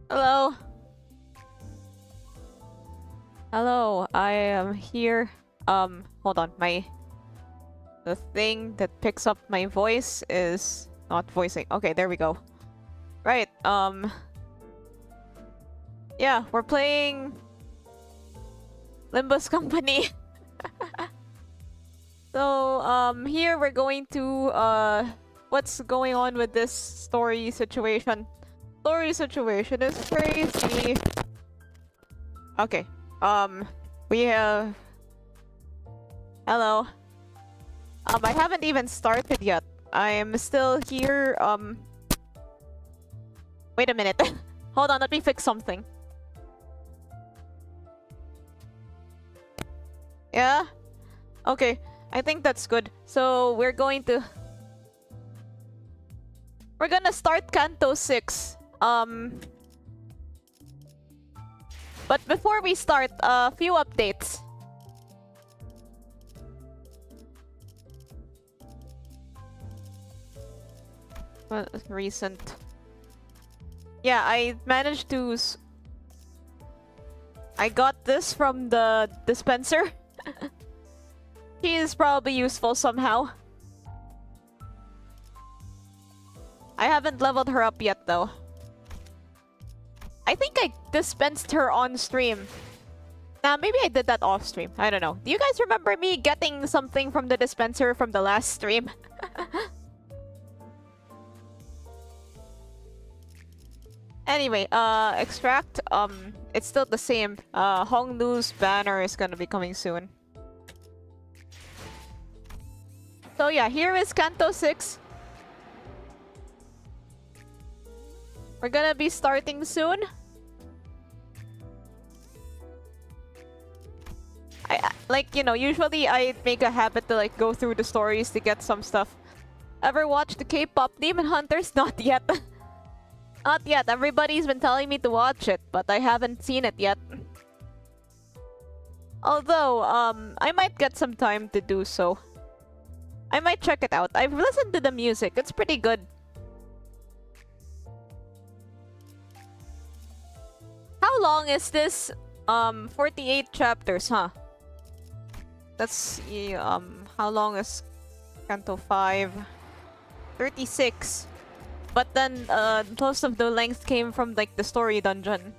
Hello. Hello, I am here. Hold on. The thing that picks up my voice is not voicing. Okay, there we go. Right, yeah, we're playing Limbus Company. So, here we're going to, what's going on with this story situation? Story situation is crazy. Okay, we have... Hello. I haven't even started yet. I'm still here, Wait a minute. Hold on, let me fix something. Yeah? Okay, I think that's good. So, we're gonna start Canto 6. But before we start, a few updates. Well, recent. Yeah, I managed to... I got this from the dispenser. She is probably useful somehow. I haven't leveled her up yet, though. I think I dispensed her on stream. Nah, maybe I did that off stream. I don't know. Do you guys remember me getting something from the dispenser from the last stream? Anyway, extract, it's still the same. Hongnu's banner is gonna be coming soon. So yeah, here is Canto 6. We're gonna be starting soon. Like, you know, usually I make a habit to like go through the stories to get some stuff. Ever watched the K-pop Demon Hunters? Not yet. Not yet. Everybody's been telling me to watch it, but I haven't seen it yet. Although, I might get some time to do so. I might check it out. I've listened to the music. It's pretty good. How long is this? 48 chapters, huh? Let's see, how long is Canto 5? 36. But then, most of the length came from, like, the story dungeon.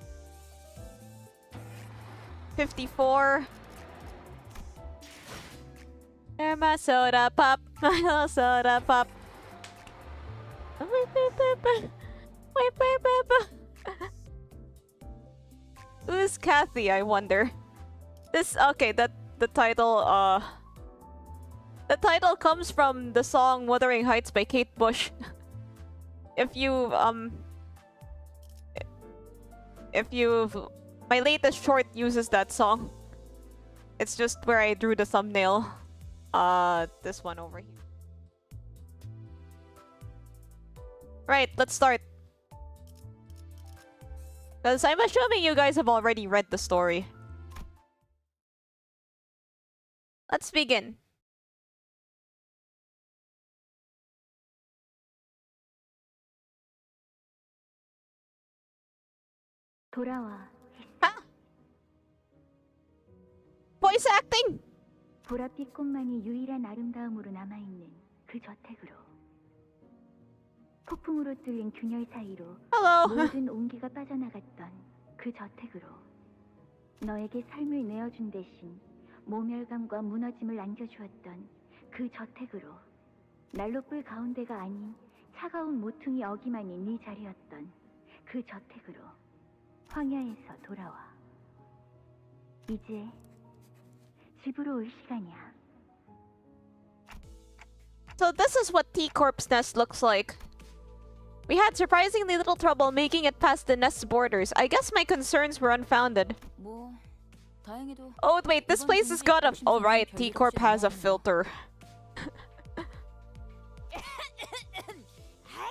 54. My soda pop. My soda pop. Who's Cathy, I wonder? This, okay, the title, the title comes from the song Wuthering Heights by Kate Bush. If you've, my latest short uses that song. It's just where I drew the thumbnail. This one over here. Right, let's start. Because I'm assuming you guys have already read the story. Let's begin. 돌아와. Huh? Voice acting! 보랏빛 꽃만이 유일한 아름다움으로 남아있는 그 저택으로. 폭풍으로 뚫린 균열 사이로 Hello. 모든 온기가 빠져나갔던 그 저택으로. 너에게 삶을 내어준 대신 모멸감과 무너짐을 안겨주었던 그 저택으로. 난로 뿔 가운데가 아닌 차가운 모퉁이 어기만이 네 자리였던 그 저택으로. 황야에서 돌아와. 이제 집으로 올 시간이야. So this is what T-Corp's nest looks like. We had surprisingly little trouble making it past the nest's borders. I guess my concerns were unfounded. 뭐 다행히도. Oh wait, this place has got a... Oh right, T-Corp has a filter.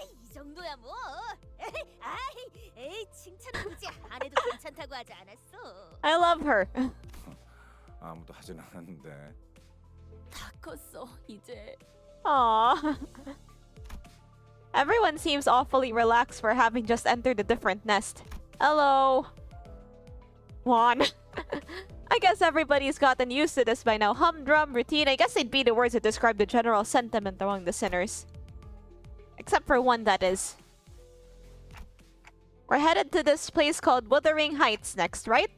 이 정도야 뭐. 에이 칭찬은 굳이 안 해도 괜찮다고 하지 않았어. I love her. 아무도 하진 않았는데. 다 컸어 이제. Aww. Everyone seems awfully relaxed for having just entered a different nest. Hello. Juan. I guess everybody's gotten used to this by now. Humdrum, routine. I guess they'd be the words that describe the general sentiment among the sinners. Except for one, that is. We're headed to this place called Wuthering Heights next, right?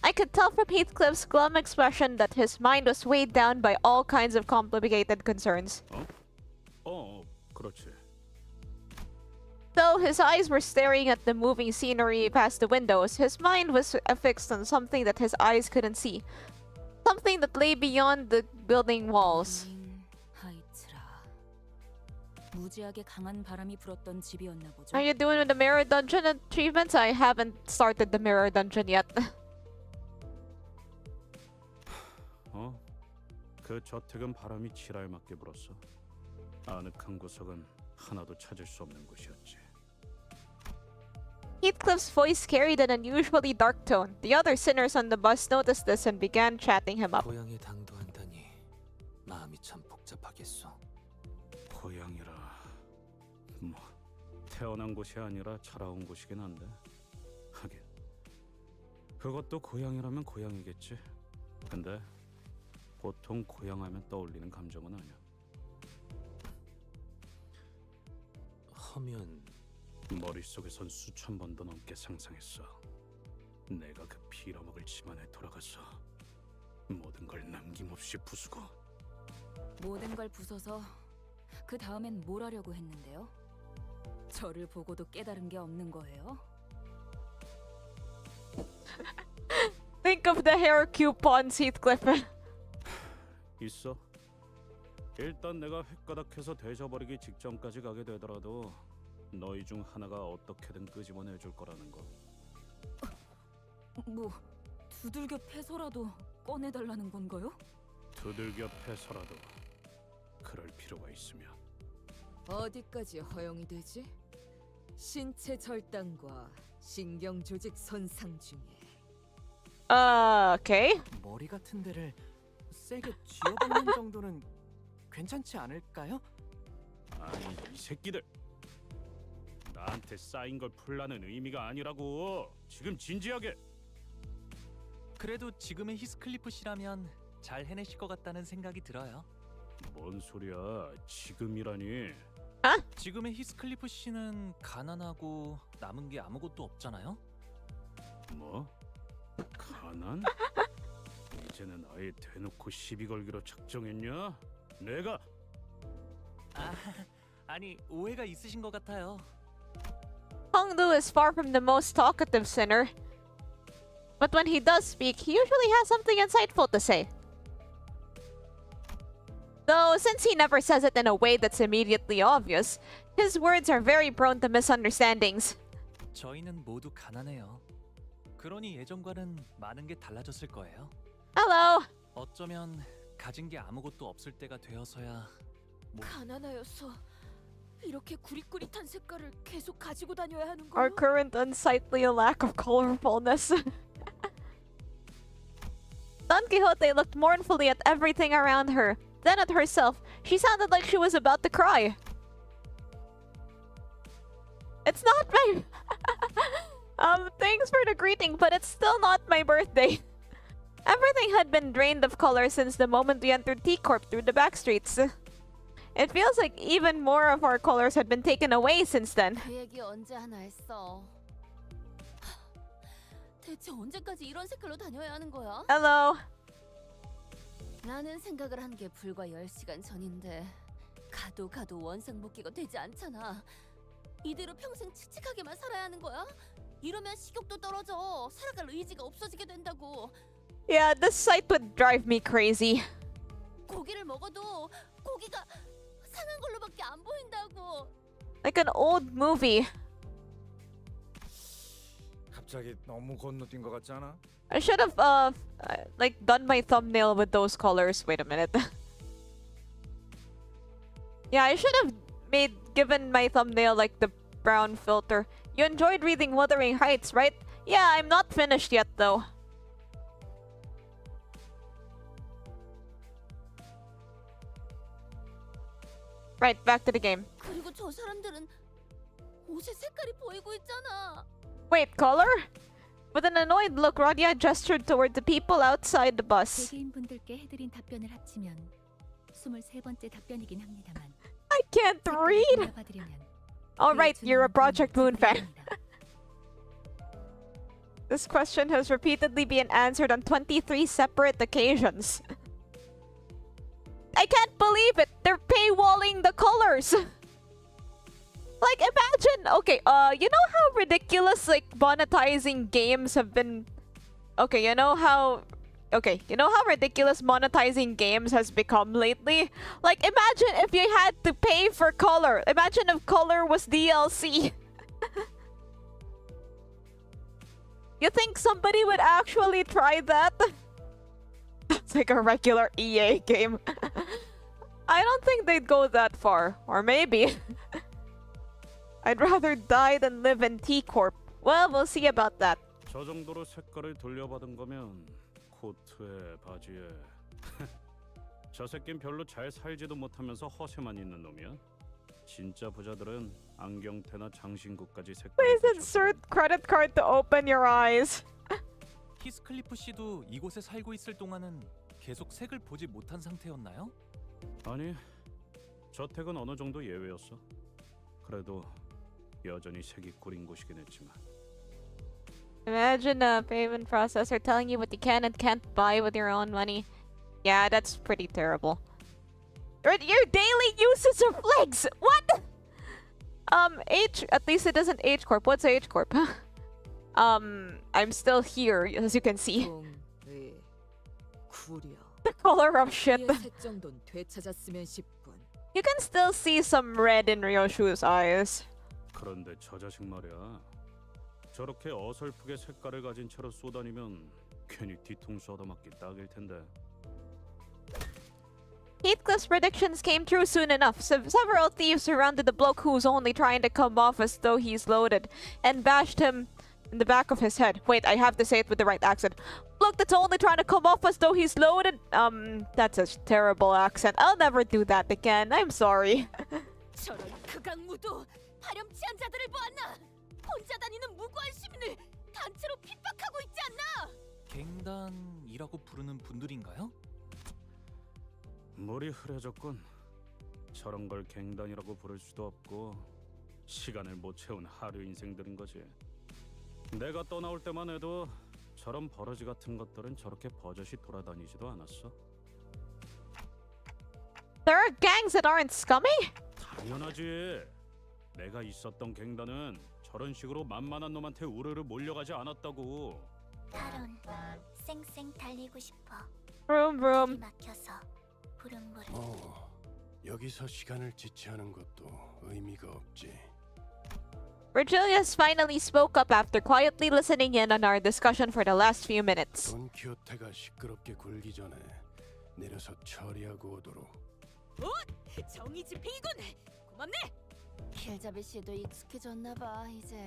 I could tell from Heathcliff's glum expression that his mind was weighed down by all kinds of complicated concerns. 그렇지. Though his eyes were staring at the moving scenery past the windows, his mind was fixed on something that his eyes couldn't see. Something that lay beyond the building walls. 무지하게 강한 바람이 불었던 집이었나 보죠. How you doing with the mirror dungeon achievements? I haven't started the mirror dungeon yet. 그 저택은 바람이 지랄맞게 불었어. 아늑한 구석은 하나도 찾을 수 없는 곳이었지. Heathcliff's voice carried an unusually dark tone. The other sinners on the bus noticed this and began chatting him up. 고향에 당도한다니 마음이 참 복잡하겠소. 고향이라 뭐 태어난 곳이 아니라 자라온 곳이긴 한데 하긴 그것도 고향이라면 고향이겠지. 근데 보통 고향하면 떠올리는 감정은 아니야. 하면 머릿속에선 수천 번도 넘게 상상했어. 내가 그 빌어먹을 집안에 돌아가서 모든 걸 남김없이 부수고. 모든 걸 부숴서 그 다음엔 뭘 하려고 했는데요? 저를 보고도 깨달은 게 없는 거예요? Think of the hair coupons, Heathcliff. 있어. 일단 내가 획가닥해서 되져버리기 직전까지 가게 되더라도 너희 중 하나가 어떻게든 끄집어내줄 거라는 거. 뭐 두들겨 패서라도 꺼내달라는 건가요? 두들겨 패서라도 그럴 필요가 있으면. 어디까지 허용이 되지? 신체 절단과 신경 조직 손상 중에 Okay. 머리 같은 데를 세게 쥐어박는 정도는 괜찮지 않을까요? 아니 이 새끼들 나한테 쌓인 걸 풀라는 의미가 아니라고. 지금 진지하게. 그래도 지금의 히스클리프 씨라면 잘 해내실 것 같다는 생각이 들어요. 뭔 소리야 지금이라니. 지금의 히스클리프 씨는 가난하고 남은 게 아무것도 없잖아요. 뭐? 가난? 이제는 아예 대놓고 시비 걸기로 작정했냐? 내가? 아니 오해가 있으신 것 같아요. Hongdu is far from the most talkative sinner. But when he does speak, he usually has something insightful to say. Though, since he never says it in a way that's immediately obvious, his words are very prone to misunderstandings. 저희는 모두 가난해요. 그러니 예전과는 많은 게 달라졌을 거예요. Hello. 어쩌면 가진 게 아무것도 없을 때가 되어서야 가난하여서 이렇게 구릿구릿한 색깔을 계속 가지고 다녀야 하는 Our 거요? current unsightly lack of colorfulness. Don Quixote looked mournfully at everything around her. Then at herself, she sounded like she was about to cry. It's not my... thanks for the greeting, but it's still not my birthday. Everything had been drained of color since the moment we entered T-Corp through the backstreets. It feels like even more of our colors had been taken away since then. 그 얘기 언제 하나 했어? 대체 언제까지 이런 색깔로 다녀야 하는 거야? Hello. 라는 생각을 한 게 불과 10시간 전인데 가도 원상복귀가 되지 않잖아. 이대로 평생 칙칙하게만 살아야 하는 거야? 이러면 식욕도 떨어져. 살아갈 의지가 없어지게 된다고. Yeah, this sight would drive me crazy. 고기를 먹어도 고기가 상한 걸로밖에 안 보인다고. Like an old movie. 갑자기 너무 건너뛴 것 같지 않아? I should have like done my thumbnail with those colors. Wait a minute. Yeah, I should have given my thumbnail like the brown filter. You enjoyed reading Wuthering Heights, right? Yeah, I'm not finished yet though. Right, back to the game. 그리고 저 사람들은 옷의 색깔이 보이고 있잖아. Wait, color? With an annoyed look, Radia gestured toward the people outside the bus. 개개인분들께 해드린 답변을 합치면 23번째 답변이긴 합니다만. I can't read! Oh right, you're a Project Moon fan. This question has repeatedly been answered on 23 separate occasions. I can't believe it! They're paywalling the colors! Like, imagine... Okay, you know how ridiculous, like, monetizing games have been... Okay, you know how ridiculous monetizing games has become lately? Like, imagine if you had to pay for color. Imagine if color was DLC. You think somebody would actually try that? It's like a regular EA game. I don't think they'd go that far. Or maybe. I'd rather die than live in T-Corp. Well, we'll see about that. 저 정도로 색깔을 돌려받은 거면 코트에 바지에 저 새낀 별로 잘 살지도 못하면서 허세만 있는 놈이야. 진짜 부자들은 안경테나 장신구까지 색깔. Please insert credit card to open your eyes. 히스클리프 씨도 이곳에 살고 있을 동안은 계속 색을 보지 못한 상태였나요? 아니, 저택은 어느 정도 예외였어. 그래도 여전히 색이 구린 곳이긴 했지만. Imagine a payment processor telling you what you can and can't buy with your own money. Yeah, that's pretty terrible. Your daily uses of legs! What? At least it doesn't H Corp. What's H Corp? I'm still here, as you can see. 동의, 구려. The color of shit. 이의 색 정도는 되찾았으면 싶군. You can still see some red in Ryoshu's eyes. 그런데 저 자식 말이야. 저렇게 어설프게 색깔을 가진 채로 쏘다니면 괜히 뒤통수 얻어맞기 딱일 텐데. Heathcliff's predictions came true soon enough. Several thieves surrounded the bloke who's only trying to come off as though he's loaded and bashed him in the back of his head. Wait, I have to say it with the right accent. Bloke that's only trying to come off as though he's loaded. That's a terrible accent. I'll never do that again. I'm sorry. 저런 극악무도 파렴치한 자들을 보았나? 혼자 다니는 무고한 시민을 단체로 핍박하고 있지 않나? 갱단이라고 부르는 분들인가요? 물이 흐려졌군. 저런 걸 갱단이라고 부를 수도 없고 시간을 못 채운 하류 인생들인 거지. 내가 떠나올 때만 해도 저런 버러지 같은 것들은 저렇게 버젓이 돌아다니지도 않았어. There are gangs that aren't scummy? 당연하지. 내가 있었던 갱단은 저런 식으로 만만한 놈한테 우르르 몰려가지 않았다고. 하론, 쌩쌩 달리고 싶어. Vroom vroom. 막혀서 부릉부릉. 여기서 시간을 지체하는 것도 의미가 없지. Virgilius finally spoke up after quietly listening in on our discussion for the last few minutes. 돈키호테가 시끄럽게 굴기 전에 내려서 처리하고 오도록. 정의 집행이군. 고맙네. 길잡이 씨도 익숙해졌나 봐 이제.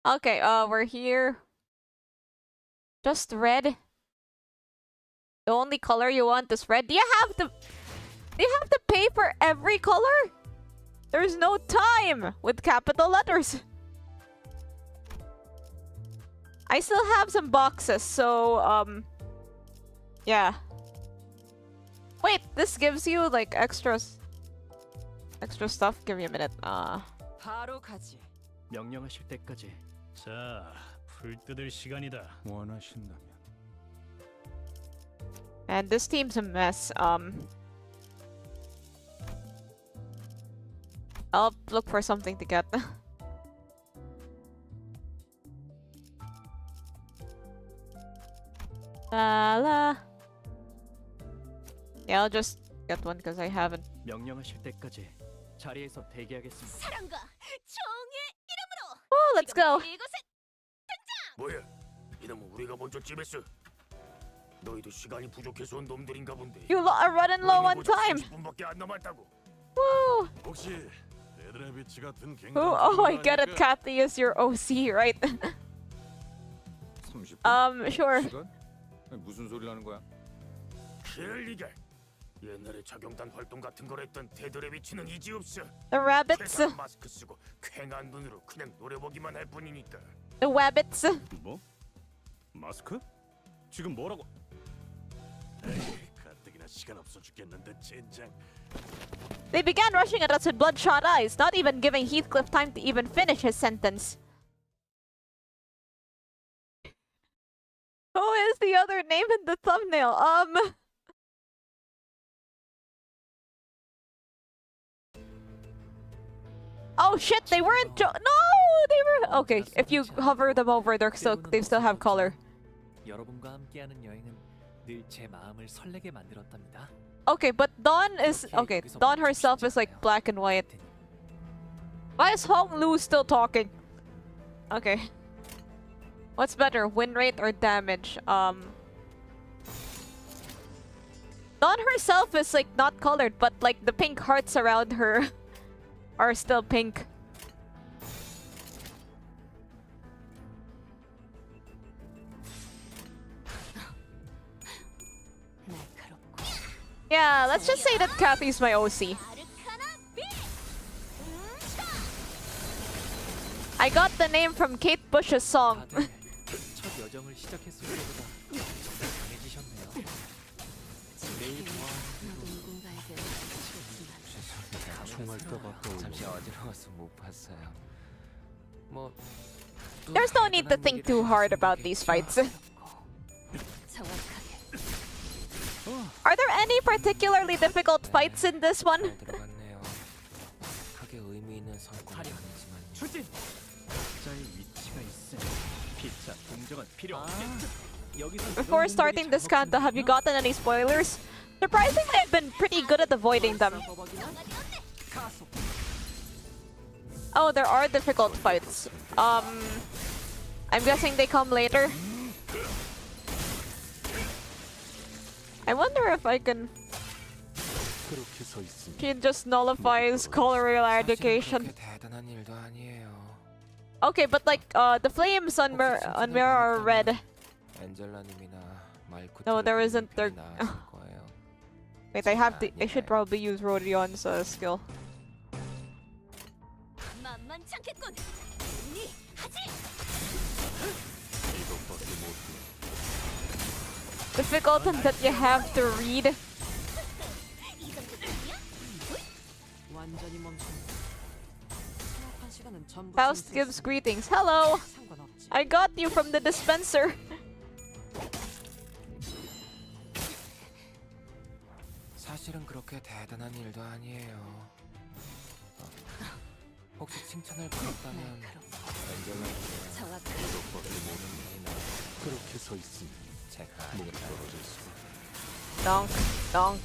Okay, we're here. Just red. The only color you want is red. Do you have to pay for every color? There's no time with capital letters. I still have some boxes, so yeah. Wait, this gives you like extra stuff. Give me a minute. 바로 가지. 명령하실 때까지. 자, 풀 뜯을 시간이다. 원하신다면. And this team's a mess. I'll look for something to get. La. Yeah, I'll just get one because I haven't. 명령하실 때까지 자리에서 대기하겠습니다. 사랑과 정의 이름으로. Oh, let's go. 이곳에 뭐야? 이놈은 우리가 먼저 찜했어. 너희도 시간이 부족해서 온 놈들인가 본데. You are running low on time. 30분밖에 안 남았다고. Woo. 혹시 레드레비치 같은 갱단. Oh, I get it. Cathy is your OC, right? 30분? Sure. 시간? 무슨 소리를 하는 거야? 그럴 리가. 옛날에 자경단 활동 같은 걸 했던 테드레비치는 이지없어. The rabbits. 최소한 마스크 쓰고 쾌한 눈으로 그냥 노려보기만 할 뿐이니까. The wabbits. 뭐? 마스크? 지금 뭐라고? 에이, 가뜩이나 시간 없어 죽겠는데 젠장. They began rushing at us with bloodshot eyes, not even giving Heathcliff time to even finish his sentence. Who is the other name in the thumbnail? Oh shit, they weren't no, they were okay. If you hover them over, they still have color. 여러분과 함께하는 여행은 늘 제 마음을 설레게 만들었답니다. Okay, but Dawn is okay. Dawn herself is like black and white. Why is Hong Lu still talking? Okay. What's better, win rate or damage? Dawn herself is like not colored, but like the pink hearts around her are still pink. Yeah, let's just say that Cathy's my OC. I got the name from Kate Bush's song. 다들 첫 여정을 시작했을 때보다 점점 강해지셨네요. 매일 잠시 어지러워서 못 봤어요. 뭐 There's no need to think too hard about these fights. Are there any particularly difficult fights in this one? 들어갔네요. 크게 의미 있는 성과는 아니지만 출진. 자의 위치가 있으니 피자 동정은 필요 없겠죠. Before starting this canto, have you gotten any spoilers? Surprisingly, I've been pretty good at avoiding them. Oh, there are difficult fights. I'm guessing they come later. I wonder if I can... She just nullifies color eradication. 대단한 일도 아니에요. Okay, but like, the flames on mirror are red. 엔젤라님이나 마이크 No, there isn't. There. 나았을 거예요. Wait, I should probably use Rodion's skill. Difficult that you have to read. Faust gives greetings. Hello! I got you from the dispenser. 사실은 그렇게 대단한 일도 아니에요. 혹시 칭찬을 받았다면 엔젤라님이나 그렇게 서 있으니 제가 못 떨어질 수. Donk, donk.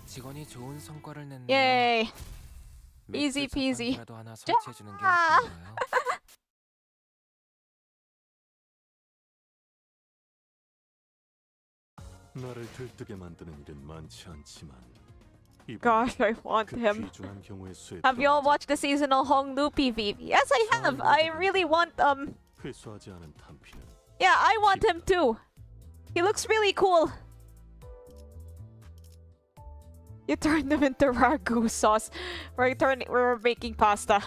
직원이 좋은 성과를 냈네요. Yay! Easy peasy. 라도 하나 설치해 주는 게 아! 어떤가요? 나를 들뜨게 만드는 일은 많지 않지만 Gosh, I want 그 him. 귀중한 경우의 수에 Have you all watched the seasonal Hong Lu PvP? Yes, I have. I really want 회수하지 않은 탄피는 Yeah, I want him too. He looks really cool. You turned them into ragu sauce. We're making pasta.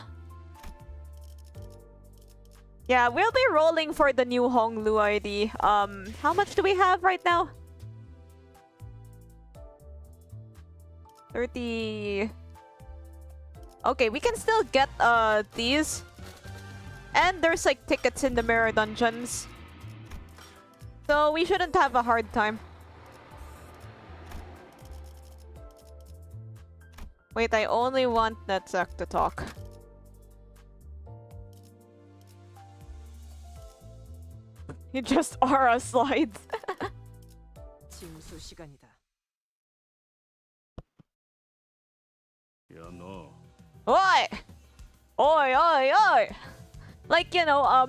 Yeah, we'll be rolling for the new Hong Lu ID. How much do we have right now? 30. Okay, we can still get these. And there's like tickets in the mirror dungeons. So we shouldn't have a hard time. Wait, I only want Netzak to talk. He just aura slides. 징수 시간이다. 야 너. Oi! Oi, oi, oi! Like, you know,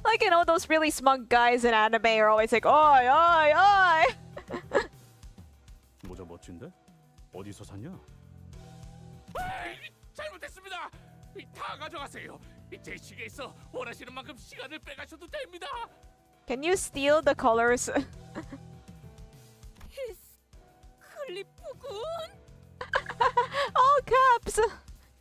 like, you know, those really smug guys in anime are always like, oi, oi, oi! 모자 멋진데? 어디서 샀냐? 잘못했습니다. 다 가져가세요. 제 시계에서 원하시는 만큼 시간을 빼가셔도 됩니다. Can you steal the colors? All caps!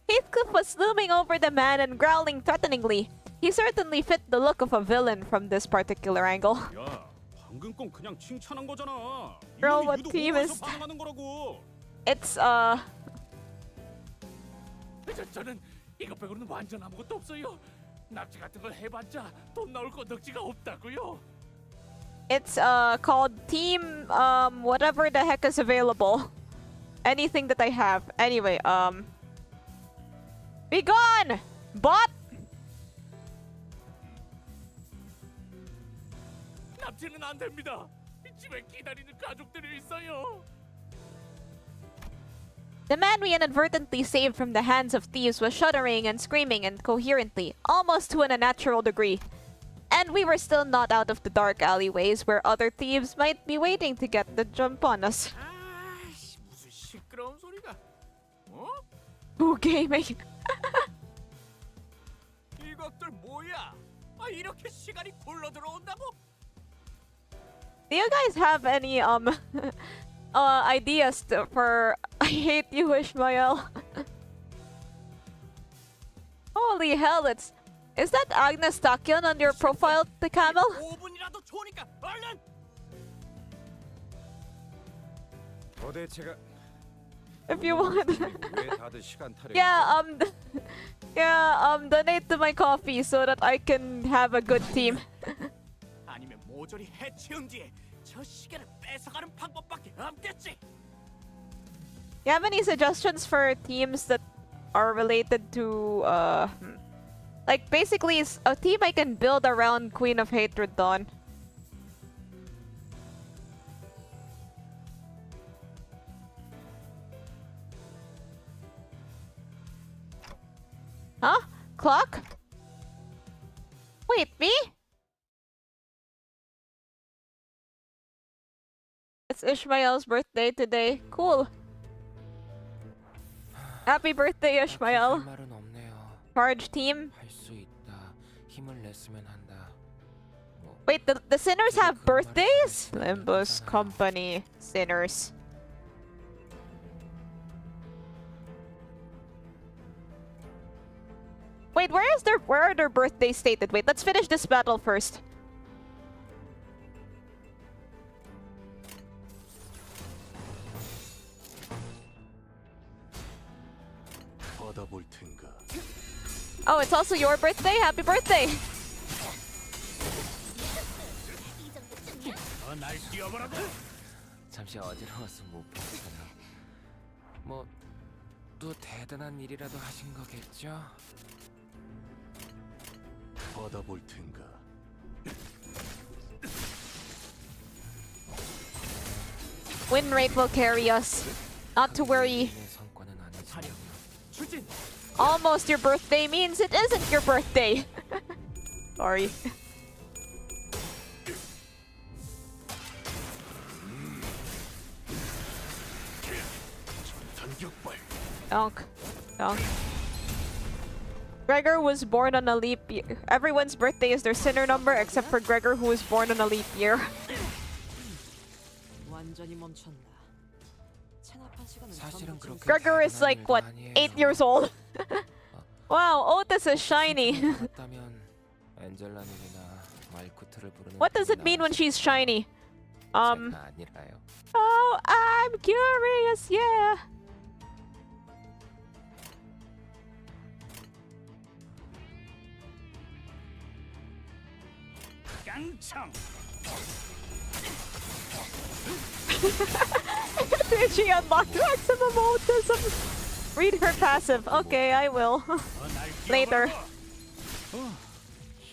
Heathcliff was looming over the man and growling threateningly. He certainly fit the look of a villain from this particular angle. 야, 방금 건 그냥 칭찬한 거잖아. Girl, 이놈이 what 유독 team 오버해서 is- 반응하는 거라고. It's 저는 이것 빼고는 완전 아무것도 없어요. 납치 같은 걸 해봤자 돈 나올 건덕지가 없다고요. It's called team whatever the heck is available. Anything that I have. Anyway, be gone! Bot! 납치는 안 됩니다. 집에 기다리는 가족들이 있어요. The man we inadvertently saved from the hands of thieves was shuddering and screaming incoherently, almost to an unnatural degree. And we were still not out of the dark alleyways where other thieves might be waiting to get the jump on us. 아이씨, 무슨 시끄러운 소리가? 어? Boo gaming. 이것들 뭐야? 아, 이렇게 시간이 굴러 들어온다고? Do you guys have any ideas for I hate you, Ishmael? Holy hell, is that Agnes Takyon on your profile, the camel? 5분이라도 좋으니까 얼른! 도대체가 If you want. 왜 다들 시간 타령? Donate to my coffee so that I can have a good team. 아니면 모조리 해치운 뒤에 저 시계를 뺏어가는 방법밖에 없겠지. You have any suggestions for teams that are related to like basically a team I can build around Queen of Hatred Dawn? Huh? Clock? Wait, me? It's Ishmael's birthday today. Cool. Happy birthday, Ishmael. 할 말은 없네요. Charge team. 할 수 있다. 힘을 냈으면 한다. 뭐, Wait, the sinners have birthdays? Limbus company sinners. Wait, where are their birthdays stated? Wait, let's finish this battle first. 받아볼 텐가. Oh, it's also your birthday? Happy birthday! 날 뛰어보라고. 잠시 어지러워서 못 봤어요. 뭐 또 대단한 일이라도 하신 거겠죠? 받아볼 텐가. Win rate will carry us. Not to worry. 내 성과는 아니지만요. 추진. Almost your birthday means it isn't your birthday. Sorry. 전격발. Donk. Donk. Gregor was born on a leap year. Everyone's birthday is their sinner number except for Gregor, who was born on a leap year. 완전히 멈췄나. 체납한 시간은 사실은 전부 그렇게 Gregor is 대단한 like, 일도 what, 아니에요. 8 years old? Wow, Otis is shiny. 봤다면 엔젤라님이나 말쿠트를 부르는 What does it 분이 mean when she's shiny? 나오지- 제가 아니라요. Oh, I'm curious, yeah. 깡총. Did she unlock maximum autism? Read her passive. Okay, I will. Later.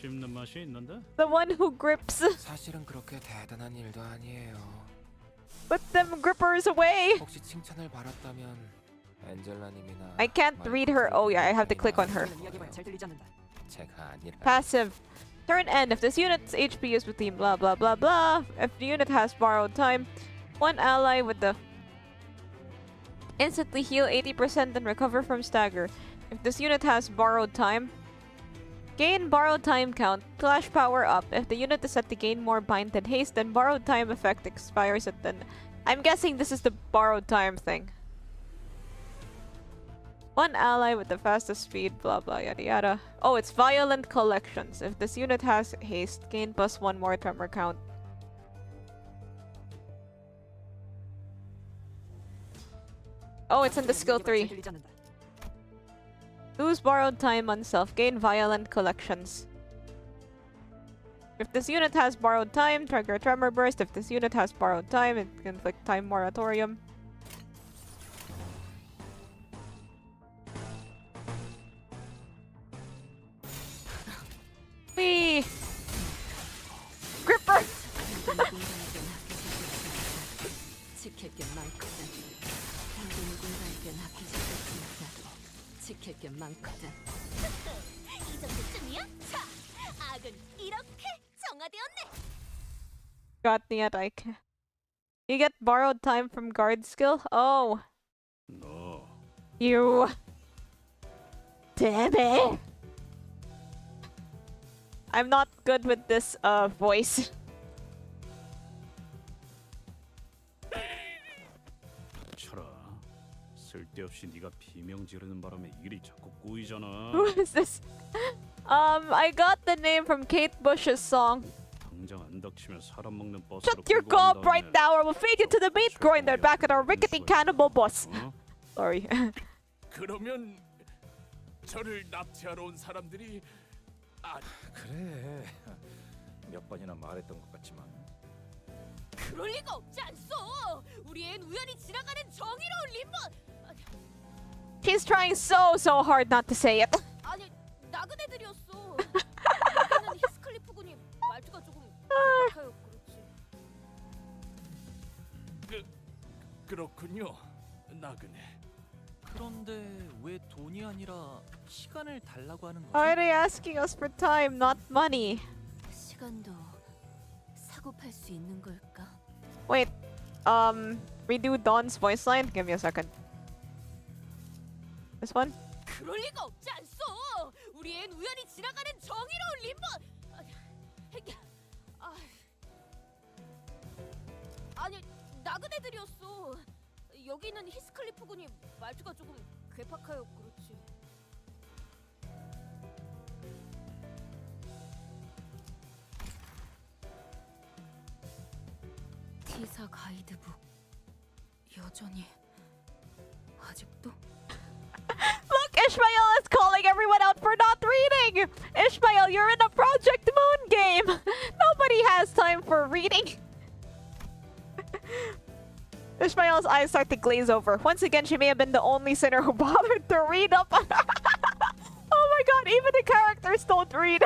씹는 맛이 있는데? The one who grips. 사실은 그렇게 대단한 일도 아니에요. Put them grippers away. 혹시 칭찬을 받았다면 엔젤라님이나 I can't read her. Oh yeah, I have to click on her. 이야기만 잘 들리지 않는다. 제가 아니라 Passive. Turn end. If this unit's HP is between blah blah blah blah. If the unit has borrowed time, one ally with the instantly heal 80% and recover from stagger. If this unit has borrowed time, Gain borrowed time count. Flash power up. If the unit is set to gain more bind than haste, then borrowed time effect expires at then. I'm guessing this is the borrowed time thing. One ally with the fastest speed, blah blah yada yada. Oh, it's violent collections. If this unit has haste, gain +1 more tremor count. Oh, it's in the skill 3. Lose borrowed time on self. Gain violent collections. If this unit has borrowed time, trigger tremor burst. If this unit has borrowed time, it can inflict time moratorium. Whee! Gripper! 지킬 게 많거든. 당근 누군가에겐 아끼지 않았다고 지킬 게 많거든. 이 정도쯤이야? 자, 악은 이렇게 정화되었네. Got the Ike. You get borrowed time from guard skill? Oh. 너 You. Damn it. I'm not good with this voice. 쳐라. 쓸데없이 네가 비명 지르는 바람에 일이 자꾸 꼬이잖아. Who is this? I got the name from Kate Bush's song. 당장 안 닥치면 사람 먹는 버스로 Shut your 끌고 gob 간 right 다음에 now or we'll feed you to the meat grinder back at our rickety cannibal bus. 어? Sorry. 그러면 저를 납치하러 온 사람들이 그래. 몇 번이나 말했던 것 같지만. 그럴 리가 없지 않소. 우리 앤 우연히 지나가는 정의로운 림버. She's trying so hard not to say it. 아니 나그네들이었어. 여기는 히스클리프 군이 말투가 조금 약해요. 그렇지. 그렇군요. 나그네. 그런데 왜 돈이 아니라 시간을 달라고 하는 거지? Why are they asking us for time, not money? 시간도 사고 팔 수 있는 걸까? Wait, redo Dawn's voice line? Give me a second. This one? 그럴 리가 없지 않소. 우리 앤 우연히 지나가는 정의로운 림버. 아니 나그네들이었어. 여기 있는 히스클리프 군이 말투가 조금 괴팍해요. 그렇지. 티사 가이드북 여전히 아직도? Look, Ishmael is calling everyone out for not reading! Ishmael, you're in a Project Moon game! Nobody has time for reading! Ishmael's eyes start to glaze over. Once again, she may have been the only sinner who bothered to read up. Oh my god, even the characters don't read!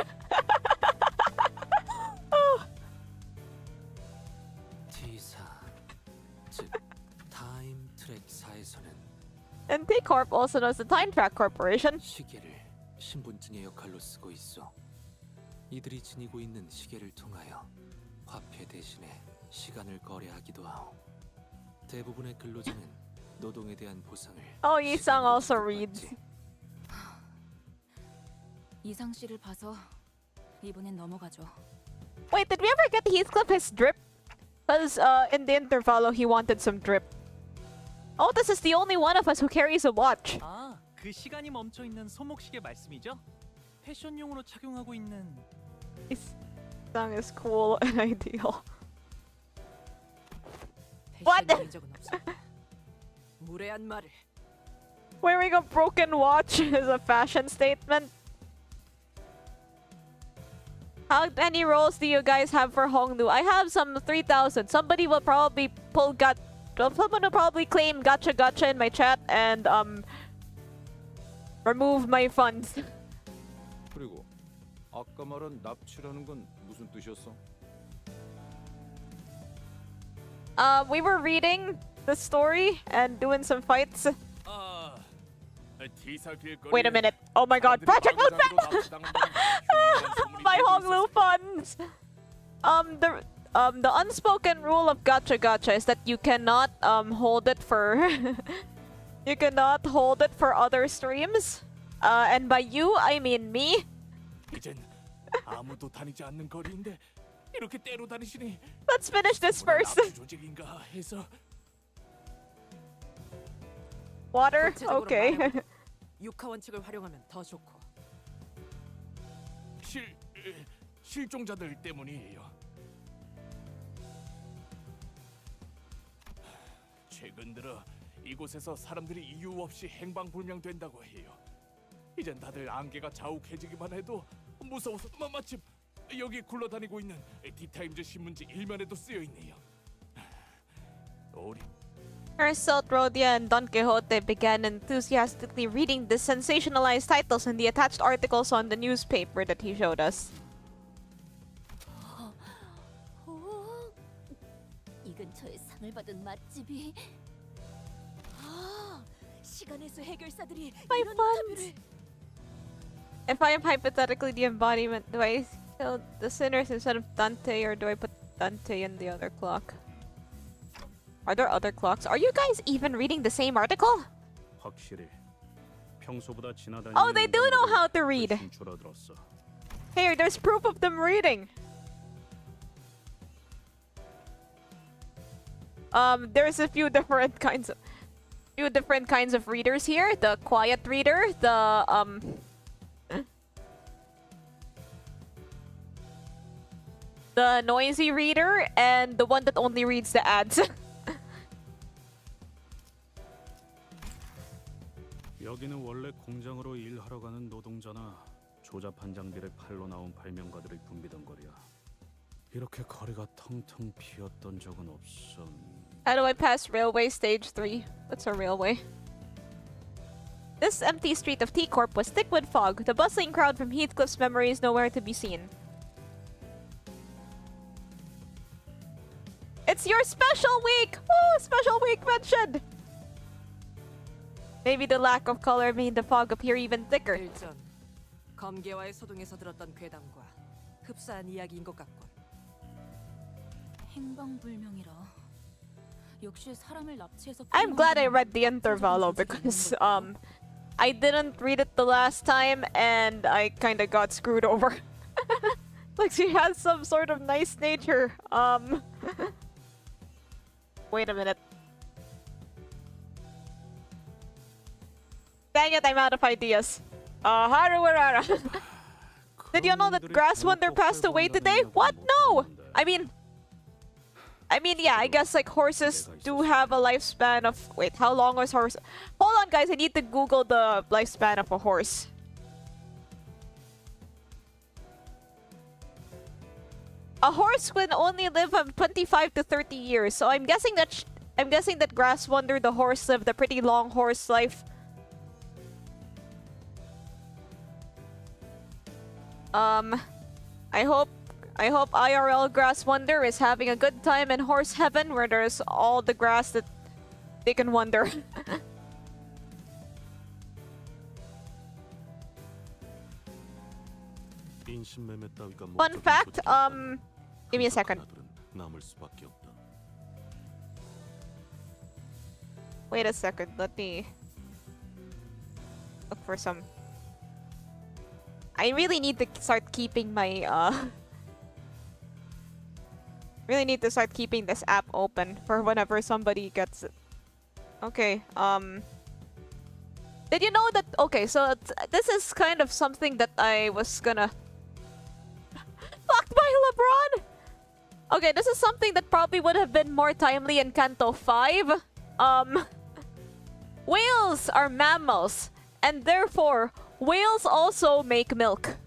Oh. T사, 즉 타임 트랙사에서는 And T-Corp also knows the Time Track Corporation. 시계를 신분증의 역할로 쓰고 있어. 이들이 지니고 있는 시계를 통하여 화폐 대신에 시간을 거래하기도 하오. 대부분의 근로자는 노동에 대한 보상을 Oh, Yi-sang also reads. 이상 씨를 봐서 이번엔 넘어가죠. Wait, did we ever get Heathcliff his drip? Because in the intervallo, he wanted some drip. Oh, this is the only one of us who carries a watch. 아, 그 시간이 멈춰 있는 손목시계 말씀이죠? 패션용으로 착용하고 있는. This song is cool and ideal. What? 무례한 말을. Wearing a broken watch is a fashion statement. How many rolls do you guys have for Hongnu? I have some 3,000. Somebody will probably someone will probably claim gacha in my chat and remove my funds. 그리고 아까 말한 납치라는 건 무슨 뜻이었어? We were reading the story and doing some fights. Wait a minute. Oh my god, Project Moon! My Honglu funds! The unspoken rule of gacha is that you cannot hold it for you cannot hold it for other streams. And by you I mean me. 이젠 아무도 다니지 않는 거리인데 이렇게 때로 다니시니 Let's finish this first. 납치 조직인가 해서. Water? 구체적으로 Okay. 말해봐. 육하 원칙을 활용하면 더 좋고. 실종자들 때문이에요. 최근 들어 이곳에서 사람들이 이유 없이 행방불명된다고 해요. 이젠 다들 안개가 자욱해지기만 해도 무서워서 마침 여기 굴러다니고 있는 디타임즈 신문지 일면에도 쓰여 있네요. 우리 Herselt, Rhodia, and Don Quixote began enthusiastically reading the sensationalized titles in the attached articles on the newspaper that he showed us. 이 근처에 상을 받은 맛집이. 시간에서 해결사들이 My 이런 funds. 인터뷰를. If I am hypothetically the embodiment, do I kill the sinners instead of Dante, or do I put Dante in the other clock? Are there other clocks? Are you guys even reading the same article? 확실히 평소보다 지나다니는 Oh, they do know 인간들이 how to read. 훨씬 줄어들었어. Here, there's proof of them reading. There's a few different kinds of readers here. The quiet reader, the noisy reader, and the one that only reads the ads. 여기는 원래 공장으로 일하러 가는 노동자나 조잡한 장비를 팔로 나온 발명가들이 붐비던 거리야. 이렇게 거리가 텅텅 비었던 적은 없어. How do I pass railway stage 3? What's a railway? This empty street of T-Corp was thick with fog. The bustling crowd from Heathcliff's memory is nowhere to be seen. It's your special week! Oh, special week mentioned! Maybe the lack of color made the fog appear even thicker. 일전 검계와의 소동에서 들었던 괴담과 흡사한 이야기인 것 같군. 행방불명이라. 역시 사람을 납치해서. I'm glad I read the intervallo because I didn't read it the last time and I kinda got screwed over. Like she has some sort of nice nature. Wait a minute. Dang it, I'm out of ideas. Haruwarara. Did you know that Grasswonder passed away today? What? No! I mean, yeah, I guess like horses do have a lifespan of... Wait, how long was horse? Hold on, guys, I need to Google the lifespan of a horse. A horse can only live from 25 to 30 years, so I'm guessing that Grasswonder the horse lived a pretty long horse life. I hope IRL Grasswonder is having a good time in horse heaven where there's all the grass that they can wander. Fun fact, give me a second. Wait a second, let me look for some. I really need to start keeping my really need to start keeping this app open for whenever somebody gets it. Okay, did you know that... Okay, so this is kind of something that I was gonna... Fucked by LeBron! Okay, this is something that probably would have been more timely in Kanto 5. Whales are mammals, and therefore, whales also make milk.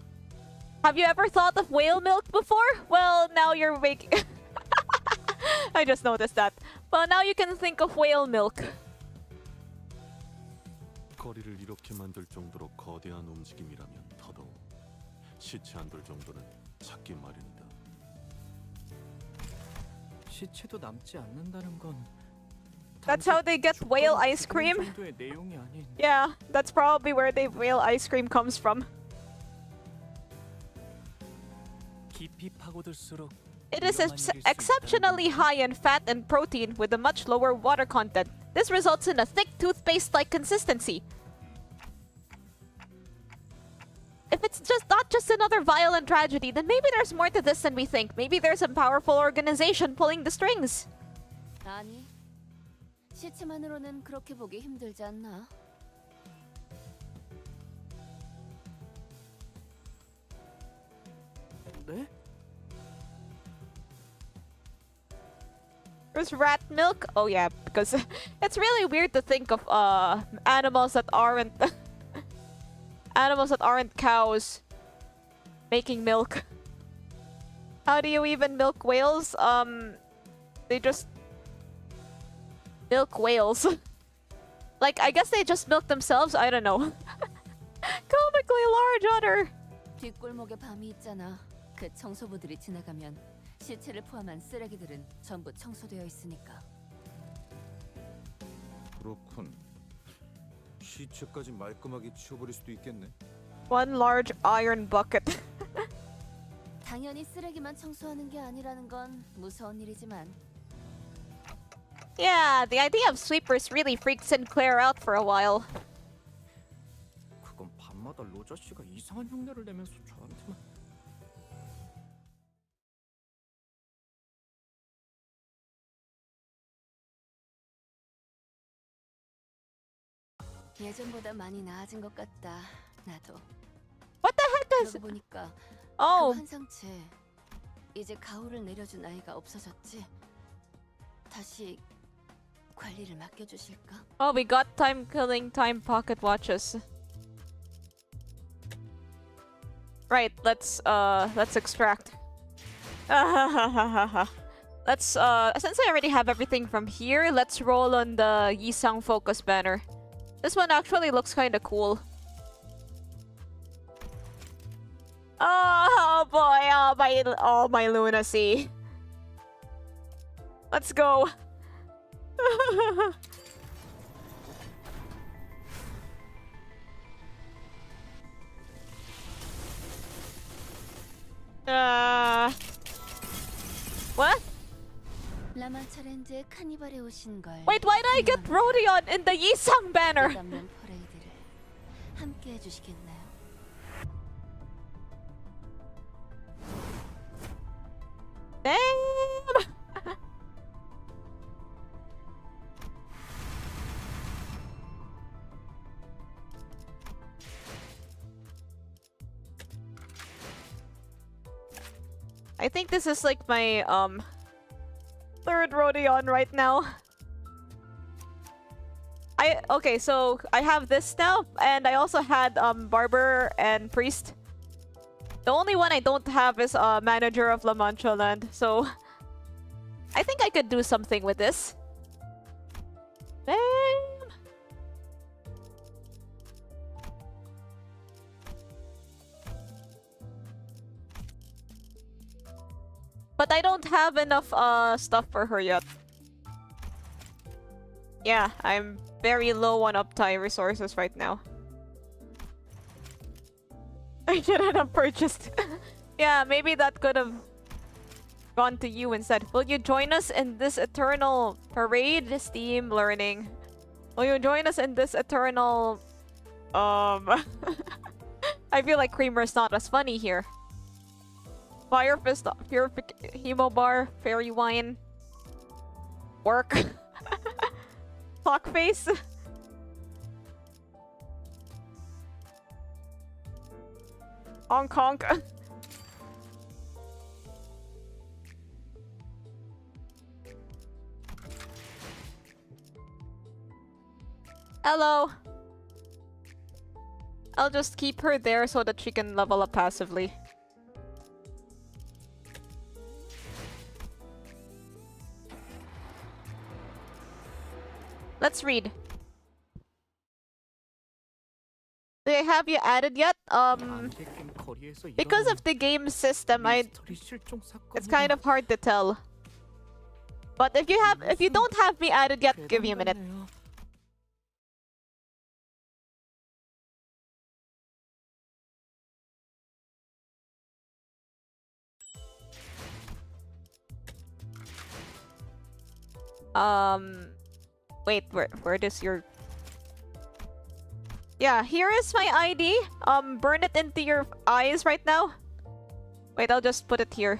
Have you ever thought of whale milk before? Well, now you're making... I just noticed that. Well, now you can think of whale milk. 거리를 이렇게 만들 정도로 거대한 움직임이라면 더더욱 시체 안 돌 정도는 찾기 마련이다. 시체도 남지 않는다는 건 That's how they get whale ice cream? 정도의 내용이 아닌. Yeah, that's probably where the whale ice cream comes from. 깊이 파고들수록 It is exceptionally high in fat and protein with a much lower water content. This results in a thick toothpaste-like consistency. if it's just not just another violent tragedy, then maybe there's more to this than we think. Maybe there's a powerful organization pulling the strings. 아니, 시체만으로는 그렇게 보기 힘들지 않나? 네? There's rat milk? Oh yeah, because it's really weird to think of animals that aren't animals that aren't cows making milk. How do you even milk whales? They just milk whales. Like, I guess they just milk themselves? I don't know. Comically large otter! 뒷골목에 밤이 있잖아. 그 청소부들이 지나가면 시체를 포함한 쓰레기들은 전부 청소되어 있으니까. 그렇군. 시체까지 말끔하게 치워버릴 수도 있겠네. One large iron bucket. 당연히 쓰레기만 청소하는 게 아니라는 건 무서운 일이지만. Yeah, the idea of sweepers really freaked Sinclair out for a while. 그건 밤마다 로저 씨가 이상한 흉내를 내면서 저한테만. 예전보다 많이 나아진 것 같다. 나도. What the heck is? 그러고 보니까 Oh. 그 환상체 이제 가호를 내려준 아이가 없어졌지. 다시 관리를 맡겨주실까? Oh, we got time-killing time pocket watches. Right, let's extract. Let's since I already have everything from here, let's roll on the Yisang focus banner. This one actually looks kind of cool. Oh boy, oh my lunacy. Let's go. What? 라마 챌린지에 카니발에 오신 걸. Wait, why did I get Rodion in the Yisang banner? 끝없는 퍼레이드를 함께 해주시겠나요? Damn! I think this is like my third Rodion right now. Okay, so I have this now, and I also had Barber and Priest. The only one I don't have is Manager of La Mancha Land, so I think I could do something with this. Damn! But I don't have enough stuff for her yet. Yeah, I'm very low on uptime resources right now. I shouldn't have purchased. Yeah, maybe that could have gone to you instead. Will you join us in this eternal parade? Steam learning. Will you join us in this eternal... I feel like Creamer's not as funny here. Fire Fist, Hemo Bar, Fairy Wine. Work. Clock Face. Honk honk. Hello. I'll just keep her there so that she can level up passively. Let's read. Do they have you added yet? Because of the game system, it's kind of hard to tell. But if you don't have me added yet, give me a minute. Wait, where does your... Yeah, here is my ID. Burn it into your eyes right now. Wait, I'll just put it here.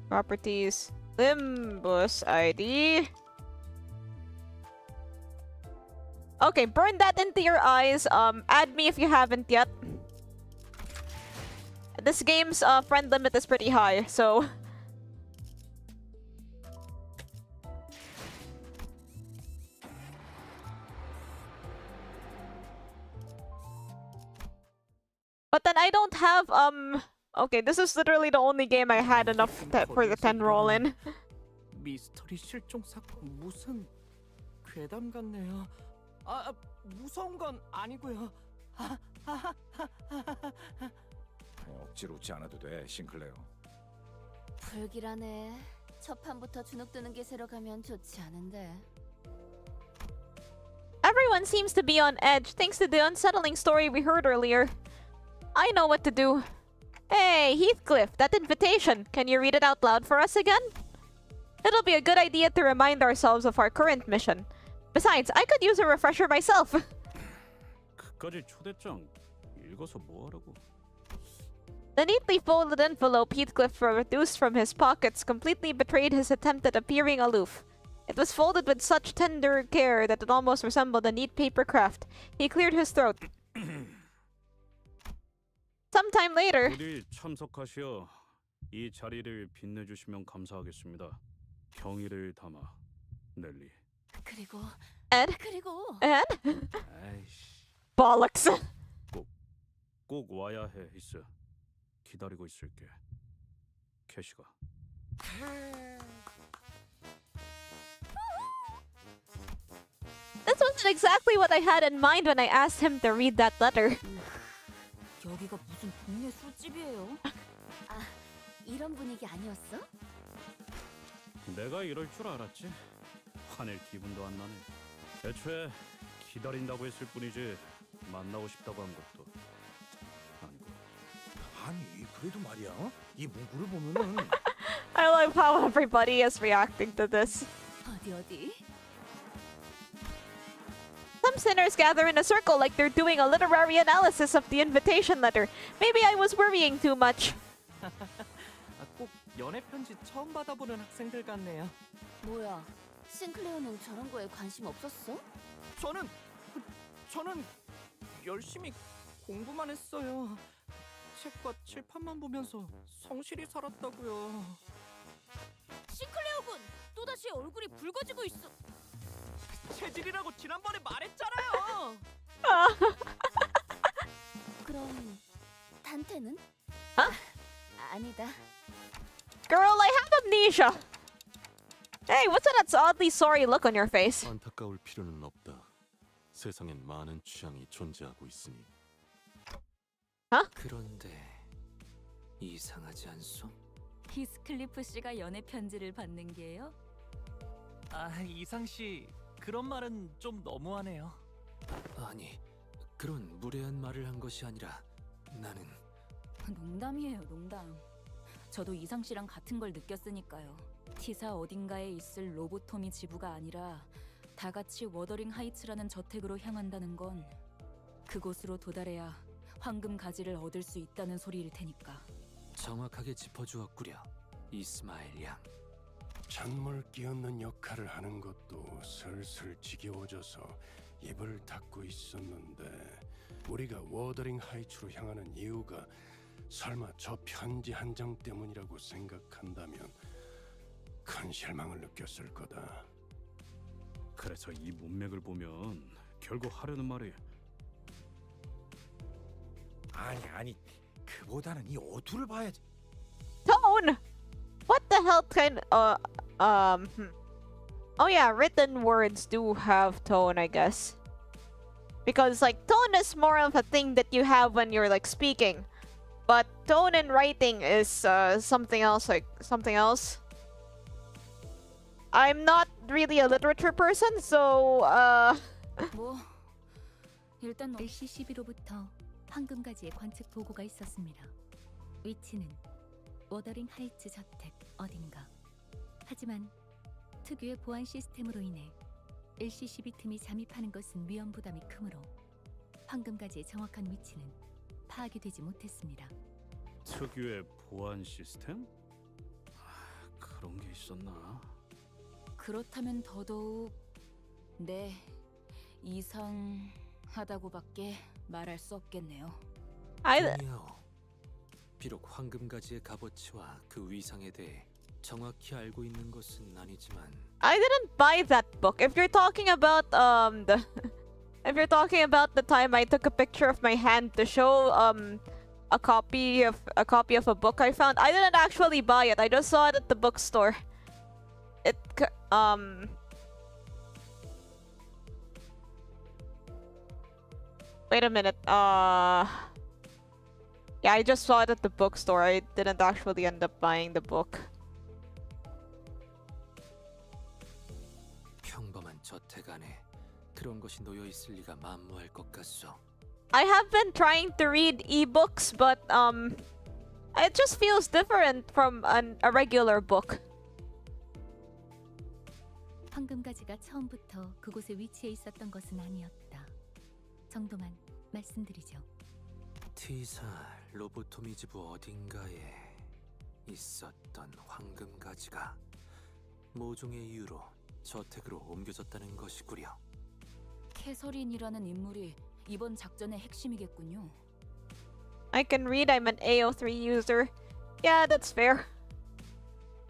Properties. Limbus ID. Okay, burn that into your eyes. Add me if you haven't yet. This game's friend limit is pretty high, so... But then I don't have, Okay, this is literally the only game I had enough for the 10 roll in. 미스터리 실종 사건 무슨 괴담 같네요. 무서운 건 아니고요. 억지로 웃지 않아도 돼, 싱클레어. 불길하네. 첫 판부터 주눅 드는 기세로 가면 좋지 않은데. Everyone seems to be on edge thanks to the unsettling story we heard earlier. I know what to do. Hey, Heathcliff, that invitation. Can you read it out loud for us again? It'll be a good idea to remind ourselves of our current mission. Besides, I could use a refresher myself. 그까지 초대장 읽어서 뭐 하라고? The neatly folded envelope Heathcliff produced from his pockets completely betrayed his attempt at appearing aloof. It was folded with such tender care that it almost resembled a neat paper craft. He cleared his throat. Sometime later. 부디 참석하시어 이 자리를 빛내주시면 감사하겠습니다. 경의를 담아, 넬리. 그리고 Ed? 그리고 Ed? 아이씨. Bollocks. 꼭 와야 해, 히스. 기다리고 있을게. 캐시가. This wasn't exactly what I had in mind when I asked him to read that letter. 여기가 무슨 동네 술집이에요? 아, 이런 분위기 아니었어? 내가 이럴 줄 알았지. 화낼 기분도 안 나네. 애초에 기다린다고 했을 뿐이지 만나고 싶다고 한 것도 아니고. 아니, 그래도 말이야. 이 문구를 보면은 I love how everybody is reacting to this. 어디? Some sinners gather in a circle like they're doing a literary analysis of the invitation letter. Maybe I was worrying too much. 꼭 연애 편지 처음 받아보는 학생들 같네요. 뭐야? 싱클레어는 저런 거에 관심 없었어? 저는 열심히 공부만 했어요. 책과 칠판만 보면서 성실히 살았다고요. 싱클레어 군 또다시 얼굴이 붉어지고 있어. 체질이라고 지난번에 말했잖아요. 그럼 단테는? 아니다. Girl, I have amnesia. Hey, what's that oddly sorry look on your face? 안타까울 필요는 없다. 세상엔 많은 취향이 존재하고 있으니. 그런데 이상하지 않소? 히스클리프 씨가 연애 편지를 받는 게요? 이상 씨 그런 말은 좀 너무하네요. 아니, 그런 무례한 말을 한 것이 아니라 나는 농담이에요, 농담. 저도 이상 씨랑 같은 걸 느꼈으니까요. 티사 어딘가에 있을 로보토미 지부가 아니라 다 같이 워더링 하이츠라는 저택으로 향한다는 건 그곳으로 도달해야 황금 가지를 얻을 수 있다는 소리일 테니까. 정확하게 짚어주었구려, 이스마엘 양. 찬물 끼얹는 역할을 하는 것도 슬슬 지겨워져서 입을 닫고 있었는데 우리가 워더링 하이츠로 향하는 이유가 설마 저 편지 한 장 때문이라고 생각한다면 큰 실망을 느꼈을 거다. 그래서 이 문맥을 보면 결국 하려는 말이 아니 그보다는 이 어투를 봐야지. Tone! What the hell kind Oh yeah, written words do have tone, I guess. Because like tone is more of a thing that you have when you're like speaking. But tone in writing is something else, like something else. I'm not really a literature person, so 뭐 일단 LCCB로부터 황금가지의 관측 보고가 있었습니다. 위치는 워더링 하이츠 저택 어딘가. 하지만 특유의 보안 시스템으로 인해 LCCB 틈이 잠입하는 것은 위험 부담이 크므로 황금가지의 정확한 위치는 파악이 되지 못했습니다. 특유의 보안 시스템? 그런 게 있었나? 그렇다면 더더욱 네, 이상하다고밖에 말할 수 없겠네요. 동의하오. 비록 황금가지의 값어치와 그 위상에 대해 정확히 알고 있는 것은 아니지만 I didn't buy that book. If you're talking about if you're talking about the time I took a picture of my hand to show a copy of a book I found, I didn't actually buy it. I just saw it at the bookstore. Wait a minute. Yeah, I just saw it at the bookstore. I didn't actually end up buying the book. 평범한 저택 안에 그런 것이 놓여 있을 리가 만무할 것 같소. I have been trying to read ebooks, but it just feels different from a regular book. 황금가지가 처음부터 그곳에 위치해 있었던 것은 아니었다. 정도만 말씀드리죠. T사 로보토미 지부 어딘가에 있었던 황금가지가 모종의 이유로 저택으로 옮겨졌다는 것이구려. 캐서린이라는 인물이 이번 작전의 핵심이겠군요. I can read. I'm an AO3 user. Yeah, that's fair.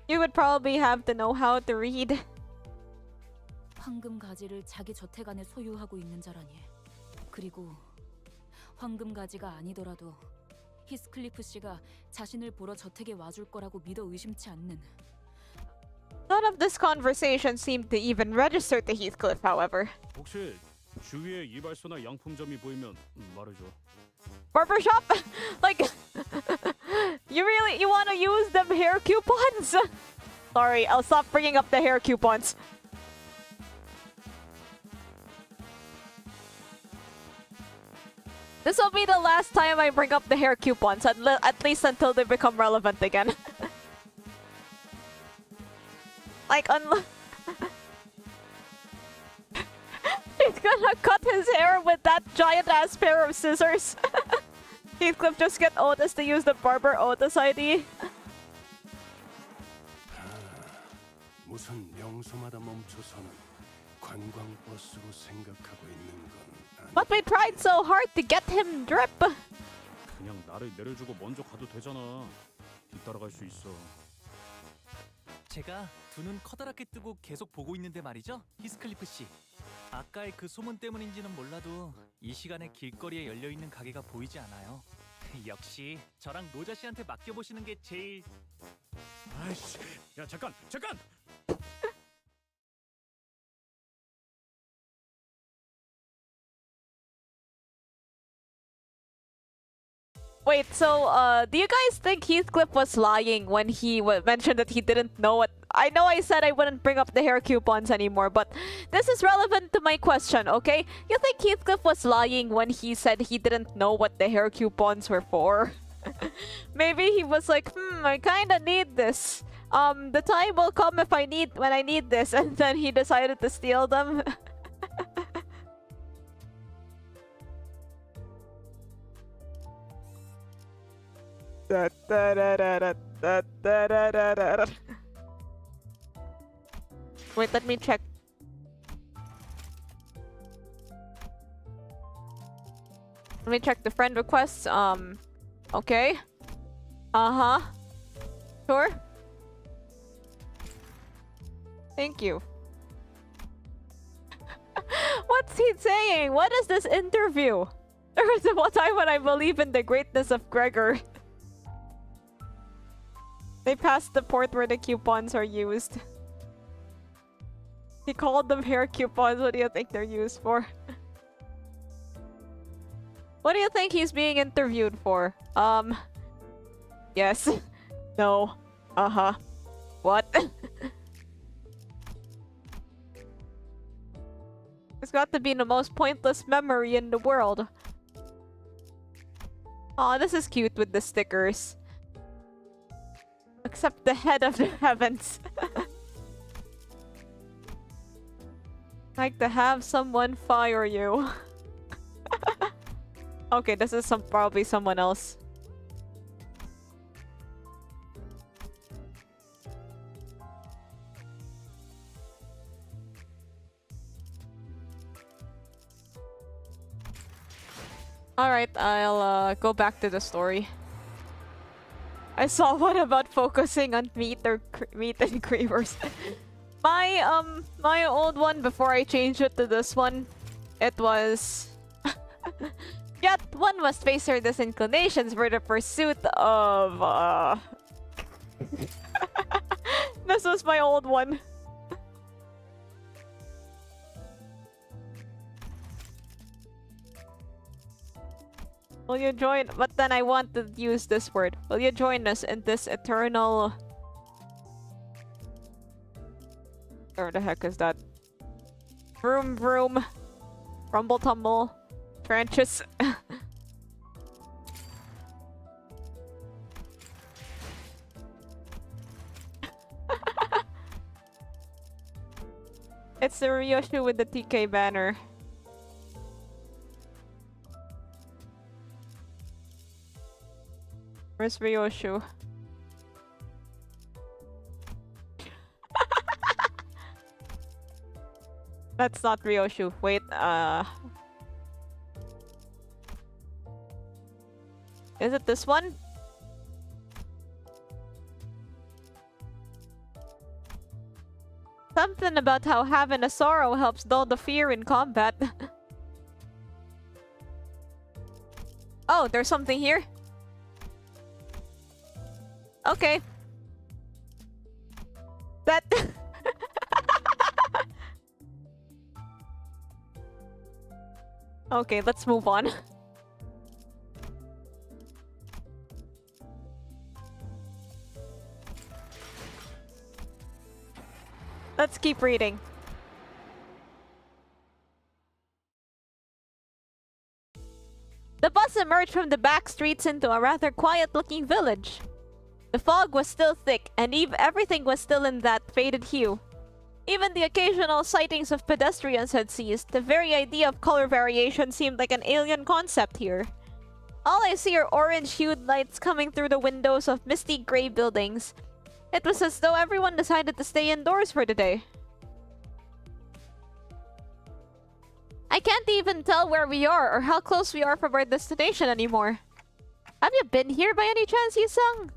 You would probably have to know how to read. 황금가지를 자기 저택 안에 소유하고 있는 자라니. 그리고 황금가지가 아니더라도 히스클리프 씨가 자신을 보러 저택에 와줄 거라고 믿어 의심치 않는. None of this conversation seemed to even register to Heathcliff, however. 혹시 주위에 이발소나 양품점이 보이면 말해줘. Barbershop? Like, you want to use them hair coupons? Sorry, I'll stop bringing up the hair coupons. This will be the last time I bring up the hair coupons, at least until they become relevant again. Like, he's gonna cut his hair with that giant-ass pair of scissors. Heathcliff, just get Otis to use the Barber Otis ID. 무슨 명소마다 멈춰서는 관광버스로 생각하고 있는 건 아니. But we tried so hard to get him drip. 그냥 나를 내려주고 먼저 가도 되잖아. 뒤따라갈 수 있어. 제가 두 눈 커다랗게 뜨고 계속 보고 있는데 말이죠, 히스클리프 씨. 아까의 그 소문 때문인지는 몰라도 이 시간에 길거리에 열려 있는 가게가 보이지 않아요. 역시 저랑 노자 씨한테 맡겨보시는 게 제일... 아이씨, 야 잠깐! Wait, so, do you guys think Heathcliff was lying when he mentioned that he didn't know what... I know I said I wouldn't bring up the hair coupons anymore, but this is relevant to my question, okay? You think Heathcliff was lying when he said he didn't know what the hair coupons were for? Maybe he was like, I kinda need this. The time will come when I need this, and then he decided to steal them. Wait, let me check. Let me check the friend requests. Okay. Uh-huh. Sure. Thank you. What's he saying? What is this interview? There was a time when I believe in the greatness of Gregor. They passed the port where the coupons are used. He called them hair coupons. What do you think they're used for? What do you think he's being interviewed for? Yes. No. Uh-huh. What? It's got to be the most pointless memory in the world. Aw, this is cute with the stickers. Except the head of the heavens. Like to have someone fire you. Okay, this is probably someone else. Alright, I'll go back to the story. I saw one about focusing on meat and cravers. My old one before I changed it to this one, it was yet one must face her disinclinations for the pursuit of this was my old one. Will you join? But then I want to use this word. Will you join us in this eternal... Where the heck is that? Vroom vroom. Rumble tumble. Trenches. It's the Ryoshu with the TK banner. Where's Ryoshu? That's not Ryoshu. Wait, is it this one? Something about how having a sorrow helps dull the fear in combat. Oh, there's something here? Okay. That... Okay, let's move on. Let's keep reading. The bus emerged from the back streets into a rather quiet-looking village. The fog was still thick, and everything was still in that faded hue. Even the occasional sightings of pedestrians had ceased. The very idea of color variation seemed like an alien concept here. All I see are orange-hued lights coming through the windows of misty gray buildings. It was as though everyone decided to stay indoors for the day. I can't even tell where we are or how close we are from our destination anymore. Have you been here by any chance, Yusung?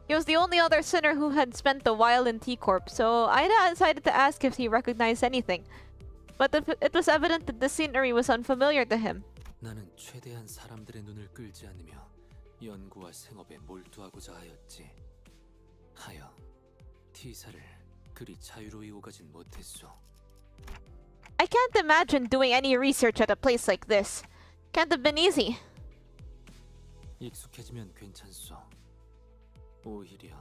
He was the only other sinner who had spent a while in T-Corp, so I decided to ask if he recognized anything. But it was evident that the scenery was unfamiliar to him. 나는 최대한 사람들의 눈을 끌지 않으며 연구와 생업에 몰두하고자 하였지. 하여 T사를 그리 자유로이 오가진 못했소. I can't imagine doing any research at a place like this. Can't have been easy. 익숙해지면 괜찮소. 오히려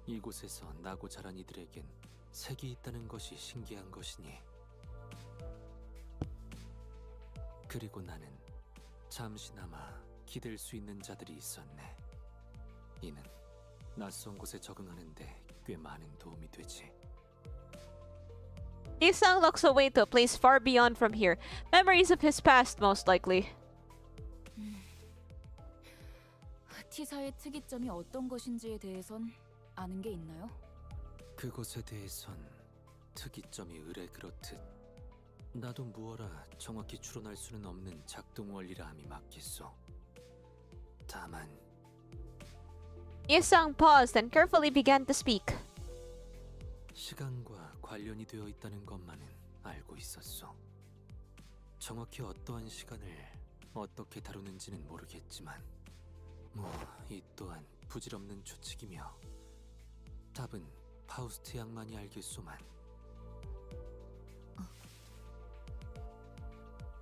이곳에서 나고 자란 이들에겐 색이 있다는 것이 신기한 것이니. 그리고 나는 잠시나마 기댈 수 있는 자들이 있었네. 이는 낯선 곳에 적응하는데 꽤 많은 도움이 되지. Isang looks away to a place far beyond from here. Memories of his past, most likely. T사의 특이점이 어떤 것인지에 대해선 아는 게 있나요? 그것에 대해선 특이점이 의뢰 그렇듯 나도 무어라 정확히 추론할 수는 없는 작동 원리라 함이 맞겠소. 다만 Isang paused and carefully began to speak. 시간과 관련이 되어 있다는 것만은 알고 있었소. 정확히 어떠한 시간을 어떻게 다루는지는 모르겠지만 이 또한 부질없는 추측이며 답은 파우스트 양만이 알겠소만.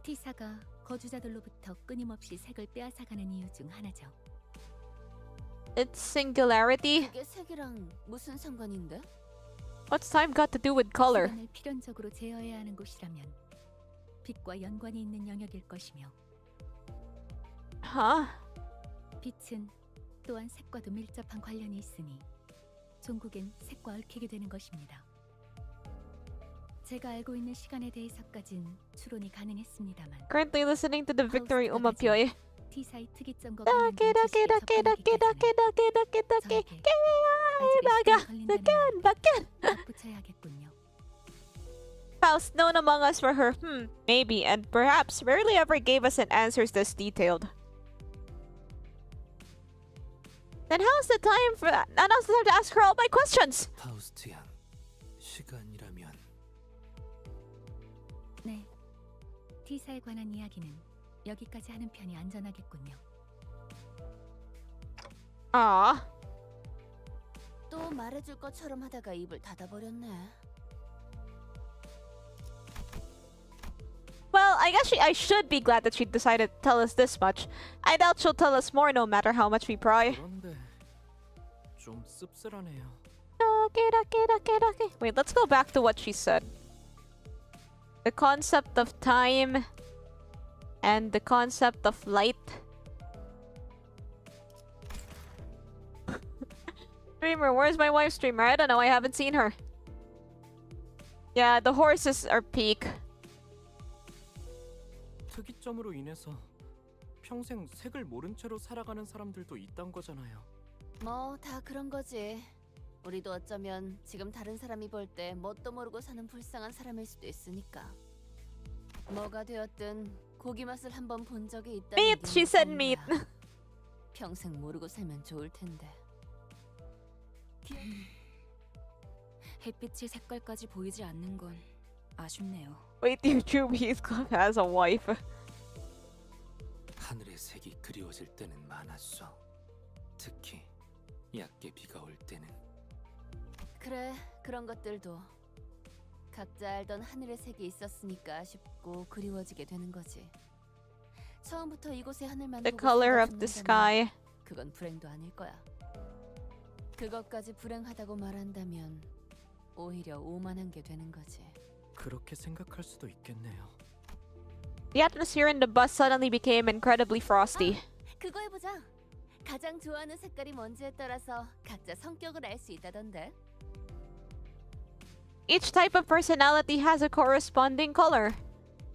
T사가 거주자들로부터 끊임없이 색을 빼앗아가는 이유 중 하나죠. It's singularity. 그게 색이랑 무슨 상관인데? What's time got to do with color? 시간을 필연적으로 제어해야 하는 곳이라면 빛과 연관이 있는 영역일 것이며. Huh? 빛은 또한 색과도 밀접한 관련이 있으니 종국엔 색과 얽히게 되는 것입니다. 제가 알고 있는 시간에 대해서까진 추론이 가능했습니다만 Currently listening to the Victory Umapyoy. T사의 특이점과 Daki daki daki daki daki daki daki daki. Baga. Bagan. Bagan. 붙여야겠군요. Faust, known among us for her, maybe, and perhaps rarely ever gave us an answers this detailed. Then how's the time for that? Now's the time to ask her all my questions! 파우스트 양, 시간이라면 네, T사에 관한 이야기는 여기까지 하는 편이 안전하겠군요. Ah. 또 말해줄 것처럼 하다가 입을 닫아버렸네. Well, I guess I should be glad that she decided to tell us this much. I doubt she'll tell us more no matter how much we pry. 그런데 좀 씁쓸하네요. Wait, let's go back to what she said. The concept of time and the concept of light. Streamer, where's my wife, streamer? I don't know, I haven't seen her. Yeah, the horses are peak. 특이점으로 인해서 평생 색을 모른 채로 살아가는 사람들도 있단 거잖아요. 뭐 다 그런 거지. 우리도 어쩌면 지금 다른 사람이 볼 때 뭣도 모르고 사는 불쌍한 사람일 수도 있으니까. 뭐가 되었든 고기 맛을 한번 본 적이 있다는 Meat, 게 she said 무슨 meat. 거야. 평생 모르고 살면 좋을 텐데. 햇빛의 색깔까지 보이지 않는 건 아쉽네요. Wait, YouTube Heathcliff has a wife. 하늘의 색이 그리워질 때는 많았어. 특히 얕게 비가 올 때는. 그래, 그런 것들도 각자 알던 하늘의 색이 있었으니까 아쉽고 그리워지게 되는 거지. 처음부터 이곳의 하늘만 The 보고 color 살다 of the 죽는다면 sky. 그건 불행도 아닐 거야. 그것까지 불행하다고 말한다면 오히려 오만한 게 되는 거지. 그렇게 생각할 수도 있겠네요. The atmosphere in the bus suddenly became incredibly frosty. 그거 해보자. 가장 좋아하는 색깔이 뭔지에 따라서 각자 성격을 알 수 있다던데. Each type of personality has a corresponding color.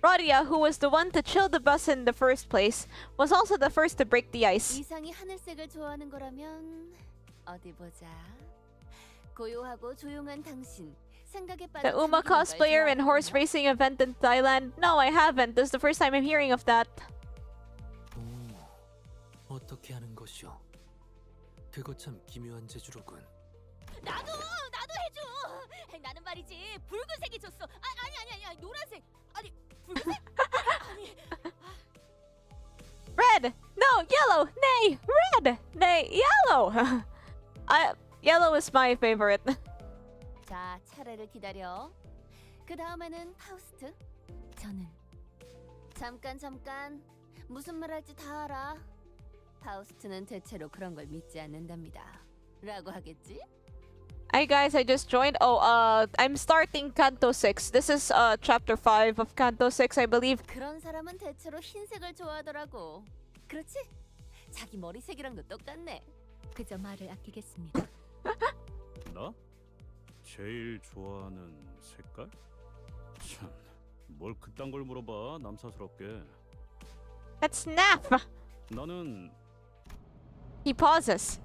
Radia, who was the one to chill the bus in the first place, was also the first to break the ice. 이상이 하늘색을 좋아하는 거라면 어디 보자. 고요하고 조용한 당신. 생각에 빠져. The Uma cosplayer and horse racing event in Thailand? No, I haven't. This is the first time I'm hearing of that. 오, 어떻게 하는 것이오? 그거 참 기묘한 재주로군. 나도 해줘. 나는 말이지 붉은색이 줬어. 아니 노란색. 아니 붉은색? 아니. Red! No, yellow! Nay, red! Nay, yellow! Yellow is my favorite. 자, 차례를 기다려. 그 다음에는 파우스트. 저는 잠깐. 무슨 말 할지 다 알아. 파우스트는 대체로 그런 걸 믿지 않는답니다. 라고 하겠지? Hi guys, I just joined. I'm starting Kanto 6. This is chapter 5 of Kanto 6, I believe. 그런 사람은 대체로 흰색을 좋아하더라고. 그렇지? 자기 머리색이랑도 똑같네. 그저 말을 아끼겠습니다. 나? 제일 좋아하는 색깔? 참, 뭘 그딴 걸 물어봐, 남사스럽게. That's Snap! 나는 He pauses.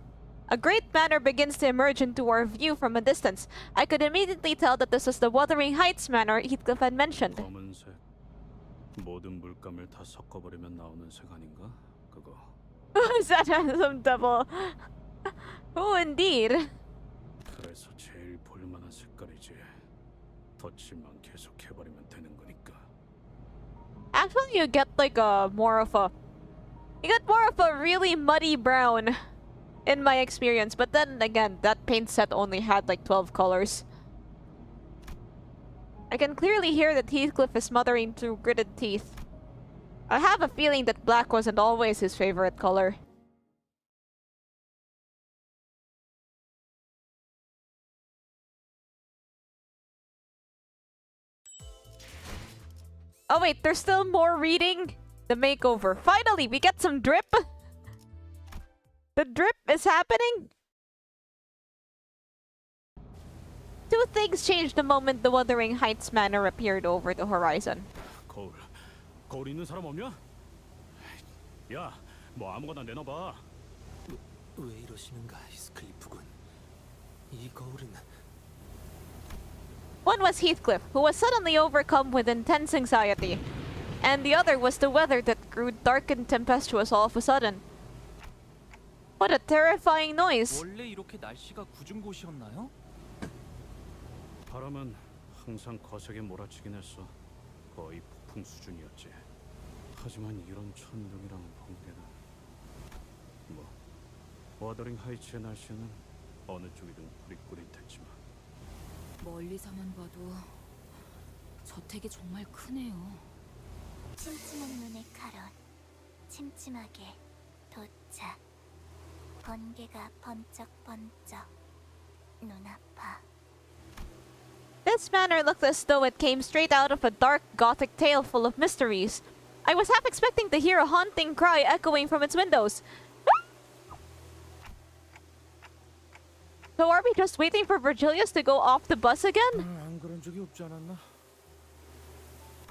A great manor begins to emerge into our view from a distance. I could immediately tell that this was the Wuthering Heights manor Heathcliff had mentioned. 검은색. 모든 물감을 다 섞어버리면 나오는 색 아닌가? 그거. Is that some double? Oh, indeed. 그래서 제일 볼만한 색깔이지. 덧칠만 계속 해버리면 되는 거니까. Actually, you get like a more of a really muddy brown in my experience. But then again, that paint set only had like 12 colors. I can clearly hear that Heathcliff is muttering through gritted teeth. I have a feeling that black wasn't always his favorite color. Oh wait, there's still more reading? The makeover. Finally, we get some drip? The drip is happening? Two things changed the moment the Wuthering Heights manor appeared over the horizon. 거울 있는 사람 없냐? 야, 뭐 아무거나 내놔봐. 왜 이러시는가, 히스클리프 군. 이 거울은 One was Heathcliff, who was suddenly overcome with intense anxiety, and the other was the weather that grew dark and tempestuous all of a sudden. What a terrifying noise! 원래 이렇게 날씨가 궂은 곳이었나요? 바람은 항상 거세게 몰아치긴 했어. 거의 폭풍 수준이었지. 하지만 이런 천둥이랑 번개는 뭐 워더링 하이츠의 날씨는 어느 쪽이든 꾸릿꾸릿했지만 멀리서만 봐도 저택이 정말 크네요. 침침한 눈의 카론, 침침하게 도착. 번개가 번쩍번쩍 눈아파. This manor looked as though it came straight out of a dark gothic tale full of mysteries. I was half expecting to hear a haunting cry echoing from its windows. So are we just waiting for Virgilius to go off the bus again? 안 그런 적이 없지 않았나?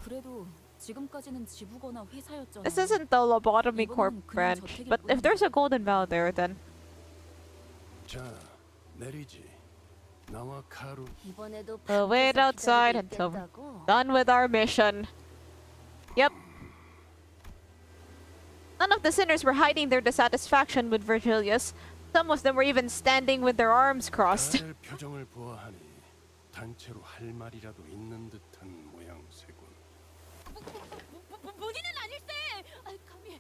그래도 지금까지는 지부거나 회사였잖아. This isn't the lobotomy corp branch, but if there's a golden vow there, then... 자, 내리지. 나와 카루. 이번에도 We'll wait outside until we're done with our mission. Yep. None of the sinners were hiding their dissatisfaction with Virgilius. Some of them were even standing with their arms crossed. 다들 표정을 보아하니 단체로 할 말이라도 있는 듯한 모양새군. 본인은 아닐세. 아이 감히.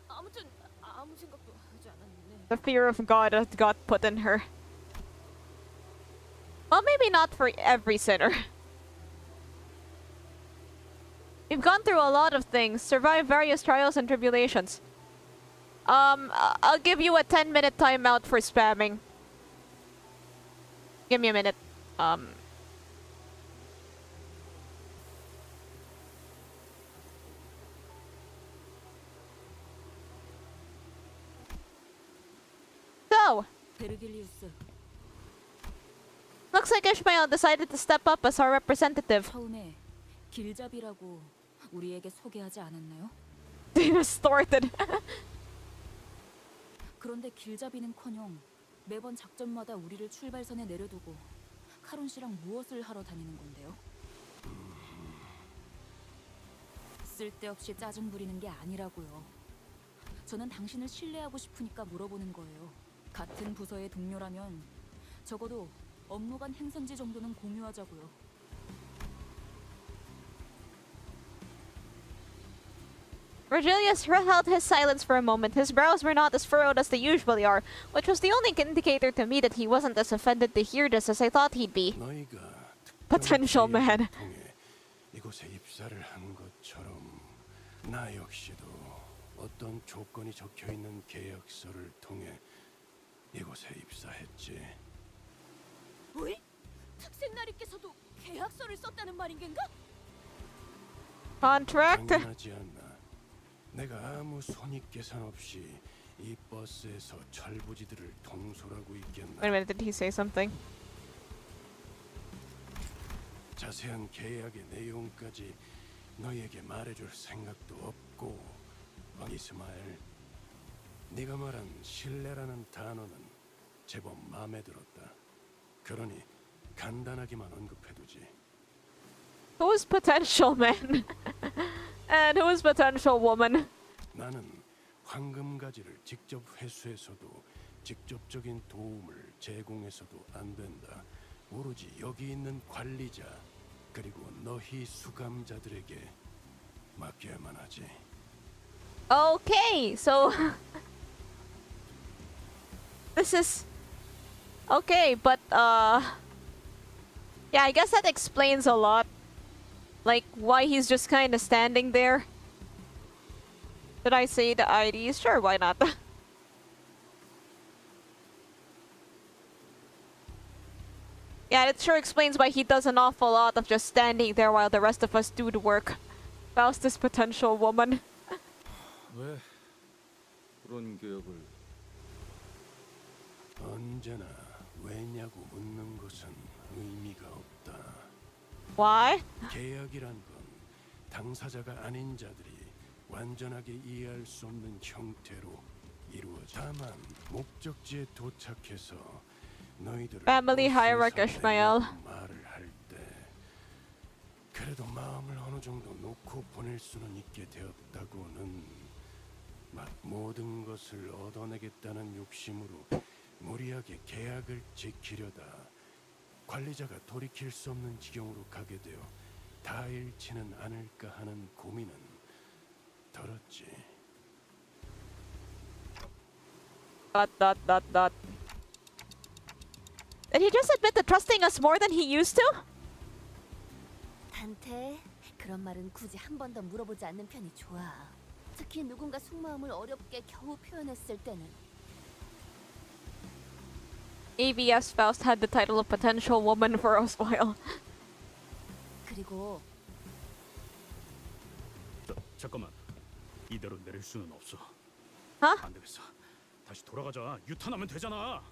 아무튼 아무 생각도 하지 않았네. The fear of God got put in her. Well, maybe not for every sinner. We've gone through a lot of things, survived various trials and tribulations. I'll give you a 10-minute timeout for spamming. Give me a minute. So, 베르길리우스. looks like Ishmael decided to step up as our representative. 처음에 길잡이라고 우리에게 소개하지 않았나요? Distorted. 그런데 길잡이는커녕 매번 작전마다 우리를 출발선에 내려두고 카론 씨랑 무엇을 하러 다니는 건데요? 쓸데없이 짜증 부리는 게 아니라고요. 저는 당신을 신뢰하고 싶으니까 물어보는 거예요. 같은 부서의 동료라면 적어도 업무 간 행선지 정도는 공유하자고요. Virgilius held his silence for a moment. His brows were not as furrowed as they usually are, which was the only indicator to me that he wasn't as offended to hear this as I thought he'd be. Potential man. 이곳에 입사를 한 것처럼 나 역시도 어떤 조건이 적혀 있는 계약서를 통해 이곳에 입사했지. 왜? 특생나리께서도 계약서를 썼다는 말인 겐가? Contract? 당연하지 않나. 내가 아무 손익 계산 없이 이 버스에서 철부지들을 통솔하고 있겠나. Wait a minute, did he say something? 자세한 계약의 내용까지 너희에게 말해줄 생각도 없고, 이스마엘, 네가 말한 신뢰라는 단어는 제법 마음에 들었다. 그러니 간단하게만 언급해두지. Who's potential man? And who's potential woman? 나는 황금가지를 직접 회수해서도 직접적인 도움을 제공해서도 안 된다. 오로지 여기 있는 관리자 그리고 너희 수감자들에게 맡겨야만 하지. Okay, so this is okay, but yeah, I guess that explains a lot. Like why he's just kind of standing there. Should I say the IDs? Sure, why not? Yeah, it sure explains why he does an awful lot of just standing there while the rest of us do the work. How's this potential woman? 왜 그런 계약을? 언제나 왜냐고 묻는 것은 의미가 없다. Why? 계약이란 건 당사자가 아닌 자들이 완전하게 이해할 수 없는 형태로 이루어져. 다만 목적지에 도착해서 너희들을 Family 버스에서 hierarchy, Ishmael. 내리라고 말을 할 때 그래도 마음을 어느 정도 놓고 보낼 수는 있게 되었다고는 모든 것을 얻어내겠다는 욕심으로 무리하게 계약을 지키려다 관리자가 돌이킬 수 없는 지경으로 가게 되어 다 잃지는 않을까 하는 고민은 덜었지. Dot. Did he just admit to trusting us more than he used to? 단테, 그런 말은 굳이 한 번 더 물어보지 않는 편이 좋아. 특히 누군가 속마음을 어렵게 겨우 표현했을 때는. ABS Faust had the title of potential woman for a while. 그리고 잠깐만. 이대로 내릴 수는 없어. Huh? 안 되겠어. 다시 돌아가자. 유턴하면 되잖아.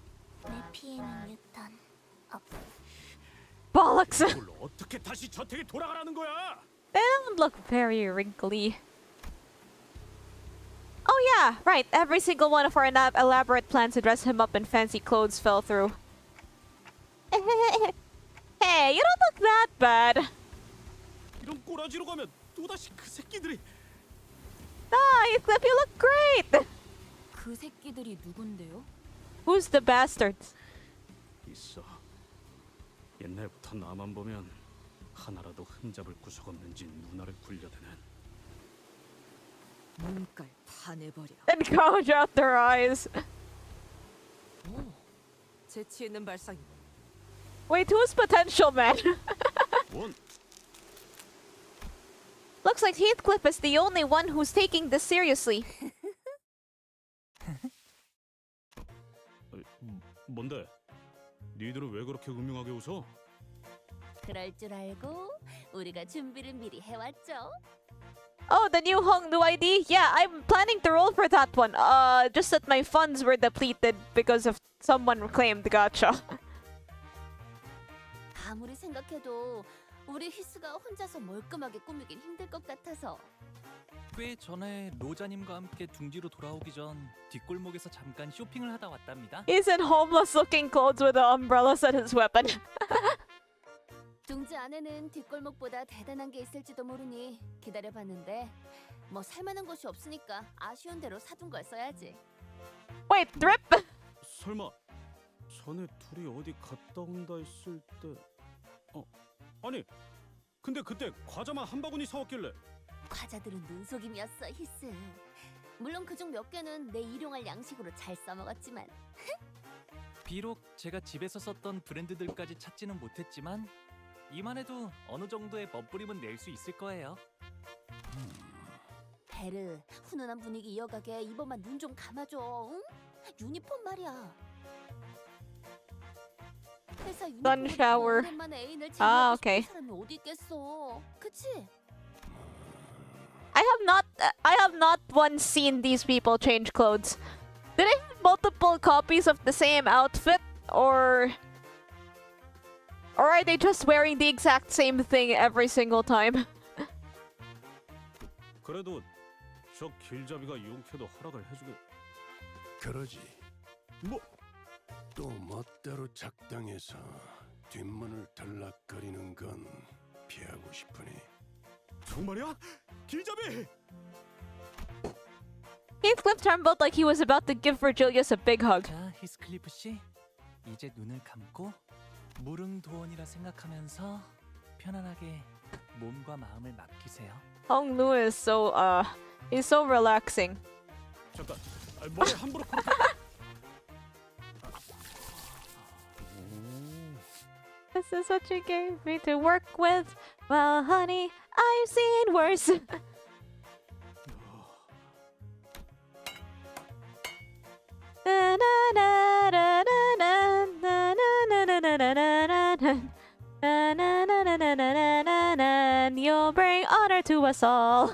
내 피에는 유턴 없. Bollocks! 이걸로 어떻게 다시 저택에 돌아가라는 거야? They don't look very wrinkly. Oh yeah, right. Every single one of our elaborate plans to dress him up in fancy clothes fell through. Hey, you don't look that bad. 이런 꼬라지로 가면 또다시 그 새끼들이. Ah, Heathcliff, you look great! 그 새끼들이 누군데요? Who's the bastards? 있어. 옛날부터 나만 보면 하나라도 흠잡을 구석 없는지 누나를 굴려대는. 눈깔 다 내버려. And gouge out their eyes. 오, 재치 있는 발상이. Wait, who's potential man? 원. Looks like Heathcliff is the only one who's taking this seriously. 뭔데? 니들은 왜 그렇게 음흉하게 웃어? 그럴 줄 알고 우리가 준비를 미리 해왔죠. Oh, the new Hong new ID? Yeah, I'm planning to roll for that one. Just that my funds were depleted because of someone claimed gacha. 아무리 생각해도 우리 히스가 혼자서 멀끔하게 꾸미긴 힘들 것 같아서. 꽤 전에 로자님과 함께 둥지로 돌아오기 전 뒷골목에서 잠깐 쇼핑을 하다 왔답니다. He's in homeless-looking clothes with an umbrella as his weapon. 둥지 안에는 뒷골목보다 대단한 게 있을지도 모르니 기다려봤는데 뭐 살만한 곳이 없으니까 아쉬운 대로 사둔 걸 써야지. Wait, drip? 설마 전에 둘이 어디 갔다 온다 했을 때... 아니, 근데 그때 과자만 한 바구니 사왔길래. 과자들은 눈속임이었어, 히스. 물론 그중 몇 개는 내 일용할 양식으로 잘 써먹었지만. 비록 제가 집에서 썼던 브랜드들까지 찾지는 못했지만 이만 해도 어느 정도의 멋부림은 낼 수 있을 거예요. 베르, 훈훈한 분위기 이어가게 이번만 눈 좀 감아줘. 응? 유니폼 말이야. 회사 Sun shower. 오랜만에 애인을 Ah, 제외하고 okay. 싶은 사람이 어디 있겠어. 그치? I have not once seen these people change clothes. Did they have multiple copies of the same outfit? Or are they just wearing the exact same thing every single time? 그래도 저 길잡이가 용케도 허락을 해주게. 그러지. 뭐? 또 멋대로 작당해서 뒷문을 들락거리는 건 피하고 싶으니. 정말이야? 길잡이! Heathcliff trembled like he was about to give Virgilius a big hug. 자, 히스클리프 씨, 이제 눈을 감고 무릉도원이라 생각하면서 편안하게 몸과 마음을 맡기세요. Hong Lu is so he's so relaxing. 잠깐, 머리 함부로 그렇게. This is what you gave me to work with. Well, honey, I've seen worse. You'll bring honor to us all.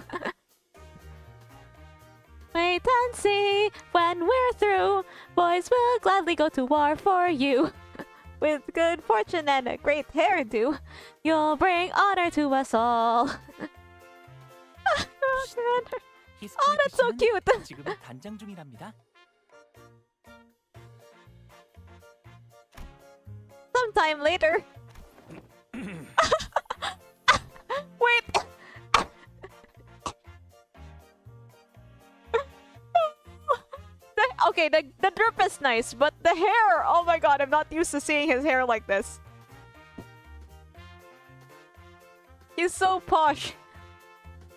Wait and see when we're through. Boys will gladly go to war for you. with good fortune and a great hairdo, you'll bring honor to us all. Oh, that's so cute. 지금은 단장 중이랍니다. Sometime later. Wait. Okay, the drip is nice, but the hair, oh my god, I'm not used to seeing his hair like this. He's so posh.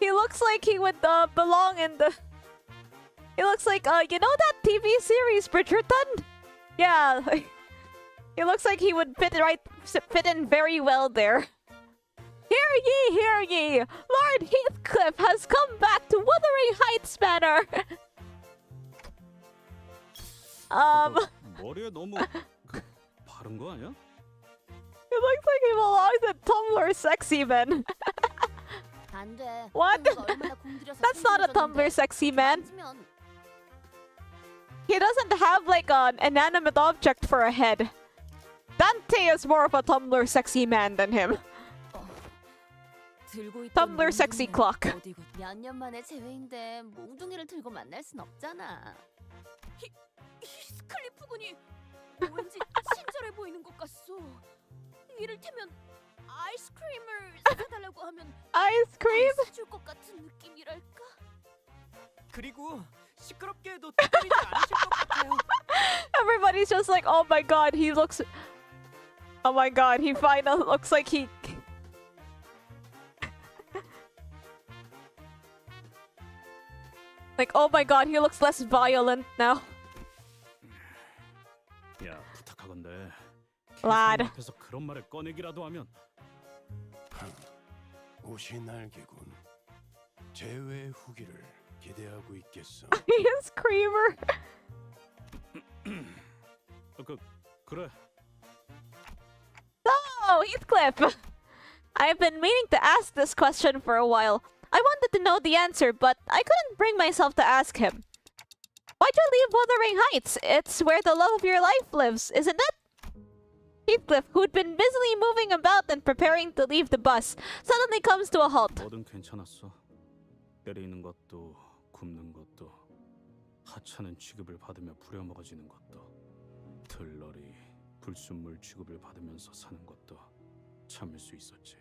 He looks like he would belong in the... He looks like, you know that TV series, Bridgerton? Yeah, he looks like he would fit in very well there. Hear ye! Lord Heathcliff has come back to Wuthering Heights Manor! 머리에 너무 바른 거 아니야? It looks like he belongs in Tumblr Sexy Man. What? That's not a Tumblr Sexy Man. He doesn't have like an inanimate object for a head. Dante is more of a Tumblr Sexy Man than him. Tumblr Sexy Clock. 몇 년 만에 재회인데 몽둥이를 들고 만날 순 없잖아. 히스클리프 군이 왠지 친절해 보이는 것 같소. 이를테면 아이스크림을 사달라고 하면 아이스크림? 사줄 것 같은 느낌이랄까? 그리고 시끄럽게 해도 때리지 않으실 것 같아요. Everybody's just like, oh my god, he looks... Oh my god, he finally looks like he... Like, oh my god, he looks less violent now. 야, 부탁하건대. Lad. 앞에서 그런 말을 꺼내기라도 하면. 옷이 날개군. 재회 후기를 기대하고 있겠어. He is Creamer. 그래. So, Heathcliff! I've been meaning to ask this question for a while. I wanted to know the answer, but I couldn't bring myself to ask him. Why'd you leave Wuthering Heights? It's where the love of your life lives, isn't it? Heathcliff, who'd been busily moving about and preparing to leave the bus, suddenly comes to a halt. 뭐든 괜찮았어. 때리는 것도 굽는 것도 하찮은 취급을 받으며 부려먹어지는 것도 들러리 불순물 취급을 받으면서 사는 것도 참을 수 있었지.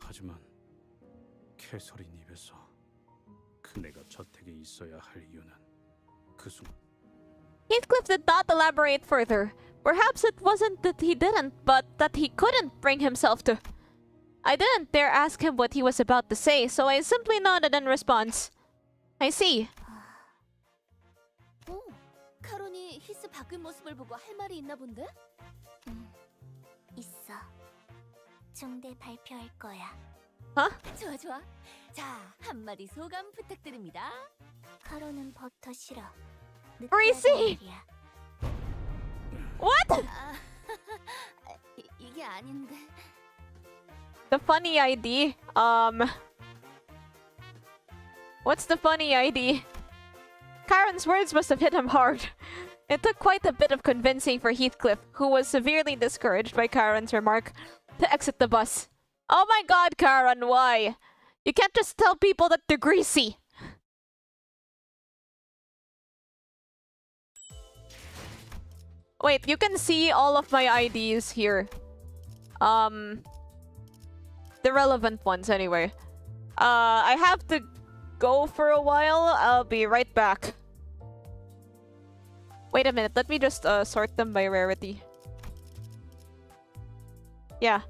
하지만 캐서린 입에서 그네가 저택에 있어야 할 이유는 그 순간. Heathcliff did not elaborate further. Perhaps it wasn't that he didn't, but that he couldn't bring himself to. I didn't dare ask him what he was about to say, so I simply nodded in response. I see. 오, 카론이 히스 바뀐 모습을 보고 할 말이 있나 본데? 있어. 중대 발표할 거야. 좋아 좋아. 자, 한마디 소감 부탁드립니다. 카론은 버터 싫어. Greasy! What? 이게 아닌데. The funny ID. What's the funny ID? Karen's words must have hit him hard. It took quite a bit of convincing for Heathcliff, who was severely discouraged by Karen's remark, to exit the bus. Oh my god, Karen, why? You can't just tell people that they're greasy. Wait, you can see all of my IDs here. The relevant ones anyway. I have to go for a while. I'll be right back. Wait a minute, let me just sort them by rarity. Yeah.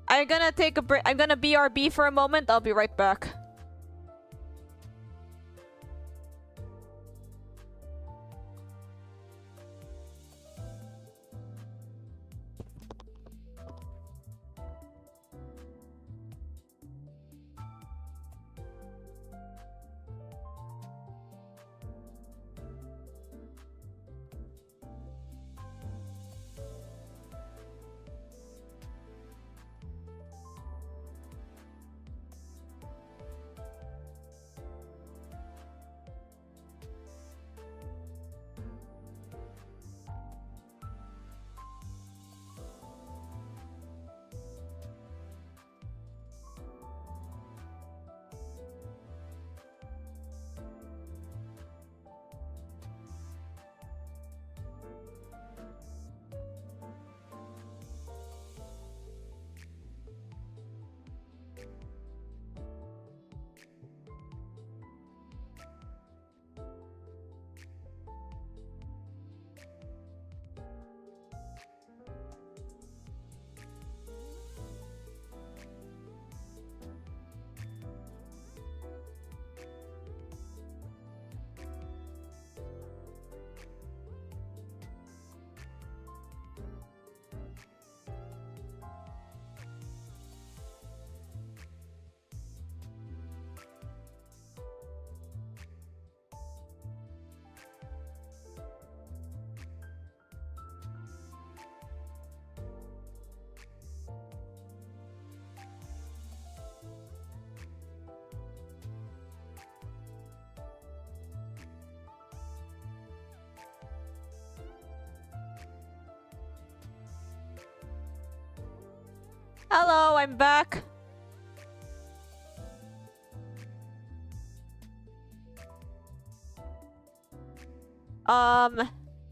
I'm gonna take a break. I'm gonna BRB for a moment. I'll be right back. Hello, I'm back.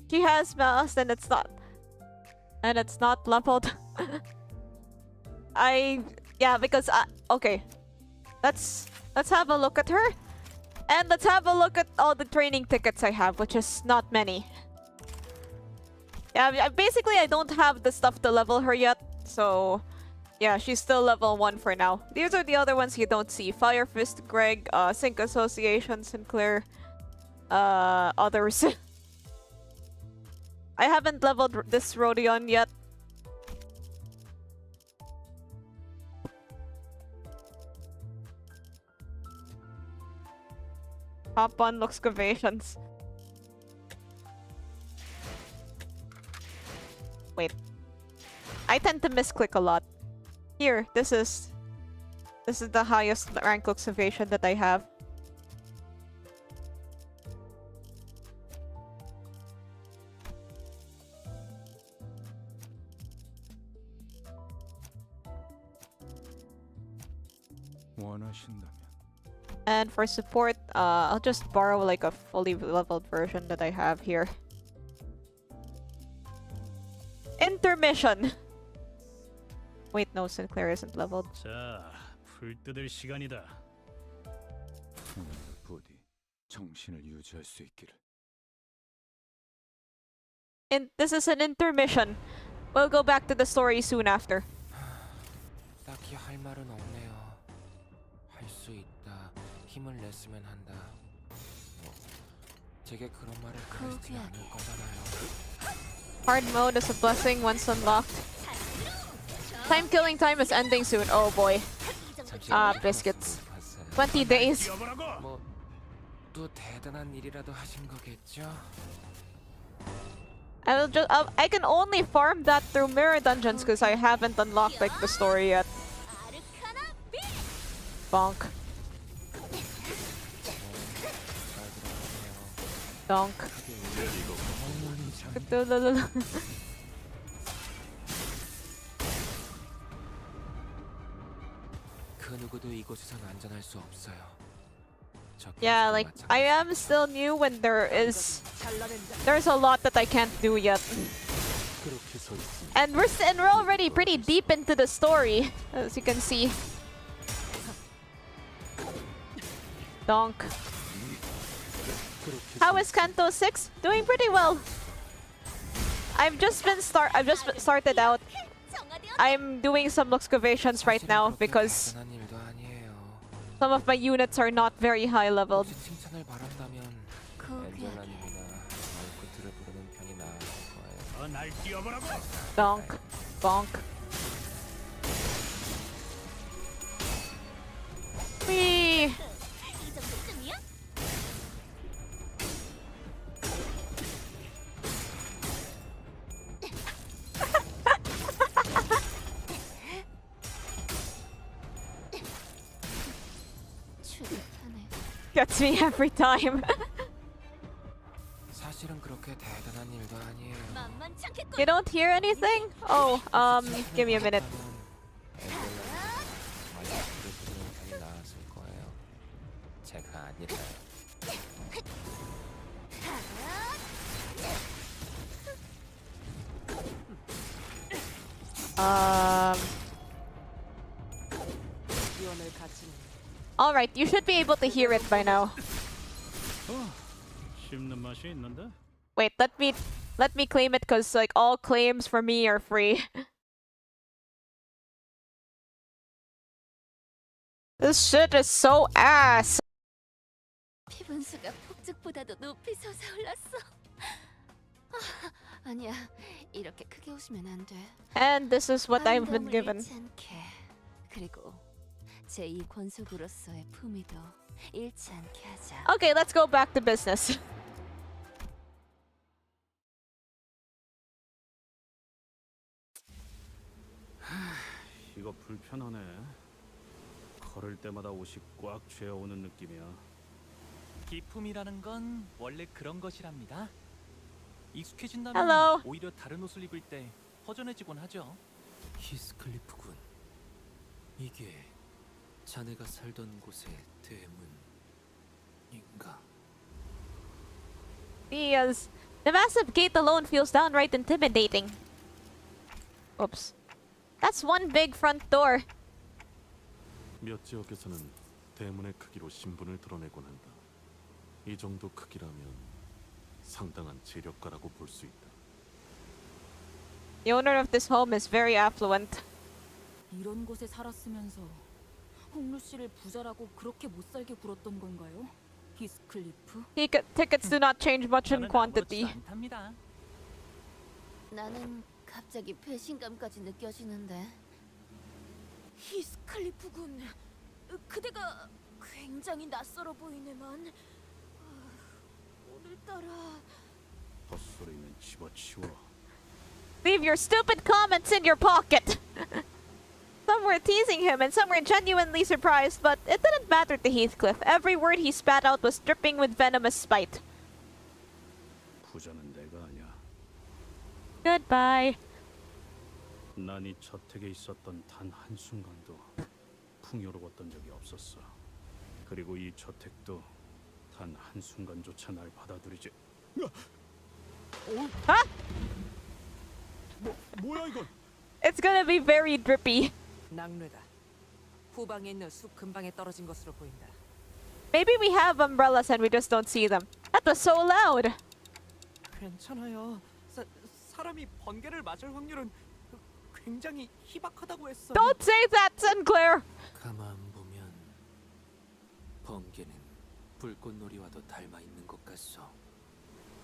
She has mouse and it's not leveled. Yeah, because okay. Let's have a look at her. And let's have a look at all the training tickets I have, which is not many. Yeah, basically I don't have the stuff to level her yet, so yeah, she's still level 1 for now. These are the other ones you don't see. Fire Fist, Greg, Sync Association, Sinclair, others. I haven't leveled this Rodion yet. Hop on excavations. Wait. I tend to misclick a lot. Here, this is the highest rank excavation that I have. And for support, I'll just borrow like a fully leveled version that I have here. Intermission! Wait, no, Sinclair isn't leveled. 자, 불 뜯을 시간이다. 부디 정신을 유지할 수 있기를. This is an intermission. We'll go back to the story soon after. 딱히 할 말은 없네요. 할 수 있다. 힘을 냈으면 한다. 제게 그런 말을 그리지 않을 거잖아요. Hard mode is a blessing once unlocked. Time killing time is ending soon. Oh boy. Biscuits. 20 days. 또 대단한 일이라도 하신 거겠죠? I can only farm that through mirror dungeons because I haven't unlocked like the story yet. Bonk. Donk. 그 누구도 이곳에선 안전할 수 없어요. Yeah, like I am still new when there's a lot that I can't do yet. And we're already pretty deep into the story, as you can see. Donk. How is Kanto 6? Doing pretty well. I've just started out. I'm doing some excavations right now because some of my units are not very high leveled. Donk. Bonk. Whee! Gets me every time. You don't hear anything? Oh, give me a minute. Alright, you should be able to hear it by now. Wait, let me claim it because like all claims for me are free. This shit is so ass. 피분수가 폭죽보다도 높이 솟아올랐어. 아니야, 이렇게 크게 웃으면 안 돼. And this is what I've been given. 그리고 제2 권속으로서의 품위도 잃지 않게 하자. Okay, let's go back to business. 이거 불편하네. 걸을 때마다 옷이 꽉 죄어오는 느낌이야. 기품이라는 건 원래 그런 것이랍니다. 익숙해진다면 Hello. 오히려 다른 옷을 입을 때 허전해지곤 하죠. 히스클리프군. 이게 자네가 살던 곳의 대문인가? The massive gate alone feels downright intimidating. Oops. That's one big front door. 몇 지역에서는 대문의 크기로 신분을 드러내곤 한다. 이 정도 크기라면 상당한 재력가라고 볼 수 있다. The owner of this home is very affluent. 이런 곳에 살았으면서 홍루 씨를 부자라고 그렇게 못 살게 굴었던 건가요? 히스클리프? Tickets do not change much in quantity. 나는 갑자기 배신감까지 느껴지는데. 히스클리프군. 그대가 굉장히 낯설어 보이네만. 오늘따라 헛소리는 집어치워. Leave your stupid comments in your pocket. Some were teasing him and some were genuinely surprised, but it didn't matter to Heathcliff. Every word he spat out was dripping with venomous spite. 부자는 내가 아니야. Goodbye. 난 이 저택에 있었던 단 한순간도 풍요로웠던 적이 없었어. 그리고 이 저택도 단 한순간조차 날 받아들이지. Huh? 뭐야 이건? It's gonna be very drippy. 낙뢰다. 후방에 있는 숲 근방에 떨어진 것으로 보인다. Maybe we have umbrellas and we just don't see them. That was so loud. 괜찮아요. 사람이 번개를 맞을 확률은 굉장히 희박하다고 했어. Don't say that, Sinclair. 가만 보면 번개는 불꽃놀이와도 닮아 있는 것 같소.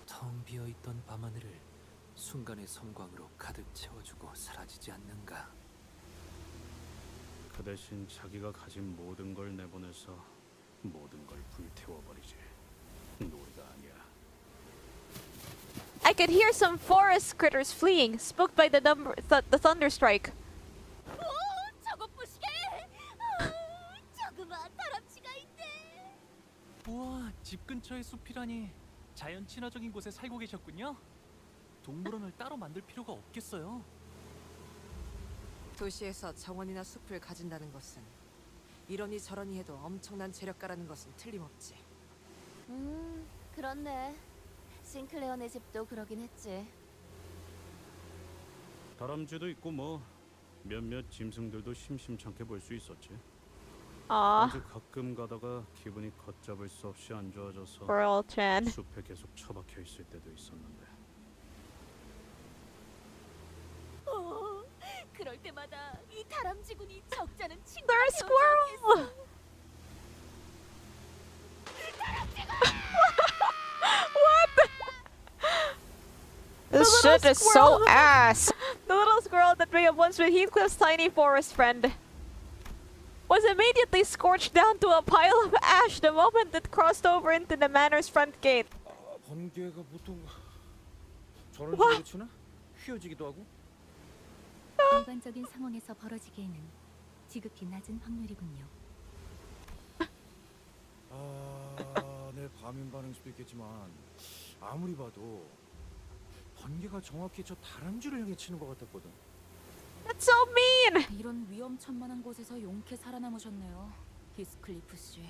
텅 비어 있던 밤하늘을 순간의 섬광으로 가득 채워주고 사라지지 않는가. 그 대신 자기가 가진 모든 걸 내보내서 모든 걸 불태워버리지. 놀이가 아니야. I could hear some forest critters fleeing, spooked by the thunderstrike. 저것 보시게. 조그마 다람쥐가 있네. 우와, 집 근처의 숲이라니. 자연 친화적인 곳에 살고 계셨군요. 동물원을 따로 만들 필요가 없겠어요. 도시에서 정원이나 숲을 가진다는 것은 이러니 저러니 해도 엄청난 재력가라는 것은 틀림없지. 그렇네. 싱클레어네 집도 그러긴 했지. 다람쥐도 있고 뭐 몇몇 짐승들도 심심찮게 볼 수 있었지. Aw, 아주 가끔 가다가 기분이 걷잡을 수 없이 안 좋아져서 Squirrel Chan. 숲에 계속 처박혀 있을 때도 있었는데. 그럴 때마다 이 다람쥐군이 적잖은 They're 친구가 a squirrel. This shit is so ass. The little squirrel that may have once been Heathcliff's tiny forest friend was immediately scorched down to a pile of ash the moment it crossed over into the manor's front gate. 번개가 보통 저런 What? 식으로 치나? 휘어지기도 하고? 일반적인 상황에서 벌어지기에는 지극히 낮은 확률이군요. 내 과민 반응 수도 있겠지만 아무리 봐도 번개가 정확히 저 다람쥐를 향해 치는 것 같았거든. That's so mean. 이런 위험천만한 곳에서 용케 살아남으셨네요, 히스클리프 씨.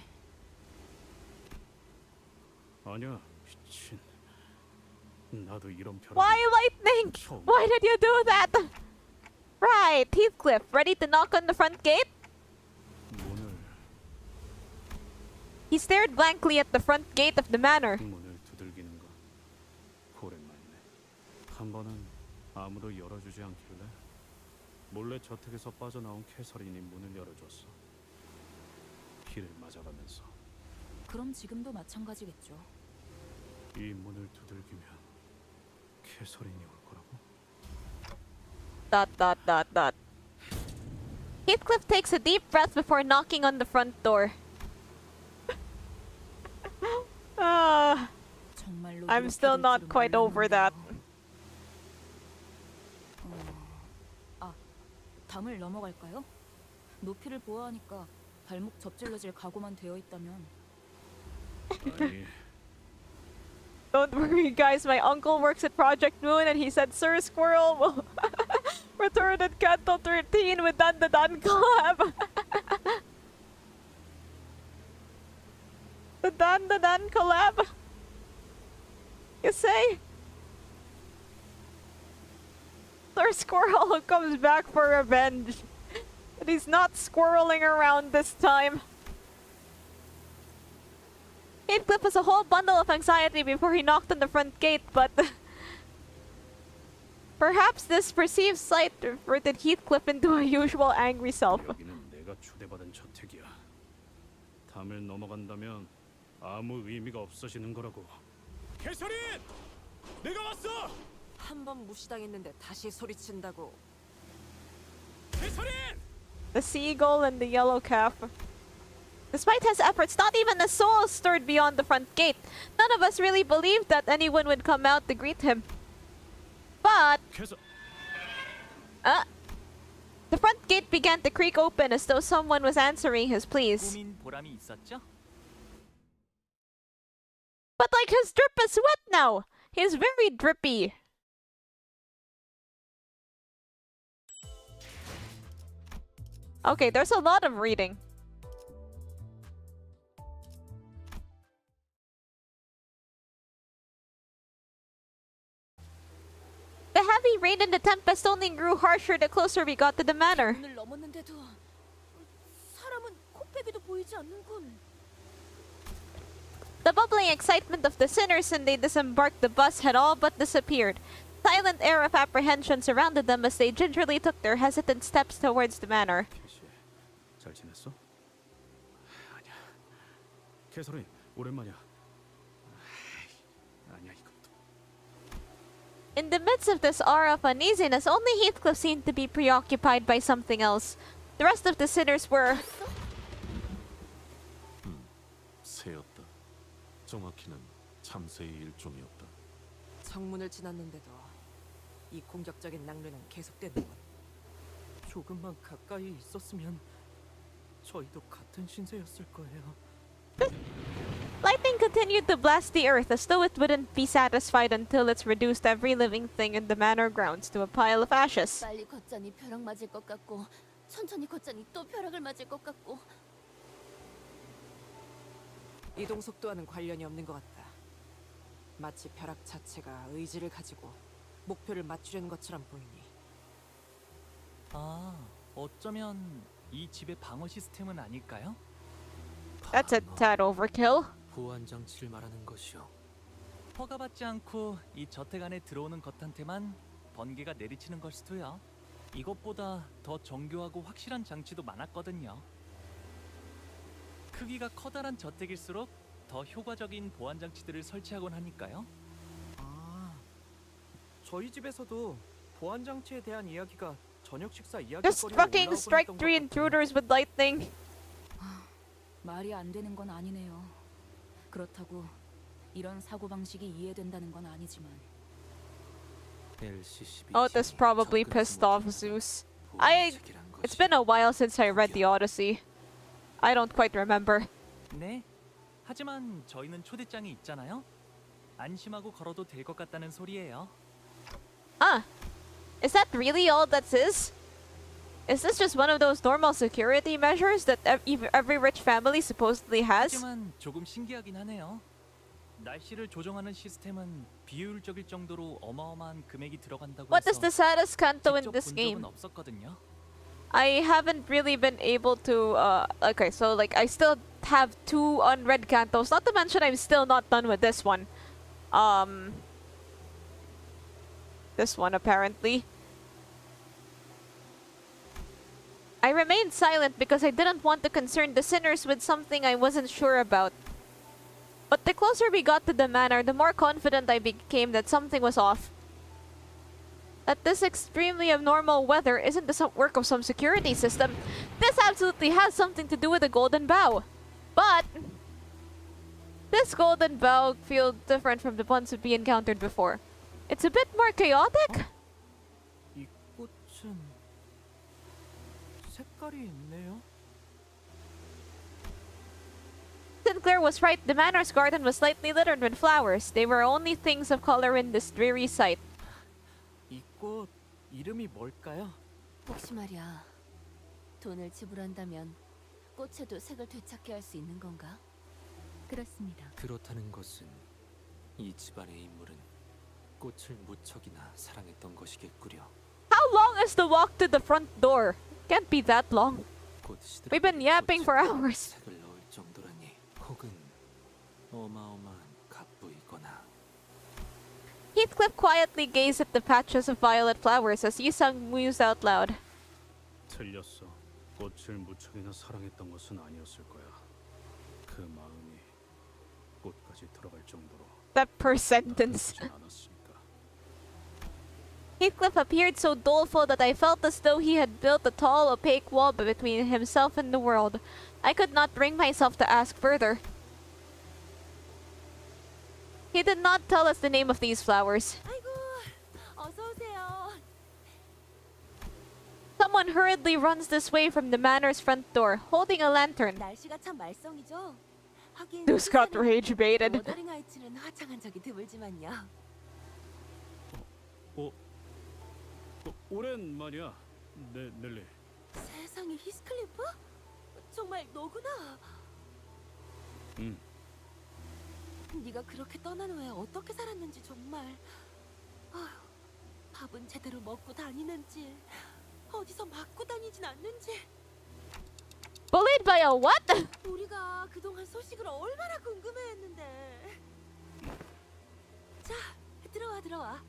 아니야, 미친. 나도 이런 벼락. Why lightning? Why did you do that? Right, Heathcliff, ready to knock on the front gate? 문을 He stared blankly at the front gate of the manor. 문을 두들기는 거 오랜만이네. 한 번은 아무도 열어주지 않길래 몰래 저택에서 빠져나온 캐서린이 문을 열어줬어. 피를 맞아가면서. 그럼 지금도 마찬가지겠죠. 이 문을 두들기면 캐서린이 올 거라고? Heathcliff takes a deep breath before knocking on the front door. 정말로 I'm 이렇게 still 될 not 줄은 quite over that. 담을 넘어갈까요? 높이를 보아하니까 발목 접질러질 각오만 되어 있다면. 아니, Don't worry, guys. My uncle works at Project Moon, and he said Sir Squirrel Return at Canto 13 with Dan the Dan collab. The Dan collab. You say? Sir Squirrel who comes back for revenge. But he's not squirreling around this time. Heathcliff was a whole bundle of anxiety before he knocked on the front gate, but perhaps this perceived sight reverted Heathcliff into a usual angry self. 여기는 내가 초대받은 저택이야. 담을 넘어간다면 아무 의미가 없어지는 거라고. 캐서린! 내가 왔어! 한 번 무시당했는데 다시 소리친다고. 캐서린! The seagull and the yellow calf. Despite his efforts, not even a soul stirred beyond the front gate. None of us really believed that anyone would come out to greet him. But the front gate began to creak open as though someone was answering his pleas. 꾸민 보람이 있었죠? But like his drip is wet now. He's very drippy. Okay, there's a lot of reading. The heavy rain and the tempest only grew harsher the closer we got to the manor. 문을 넘었는데도 사람은 코빼기도 보이지 않는군. The bubbling excitement of the sinners when they disembarked the bus had all but disappeared. Silent air of apprehension surrounded them as they gingerly took their hesitant steps towards the manor. 잘 지냈어? 아니야. 캐서린, 오랜만이야. 아니야 이것도. In the midst of this aura of uneasiness, only Heathcliff seemed to be preoccupied by something else. The rest of the sinners were... 새였다. 정확히는 참새의 일종이었다. 정문을 지났는데도 이 공격적인 낭류는 계속되는군. 조금만 가까이 있었으면 저희도 같은 신세였을 거예요. Lightning continued to blast the earth as though it wouldn't be satisfied until it's reduced every living thing in the manor grounds to a pile of ashes. 빨리 걷자니 벼락 맞을 것 같고 천천히 걷자니 또 벼락을 맞을 것 같고. 이동 속도와는 관련이 없는 것 같다. 마치 벼락 자체가 의지를 가지고 목표를 맞추려는 것처럼 보이니. 아, 어쩌면 이 집의 방어 시스템은 아닐까요? That's a tad overkill. 보안 장치를 말하는 것이요. 허가받지 않고 이 저택 안에 들어오는 것한테만 번개가 내리치는 걸 수도요. 이것보다 더 정교하고 확실한 장치도 많았거든요. 크기가 커다란 저택일수록 더 효과적인 보안 장치들을 설치하곤 하니까요. 아, 저희 집에서도 보안 장치에 대한 이야기가 저녁 식사 Just fucking strike 3 intruders with lightning. 말이 안 되는 건 아니네요. 그렇다고 이런 사고 방식이 이해된다는 건 아니지만. Oh, this probably pissed off Zeus. It's been a while since I read the Odyssey. I don't quite remember. 네. 하지만 저희는 초대장이 있잖아요. 안심하고 걸어도 될 것 같다는 소리예요. Ah, is that really all that is? Is this just one of those normal security measures that every rich family supposedly has? 하지만 조금 신기하긴 하네요. 날씨를 조정하는 시스템은 비효율적일 정도로 어마어마한 금액이 들어간다고 What 해서 is the saddest canto in 직접 this 본 game? 적은 없었거든요. I haven't really been able to, okay, so like I still have 2 unread cantos, not to mention I'm still not done with this one. This one apparently. I remained silent because I didn't want to concern the sinners with something I wasn't sure about. But the closer we got to the manor, the more confident I became that something was off. That this extremely abnormal weather isn't the work of some security system. This absolutely has something to do with the golden bough. But this golden bough feels different from the ones we encountered before. It's a bit more chaotic. 이 꽃은 색깔이 있네요. Sinclair was right. The manor's garden was slightly littered with flowers. They were only things of color in this dreary sight. 이 꽃 이름이 뭘까요? 혹시 말이야, 돈을 지불한다면 꽃에도 색을 되찾게 할 수 있는 건가? 그렇습니다. 그렇다는 것은 이 집안의 인물은 꽃을 무척이나 사랑했던 것이겠구려. How long is the walk to the front door? Can't be that long. 곧 We've been yapping for hours. 색을 넣을 정도라니, 혹은 어마어마한 갑부이거나. Heathcliff quietly gazed at the patches of violet flowers as Yusung mused out loud. 틀렸어. 꽃을 무척이나 사랑했던 것은 아니었을 거야. 그 마음이 꽃까지 들어갈 정도로 That per sentence. 나쁘진 않았으니까. Heathcliff appeared so doleful that I felt as though he had built a tall, opaque wall between himself and the world. I could not bring myself to ask further. He did not tell us the name of these flowers. 아이고, 어서 오세요. Someone hurriedly runs this way from the manor's front door, holding a lantern. 날씨가 참 말썽이죠. 하긴 Who's got rage baited? 워더링 하이츠는 화창한 적이 드물지만요. 오랜만이야, 넬리. 세상에, 히스클리프? 정말 너구나. 응. 네가 그렇게 떠난 후에 어떻게 살았는지 정말. 아휴, 밥은 제대로 먹고 다니는지, 어디서 맞고 다니진 않는지. Bullied by a what? 우리가 그동안 소식을 얼마나 궁금해했는데. 자, 들어와.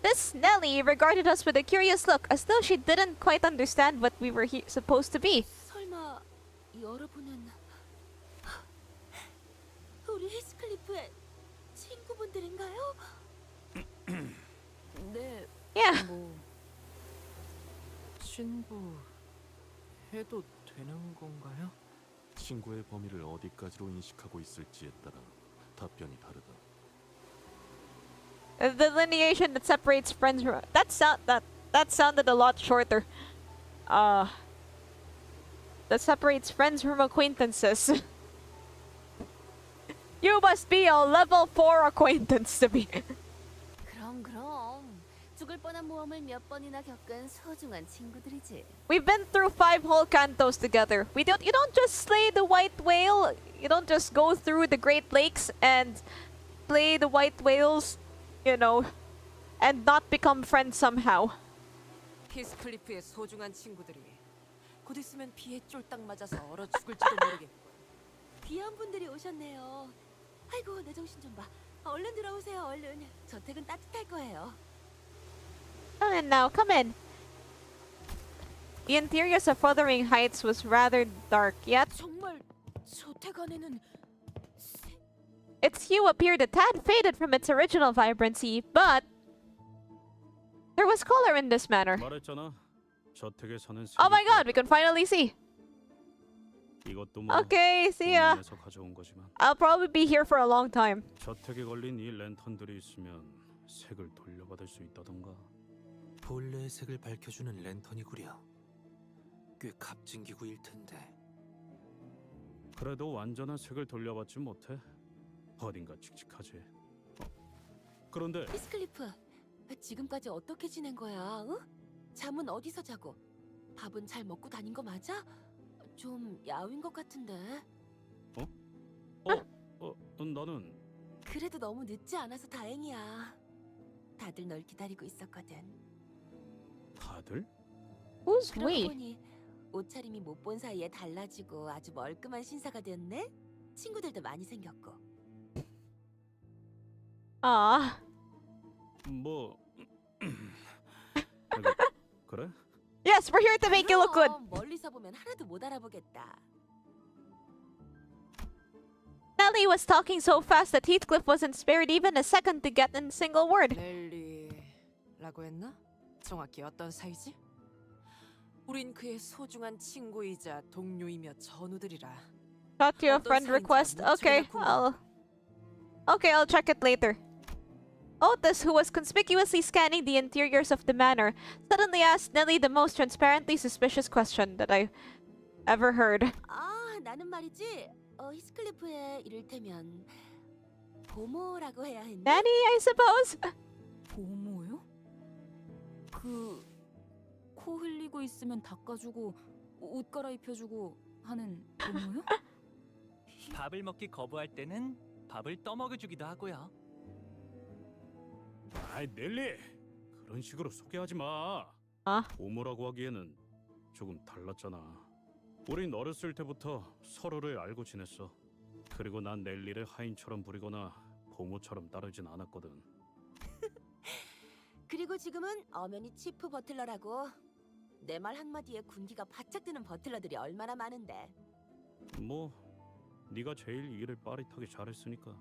This Nellie regarded us with a curious look, as though she didn't quite understand what we were supposed to be. 설마 여러분은 우리 히스클리프의 친구분들인가요? 네. Yeah. 뭐 친구 해도 되는 건가요? 친구의 범위를 어디까지로 인식하고 있을지에 따라 답변이 다르다. The delineation that separates friends from that sounded a lot shorter. That separates friends from acquaintances. You must be a level 4 acquaintance to be. 그럼 죽을 뻔한 모험을 몇 번이나 겪은 소중한 친구들이지. We've been through 5 whole cantos together. You don't just slay the white whale. You don't just go through the Great Lakes and slay the white whales, you know, and not become friends somehow. 히스클리프의 소중한 친구들이 곧 있으면 비에 쫄딱 맞아서 얼어 죽을지도 모르겠고. 귀한 분들이 오셨네요. 아이고, 내 정신 좀 봐. 얼른 들어오세요, 얼른. 저택은 따뜻할 거예요. Come in now, come in. The interiors of Wuthering Heights was rather dark, yet 정말 저택 안에는 its hue appeared a tad faded from its original vibrancy, but there was color in this manor. 말했잖아. 저택에 사는 Oh my god, we can finally see. 이것도 뭐 Okay, see ya. 본인에서 가져온 거지만. I'll probably be here for a long time. 저택에 걸린 이 랜턴들이 있으면 색을 돌려받을 수 있다던가. 본래의 색을 밝혀주는 랜턴이구려. 꽤 값진 기구일 텐데. 그래도 완전한 색을 돌려받지 못해. 어딘가 칙칙하지. 그런데 히스클리프, 지금까지 어떻게 지낸 거야? 응? 잠은 어디서 자고? 밥은 잘 먹고 다닌 거 맞아? 좀 야윈 것 같은데. 나는 그래도 너무 늦지 않아서 다행이야. 다들 널 기다리고 있었거든. 다들? Who's 그러고 we? 보니 옷차림이 못 본 사이에 달라지고 아주 멀끔한 신사가 됐네. 친구들도 많이 생겼고. Ah. 뭐 그래? Yes, we're here to make you look good. 그럼 멀리서 보면 하나도 못 알아보겠다. Nellie was talking so fast that Heathcliff wasn't spared even a second to get in a single word. 넬리라고 했나? 정확히 어떤 사이지? 우린 그의 소중한 친구이자 동료이며 전우들이라. Got you a friend request? Okay, I'll check it later. Otis, who was conspicuously scanning the interiors of the manor, suddenly asked Nellie the most transparently suspicious question that I've ever heard. 아, 나는 말이지. 히스클리프의 이를테면 보모라고 해야 했나? Nanny, I suppose. 보모요? 코 흘리고 있으면 닦아주고 옷 갈아입혀주고 하는 보모요? 밥을 먹기 거부할 때는 밥을 떠먹여주기도 하고요. 아이 넬리, 그런 식으로 소개하지 마. 보모라고 하기에는 조금 달랐잖아. 우린 어렸을 때부터 서로를 알고 지냈어. 그리고 난 넬리를 하인처럼 부리거나 보모처럼 따르진 않았거든. 그리고 지금은 엄연히 치프 버틀러라고. 내 말 한마디에 군기가 바짝 드는 버틀러들이 얼마나 많은데. 뭐 네가 제일 일을 빠릿하게 잘했으니까.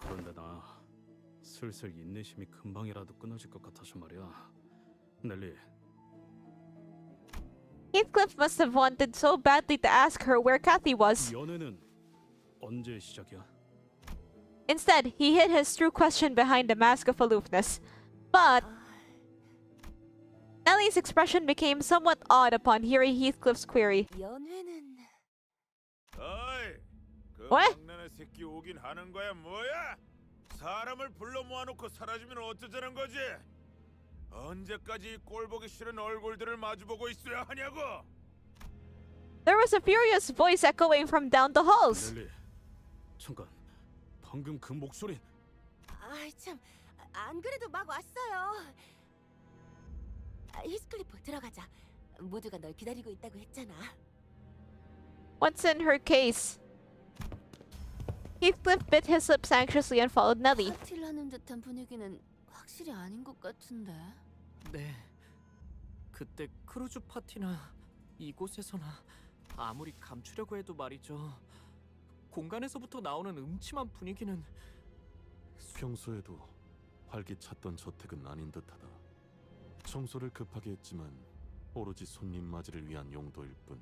그런데 나 슬슬 인내심이 금방이라도 끊어질 것 같아서 말이야. 넬리. Heathcliff must have wanted so badly to ask her where Cathy was. 연애는 언제 시작이야? Instead, he hid his true question behind a mask of aloofness. But Nellie's expression became somewhat odd upon hearing Heathcliff's query. 연회는 어이, 그 What? 막내네 새끼 오긴 하는 거야 뭐야? 사람을 불러 모아놓고 사라지면 어쩌자는 거지? 언제까지 이 꼴보기 싫은 얼굴들을 마주보고 있어야 하냐고? There was a furious voice echoing from down the halls. 넬리, 잠깐. 방금 그 목소리. 아이 참, 안 그래도 막 왔어요. 히스클리프 들어가자. 모두가 널 기다리고 있다고 했잖아. What's in her case? Heathcliff bit his lips anxiously and followed Nellie. 파티를 하는 듯한 분위기는 확실히 아닌 것 같은데. 네. 그때 크루즈 파티나 이곳에서나 아무리 감추려고 해도 말이죠. 공간에서부터 나오는 음침한 분위기는 평소에도 활기찼던 저택은 아닌 듯하다. 청소를 급하게 했지만 오로지 손님 맞이를 위한 용도일 뿐.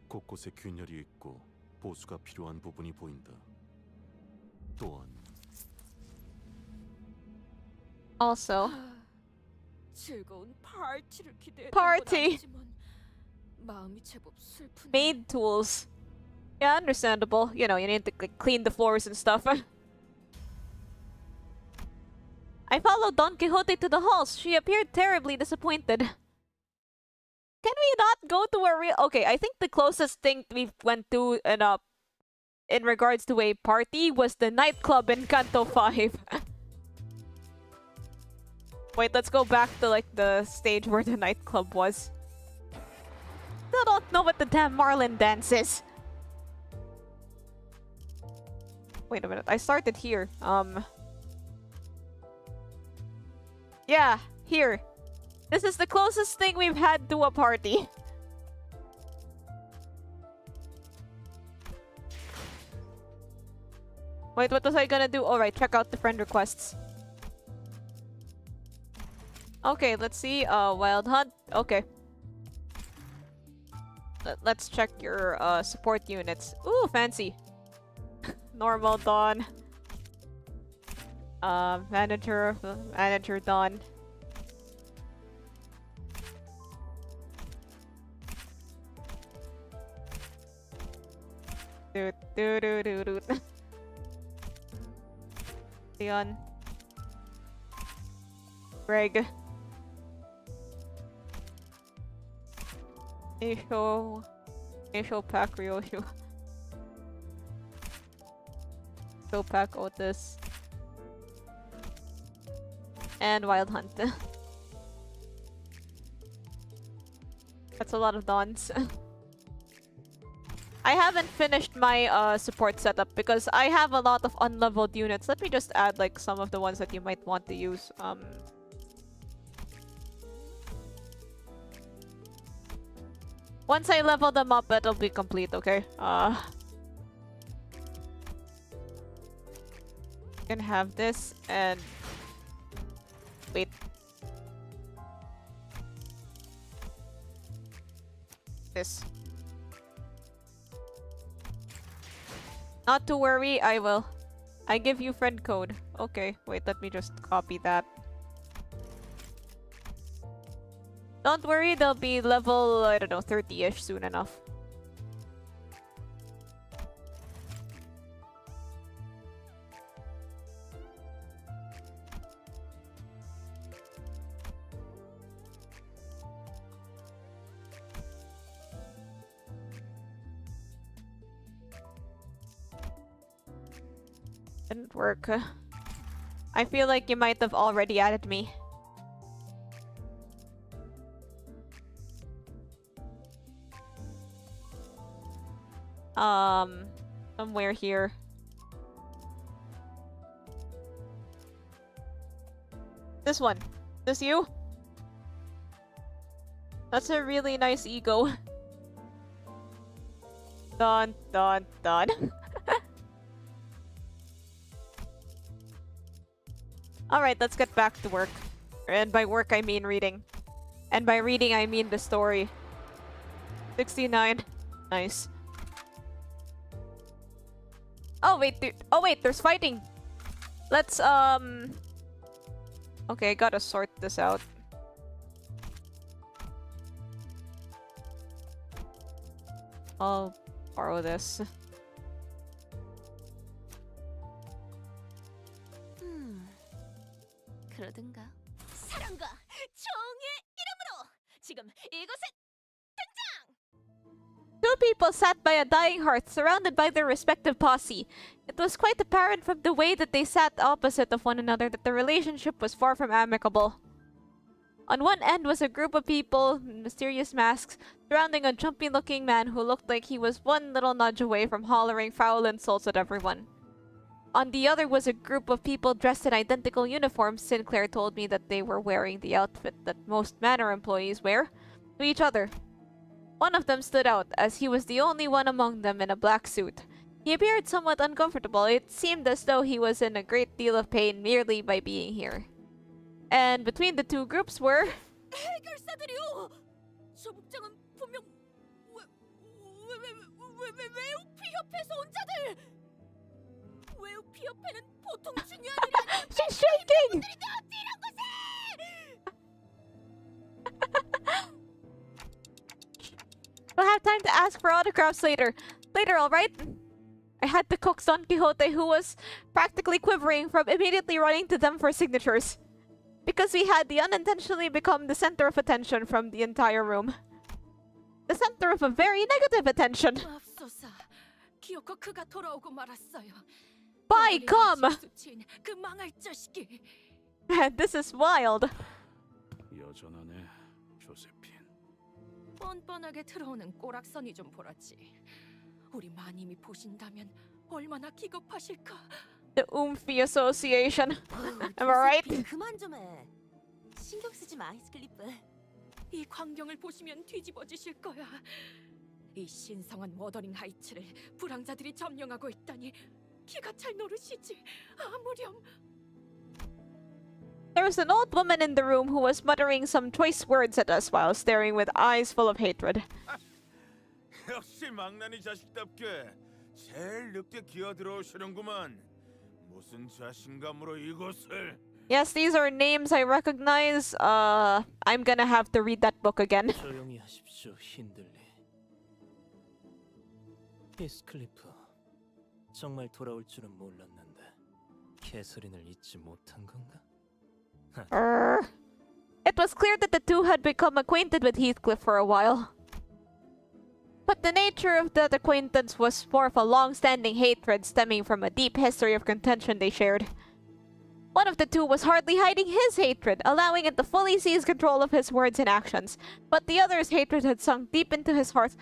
곳곳에 균열이 있고 보수가 필요한 부분이 보인다. 또한 Also, 즐거운 파티를 기대했던 Party. 건 아니지만 마음이 제법 슬프네. maid tools. Yeah, understandable. You know, you need to clean the floors and stuff. I followed Don Quixote to the halls. She appeared terribly disappointed. Can we not go to a real... Okay, I think the closest thing we went to in regards to a party was the nightclub in Kanto 5. Wait, let's go back to like the stage where the nightclub was. Still don't know what the damn Marlin dance is. Wait a minute, I started here. Yeah, here. This is the closest thing we've had to a party. Wait, what was I gonna do? Alright, check out the friend requests. Okay, let's see. Wild Hunt. Okay. Let's check your support units. Ooh, fancy. Normal Dawn. Manager Dawn. Doot. Leon. Greg. Isho Pack Ryoshu. Pack Otis. And Wild Hunt. That's a lot of dawns. I haven't finished my support setup because I have a lot of unleveled units. Let me just add like some of the ones that you might want to use. Once I level them up, it'll be complete, okay? Can have this and wait. This. Not to worry, I will. I give you friend code. Okay, wait, let me just copy that. Don't worry, they'll be level, I don't know, 30-ish soon enough. Didn't work. I feel like you might have already added me. Somewhere here. This one. This you? That's a really nice ego. Dun dun dun. Alright, let's get back to work. And by work I mean reading. And by reading I mean the story. 69. Nice. Oh wait, there's fighting. Let's okay, I gotta sort this out. I'll borrow this. 그러든가. 사랑과 정의 이름으로 지금 이곳에 Two people sat by a dying hearth, surrounded by their respective posse. It was quite apparent from the way that they sat opposite of one another that the relationship was far from amicable. On one end was a group of people in mysterious masks, surrounding a jumpy-looking man who looked like he was one little nudge away from hollering foul insults at everyone. On the other was a group of people dressed in identical uniforms. Sinclair told me that they were wearing the outfit that most manor employees wear to each other. One of them stood out, as he was the only one among them in a black suit. He appeared somewhat uncomfortable. It seemed as though he was in a great deal of pain merely by being here. And between the two groups were... 해결사들이요. 저 복장은 분명 외우피 협회에서 온 자들. 외우피 협회는 보통 중요한 일이 아니에요. She's shaking! We'll have time to ask for autographs later. Later, alright? I had to coax Don Quixote, who was practically quivering, from immediately running to them for signatures. Because we had the unintentionally become the center of attention from the entire room. The center of a very negative attention. 맙소사. 기어코 그가 돌아오고 말았어요. By come! 그 망할 자식이. This is wild. 여전하네, 조세핀. 뻔뻔하게 들어오는 꼬락선이 좀 보라지. 우리 마님이 보신다면 얼마나 기겁하실까. The Oomphy Association. Am I right? 그만 좀 해. 신경 쓰지 마, 히스클리프. 이 광경을 보시면 뒤집어지실 거야. 이 신성한 워더링 하이츠를 불황자들이 점령하고 있다니 기가 찰 노릇이지. 아무렴. There was an old woman in the room who was muttering some choice words at us while staring with eyes full of hatred. 역시 망나니 자식답게 제일 늦게 기어 들어오시는구만. 무슨 자신감으로 이곳을? Yes, these are names I recognize. I'm gonna have to read that book again. 조용히 하십시오, 힌들리. 히스클리프, 정말 돌아올 줄은 몰랐는데 캐서린을 잊지 못한 건가? It was clear that the two had become acquainted with Heathcliff for a while. But the nature of that acquaintance was more of a long-standing hatred stemming from a deep history of contention they shared. One of the two was hardly hiding his hatred, allowing it to fully seize control of his words and actions. But the other's hatred had sunk deep into his heart,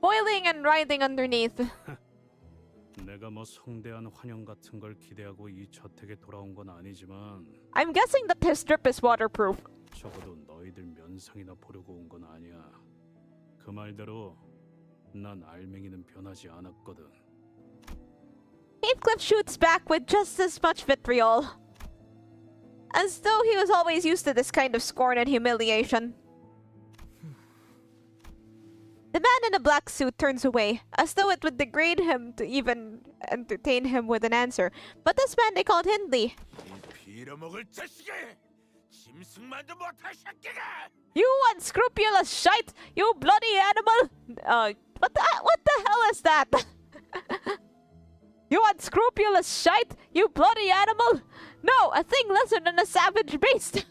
boiling and writhing underneath. 내가 뭐 성대한 환영 같은 걸 기대하고 이 저택에 돌아온 건 아니지만 I'm guessing that his drip is waterproof. 적어도 너희들 면상이나 보려고 온 건 아니야. 그 말대로 난 알맹이는 변하지 않았거든. Heathcliff shoots back with just as much vitriol, as though he was always used to this kind of scorn and humiliation. The man in the black suit turns away, as though it would degrade him to even entertain him with an answer. But this man they called Hindley. 빌어먹을 자식이! 짐승만도 못할 새끼가! You unscrupulous shite! You bloody animal! What the hell is that? You unscrupulous shite! You bloody animal! No, a thing lesser than a savage beast!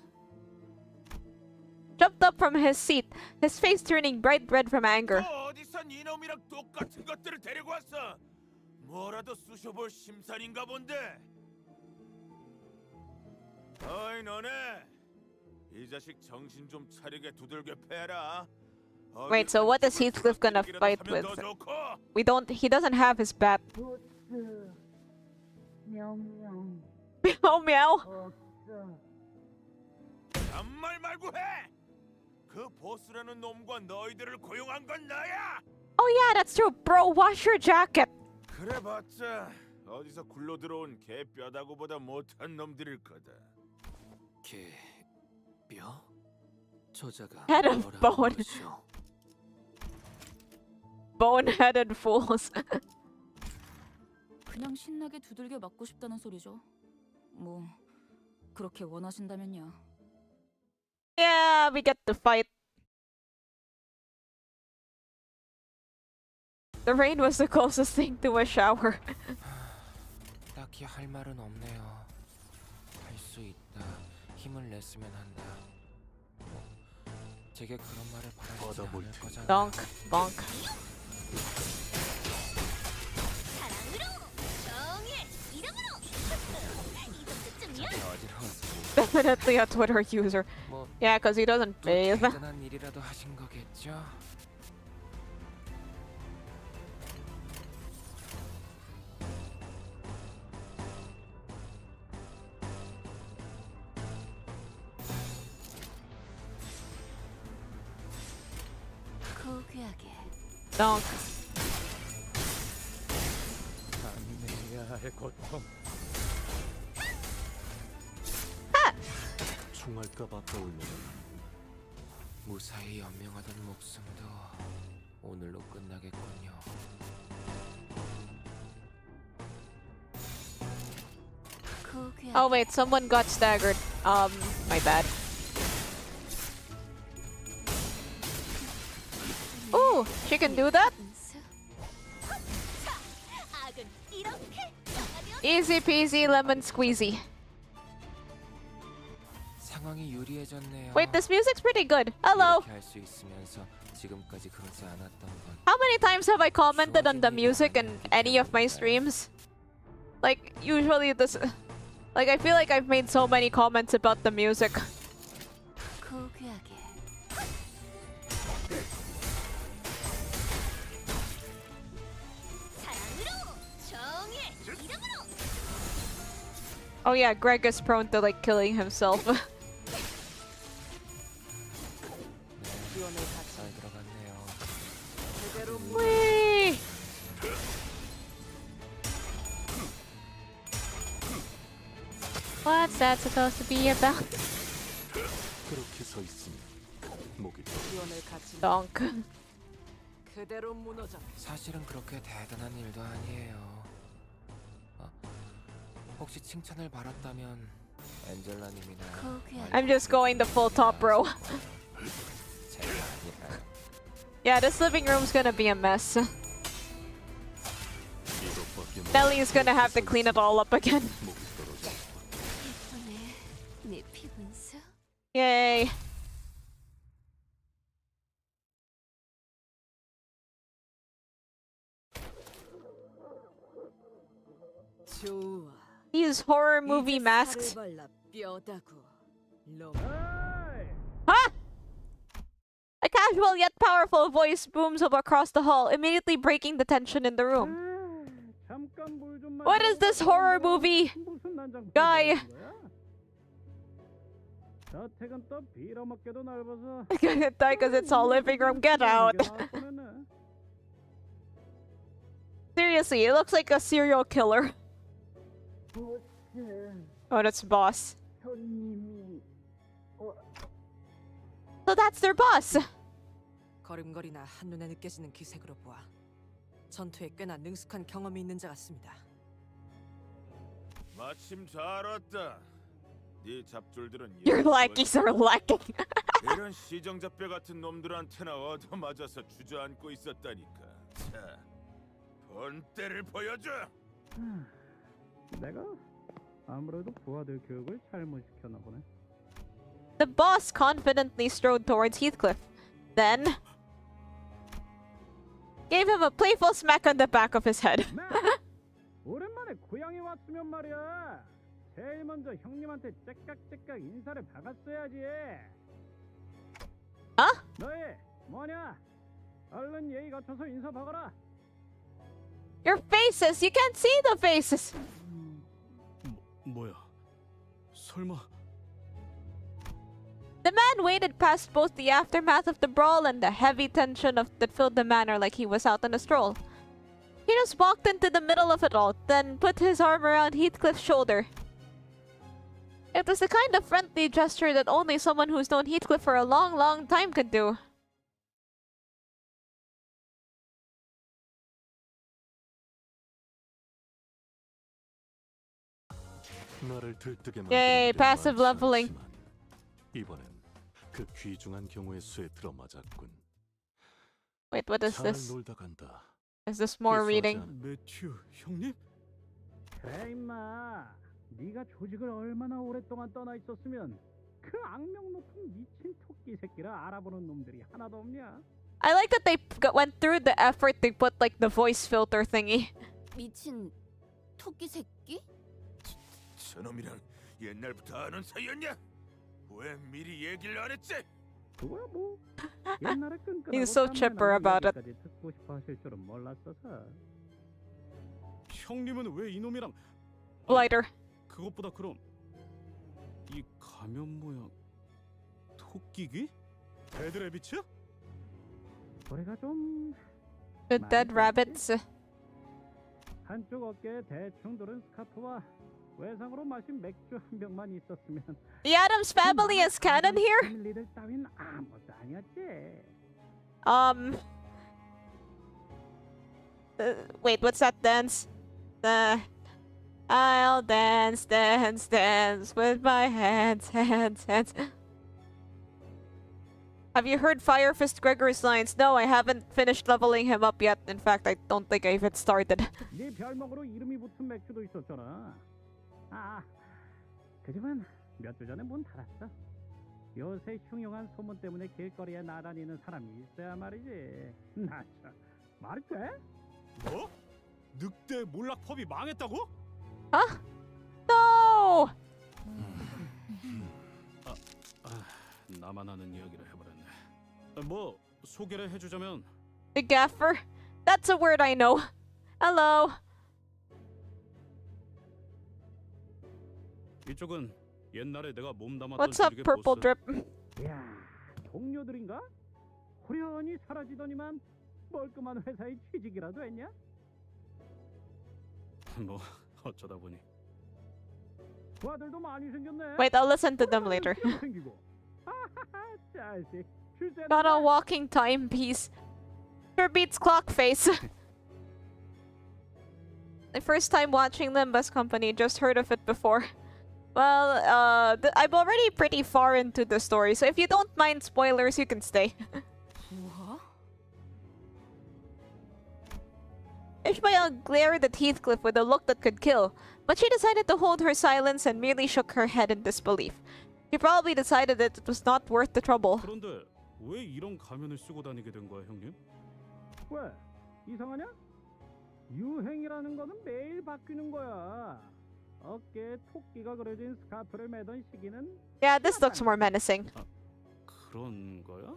Jumped up from his seat, his face turning bright red from anger. 또 어디서 이놈이랑 똑같은 것들을 데리고 왔어? 뭐라도 쑤셔볼 심산인가 본데. 어이 너네 이 자식 정신 좀 차리게 두들겨 패라. Wait, so what is Heathcliff gonna fight with? He doesn't have his bat. Meow meow. 잔말 말고 해. 그 보스라는 놈과 너희들을 고용한 건 나야. Oh yeah, that's true. Bro, wash your jacket. 그래봤자 어디서 굴러 들어온 개 뼈다구보다 못한 놈들일 거다. 뼈? 저자가 Head of bone. Bone-headed fools. 그냥 신나게 두들겨 맞고 싶다는 소리죠. 뭐 그렇게 원하신다면요. Yeah, we get to fight. The rain was the closest thing to a shower. 딱히 할 말은 없네요. 할 수 있다. 힘을 냈으면 한다. 제게 그런 말을 바라지 않을 거잖아요. Donk, bonk. Definitely a Twitter user. Yeah, because he doesn't bathe. 대단한 일이라도 하신 거겠죠? 고귀하게. Donk. 안내야의 고통. 총알값 아까울면 무사히 연명하던 목숨도 오늘로 끝나겠군요. Oh wait, someone got staggered. My bad. Ooh, she can do that? Easy peasy lemon squeezy. 상황이 유리해졌네요. Wait, this music's pretty good. Hello. 이렇게 할 수 있으면서 지금까지 그러지 않았던 건 How many times have I commented on the music in any of my streams? Like, usually this... Like, I feel like I've made so many comments about the music. 고귀하게. Oh yeah, Greg is prone to, like, killing himself. 잘 들어갔네요. Whee! What's that supposed to be about? 그렇게 서 있으면 목이 Donk. 그대로 무너져. 사실은 그렇게 대단한 일도 아니에요. 혹시 칭찬을 바랐다면 엔젤라님이나 I'm just going the full top row. 제가 아니라요. Yeah, this living room's gonna be a mess. Nellie's gonna have to clean it all up again. 내 피분수. Yay. 좋아. These horror movie 이제 masks. 살을 발라 뼈다구. Huh? A casual yet powerful voice booms up across the hall, immediately breaking the tension in the room. What is this horror movie guy? Because it's all living room. Get out. Seriously, it looks like a serial killer. Oh, that's boss. So that's their boss. 걸음걸이나 한눈에 느껴지는 기색으로 보아 전투에 꽤나 능숙한 경험이 있는 자 같습니다. 마침 잘 왔다. 네 잡졸들은 Your lackeys are lacking. 이런 시정잡배 같은 놈들한테나 얻어맞아서 주저앉고 있었다니까. 자, 본때를 보여줘. 내가 아무래도 부하들 교육을 잘못 시켰나 보네. The boss confidently strode towards Heathcliff, then gave him a playful smack on the back of his head. 오랜만에 고향에 왔으면 말이야. 제일 먼저 형님한테 째깍째깍 인사를 박았어야지. 너희 뭐냐? 얼른 예의 갖춰서 인사 박아라. Your faces! You can't see the faces! 뭐야? 설마 The man waded past both the aftermath of the brawl and the heavy tension that filled the manor like he was out on a stroll. He just walked into the middle of it all, then put his arm around Heathcliff's shoulder. It was the kind of friendly gesture that only someone who's known Heathcliff for a long, long time could do. 나를 들뜨게 Yay, 만드는 passive 일은 많지 leveling. 않지만 이번엔 그 귀중한 경우의 수에 들어맞았군. Wait, what is 잘 this? 놀다 간다. Is this more reading? 매튜 형님? 그래 임마. 네가 조직을 얼마나 오랫동안 떠나 있었으면 그 악명 높은 미친 토끼 새끼를 알아보는 놈들이 하나도 없냐? I like that they went through the effort to put like the voice filter thingy. 미친 토끼 새끼? 저놈이랑 옛날부터 아는 사이였냐? 왜 미리 얘기를 안 했지? 그거야 뭐. 옛날에 끈끈하고 He's so chipper about it. 얘기까지 듣고 싶어 하실 줄은 몰랐어서. 형님은 왜 이놈이랑 Blighter. 그것보다 그럼 이 가면 모양 토끼기? 데드래비츠? 우리가 좀 The dead rabbits. 한쪽 어깨에 대충 두른 스카프와 외상으로 마신 맥주 한 병만 있었으면 The Addams family is canon here? 패밀리들 따윈 아무것도 아니었지. Wait, what's that dance? I'll dance, dance, dance with my hands, hands, hands. Have you heard Fire Fist Gregor's lines? No, I haven't finished leveling him up yet. In fact, I don't think I even started. 네 별명으로 이름이 붙은 맥주도 있었잖아. 그 집은 몇 주 전에 문 닫았어. 요새 흉흉한 소문 때문에 길거리에 나다니는 사람이 있어야 말이지. 나 참, 말이 돼? 뭐? 늑대 몰락 펍이 망했다고? Huh? No! 나만 아는 이야기를 해버렸네. 뭐 소개를 해주자면 The gaffer? That's a word I know. Hello. 이쪽은 옛날에 내가 몸담았던 What's up, 조직의 Purple 보스. Drip? 야, 동료들인가? 호련히 사라지더니만 멀끔한 회사에 취직이라도 했냐? 뭐 어쩌다 보니. 그 아들도 많이 생겼네. Wait, I'll listen to them later. 생기고. 자식. Got a walking timepiece. Sure beats clock face. The first time watching Limbus Company, just heard of it before. Well, I'm already pretty far into the story, so if you don't mind spoilers, you can stay. 뭐? Ishmael glared at Heathcliff with a look that could kill, but she decided to hold her silence and merely shook her head in disbelief. She probably decided that it was not worth the trouble. 그런데 왜 이런 가면을 쓰고 다니게 된 거야, 형님? 왜? 이상하냐? 유행이라는 거는 매일 바뀌는 거야. 어깨에 토끼가 그려진 스카프를 매던 시기는 Yeah, this looks more menacing. 그런 거야?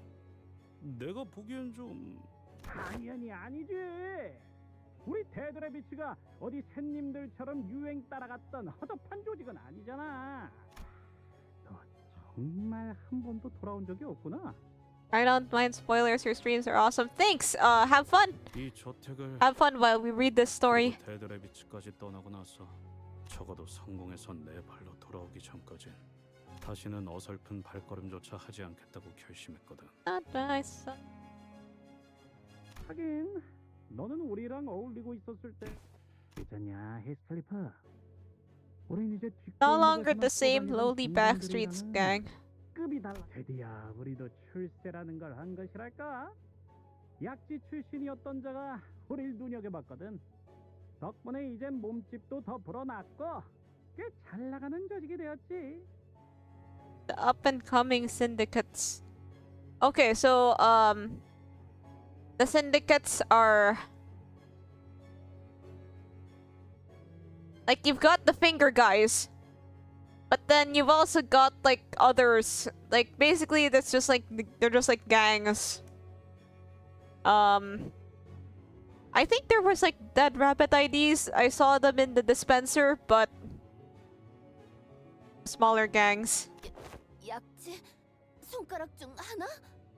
내가 보기엔 좀 당연히 아니지. 우리 데드래비츠가 어디 샌님들처럼 유행 따라갔던 허접한 조직은 아니잖아. 너 정말 한 번도 돌아온 적이 없구나. I don't mind spoilers. Your streams are awesome. Thanks. Have fun. 이 저택을 Have fun while we read this story. 데드래비츠까지 떠나고 나서 적어도 성공해서 내 발로 돌아오기 전까진 다시는 어설픈 발걸음조차 하지 않겠다고 결심했거든. Not nice. 하긴 너는 우리랑 어울리고 있었을 때 있잖냐, 히스클리프. 우린 이제 No longer the same lowly backstreets gang. 급이 달라. 드디어 우리도 출세라는 걸 한 것이랄까? 약지 출신이었던 자가 우릴 눈여겨봤거든. 덕분에 이젠 몸집도 더 불어났고 꽤 잘 나가는 조직이 되었지. The up and coming syndicates. Okay, so the syndicates are like you've got the finger guys, But then you've also got like others. Like basically that's just like they're just like gangs. I think there was like dead rabbit IDs. I saw them in the dispenser, but smaller gangs. 약지? 손가락 중 하나?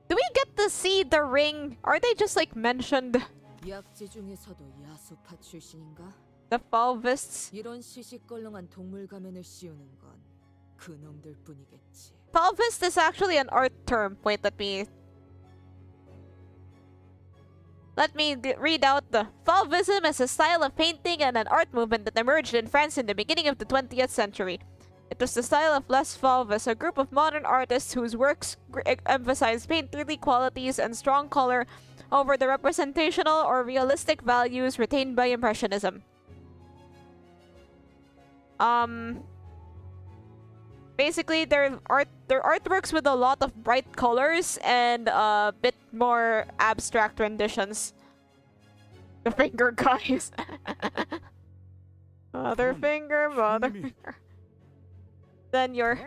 Do we get to see the ring? Are they just like mentioned? 약지 중에서도 야수파 출신인가? The Falvists? 이런 시시껄렁한 동물 가면을 씌우는 건 그놈들 뿐이겠지. Falvist is actually an art term. Wait, let me read out the Falvism is a style of painting and an art movement that emerged in France in the beginning of the 20th century. It was the style of Les Fauves, a group of modern artists whose works emphasized painterly qualities and strong color over the representational or realistic values retained by Impressionism. Basically, their artworks with a lot of bright colors and a bit more abstract renditions. The finger guys. Mother finger, mother finger. Then your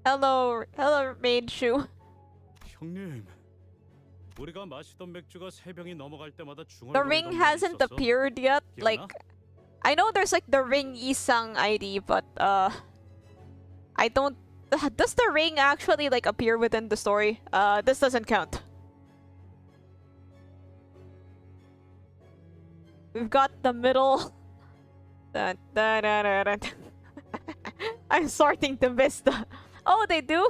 hello maid shoe. 형님, 우리가 마시던 맥주가 세 병이 넘어갈 때마다 The ring hasn't appeared yet. Like, I know there's like the ring Isang ID, but I don't. Does the ring actually like appear within the story? This doesn't count. We've got the middle. I'm sorting the vista. Oh, they do?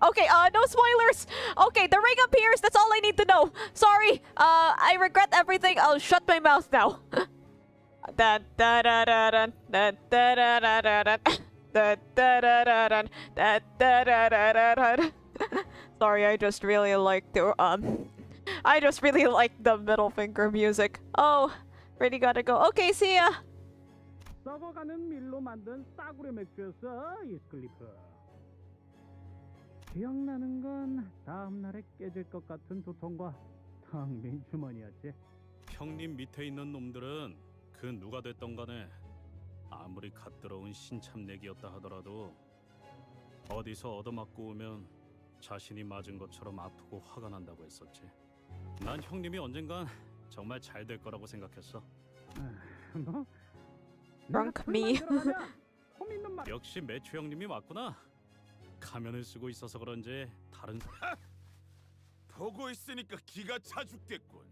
Okay, no spoilers! Okay, the ring appears, that's all I need to know. Sorry, I regret everything, I'll shut my mouth now. Sorry, I just really like the, I just really like the middle finger music. Oh, really gotta go. Okay, see ya! 썩어가는 밀로 만든 싸구려 맥주였어, 이스클리프. 기억나는 건 다음 날에 깨질 것 같은 두통과 텅 빈 주머니였지. 형님 밑에 있는 놈들은 그 누가 됐던 간에 아무리 갓들어온 신참내기였다 하더라도 어디서 얻어맞고 오면 자신이 맞은 것처럼 아프고 화가 난다고 했었지. 난 형님이 언젠간 정말 잘 될 거라고 생각했어. 뭐? Drunk me. 역시 매추 형님이 맞구나. 가면을 쓰고 있어서 그런지 다른 보고 있으니까 기가 차 죽겠군.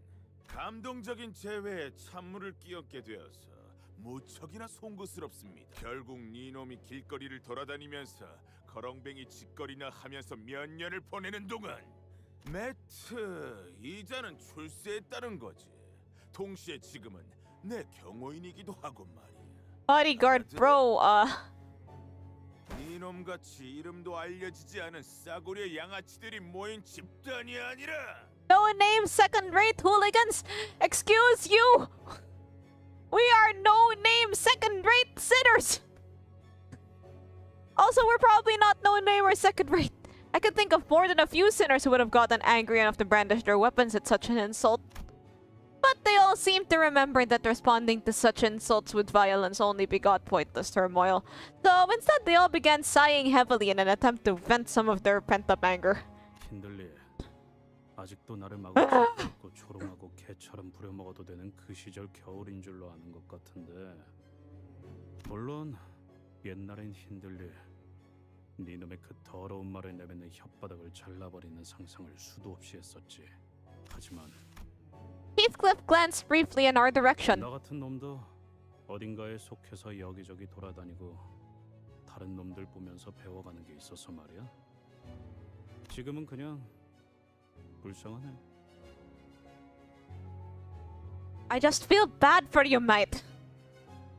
감동적인 재회에 찬물을 끼얹게 되어서 무척이나 송구스럽습니다. 결국 니놈이 길거리를 돌아다니면서 거렁뱅이 짓거리나 하면서 몇 년을 보내는 동안 매트 이자는 출세했다는 거지. 동시에 지금은 내 경호인이기도 하고 말이야. Bodyguard bro, 니놈같이 이름도 알려지지 않은 싸구려 양아치들이 모인 집단이 아니라 no-name second-rate hooligans! Excuse you! We are no-name second-rate sinners! Also, we're probably not no-name or second-rate. I can think of more than a few sinners who would have gotten angry enough to brandish their weapons at such an insult. But they all seem to remember that responding to such insults with violence only begot pointless turmoil. So instead, they all began sighing heavily in an attempt to vent some of their pent-up anger. 힘들리 아직도 나를 막을 수 없고 조롱하고 개처럼 부려먹어도 되는 그 시절 겨울인 줄로 아는 것 같은데 물론 옛날엔 힘들리 네 놈의 그 더러운 말을 내뱉는 혓바닥을 잘라버리는 상상을 수도 없이 했었지. 하지만 Heathcliff glanced briefly in our direction. 나 같은 놈도 어딘가에 속해서 여기저기 돌아다니고 다른 놈들 보면서 배워가는 게 있어서 말이야. 지금은 그냥 불쌍하네. I just feel bad for you, mate.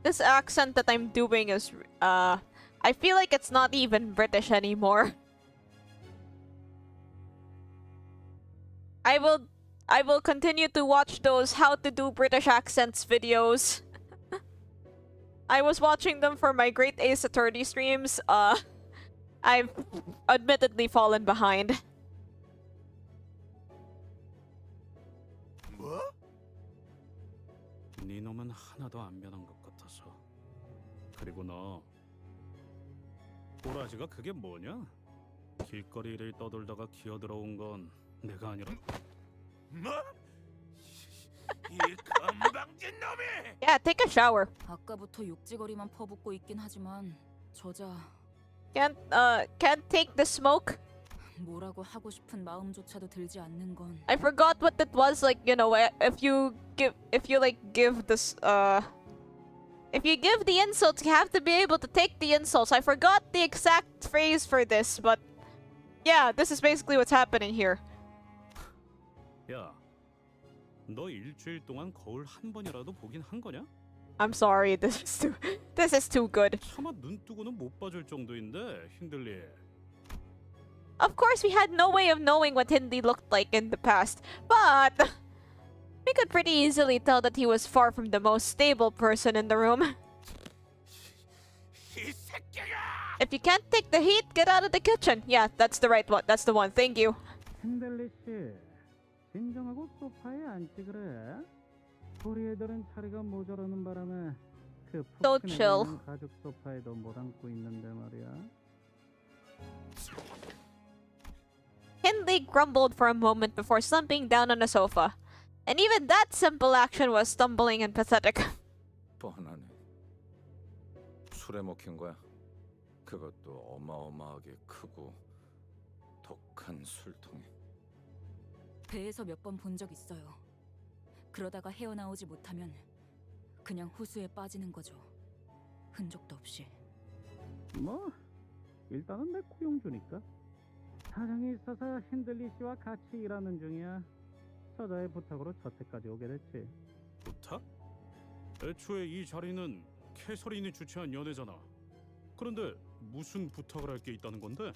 This accent that I'm doing is, I feel like it's not even British anymore. I will continue to watch those how to do British accents videos. I was watching them for my Great Ace Attorney streams. I've admittedly fallen behind. 네 놈은 하나도 안 변한 것 같아서. 그리고 너 꼬라지가 그게 뭐냐? 길거리를 떠돌다가 기어들어온 건 내가 아니라 뭐? 이 건방진 놈이! Yeah, take a shower. 아까부터 욕지거리만 퍼붓고 있긴 하지만 저자 Can't take the smoke. 뭐라고 하고 싶은 마음조차도 들지 않는 건 I forgot what that was, like, you know, if you give the insults, you have to be able to take the insults. I forgot the exact phrase for this, but yeah, this is basically what's happening here. 야, 너 일주일 동안 거울 한 번이라도 보긴 한 거냐? I'm sorry, this is too good. 차마 눈 뜨고는 못 봐줄 정도인데 힌들리. Of course, we had no way of knowing what Hindley looked like in the past, but we could pretty easily tell that he was far from the most stable person in the room. If you can't take the heat, get out of the kitchen. Yeah, that's the right one. That's the one. Thank you. 핸들리 씨, 진정하고 소파에 앉지 그래. 우리 애들은 자리가 모자라는 바람에 그 So 푹신해 chill. 보이는 가죽 소파에도 못 앉고 있는데 말이야. Hindley grumbled for a moment before slumping down on a sofa. And even that simple action was stumbling and pathetic. 뻔하네. 술에 먹힌 거야. 그것도 어마어마하게 크고 독한 술통에. 배에서 몇 번 본 적 있어요. 그러다가 헤어나오지 못하면 그냥 호수에 빠지는 거죠. 흔적도 없이. 뭐 일단은 내 고용주니까. 사정이 있어서 힌들리 씨와 같이 일하는 중이야. 저자의 부탁으로 저택까지 오게 됐지. 부탁? 애초에 이 자리는 캐서린이 주최한 연애잖아. 그런데 무슨 부탁을 할 게 있다는 건데?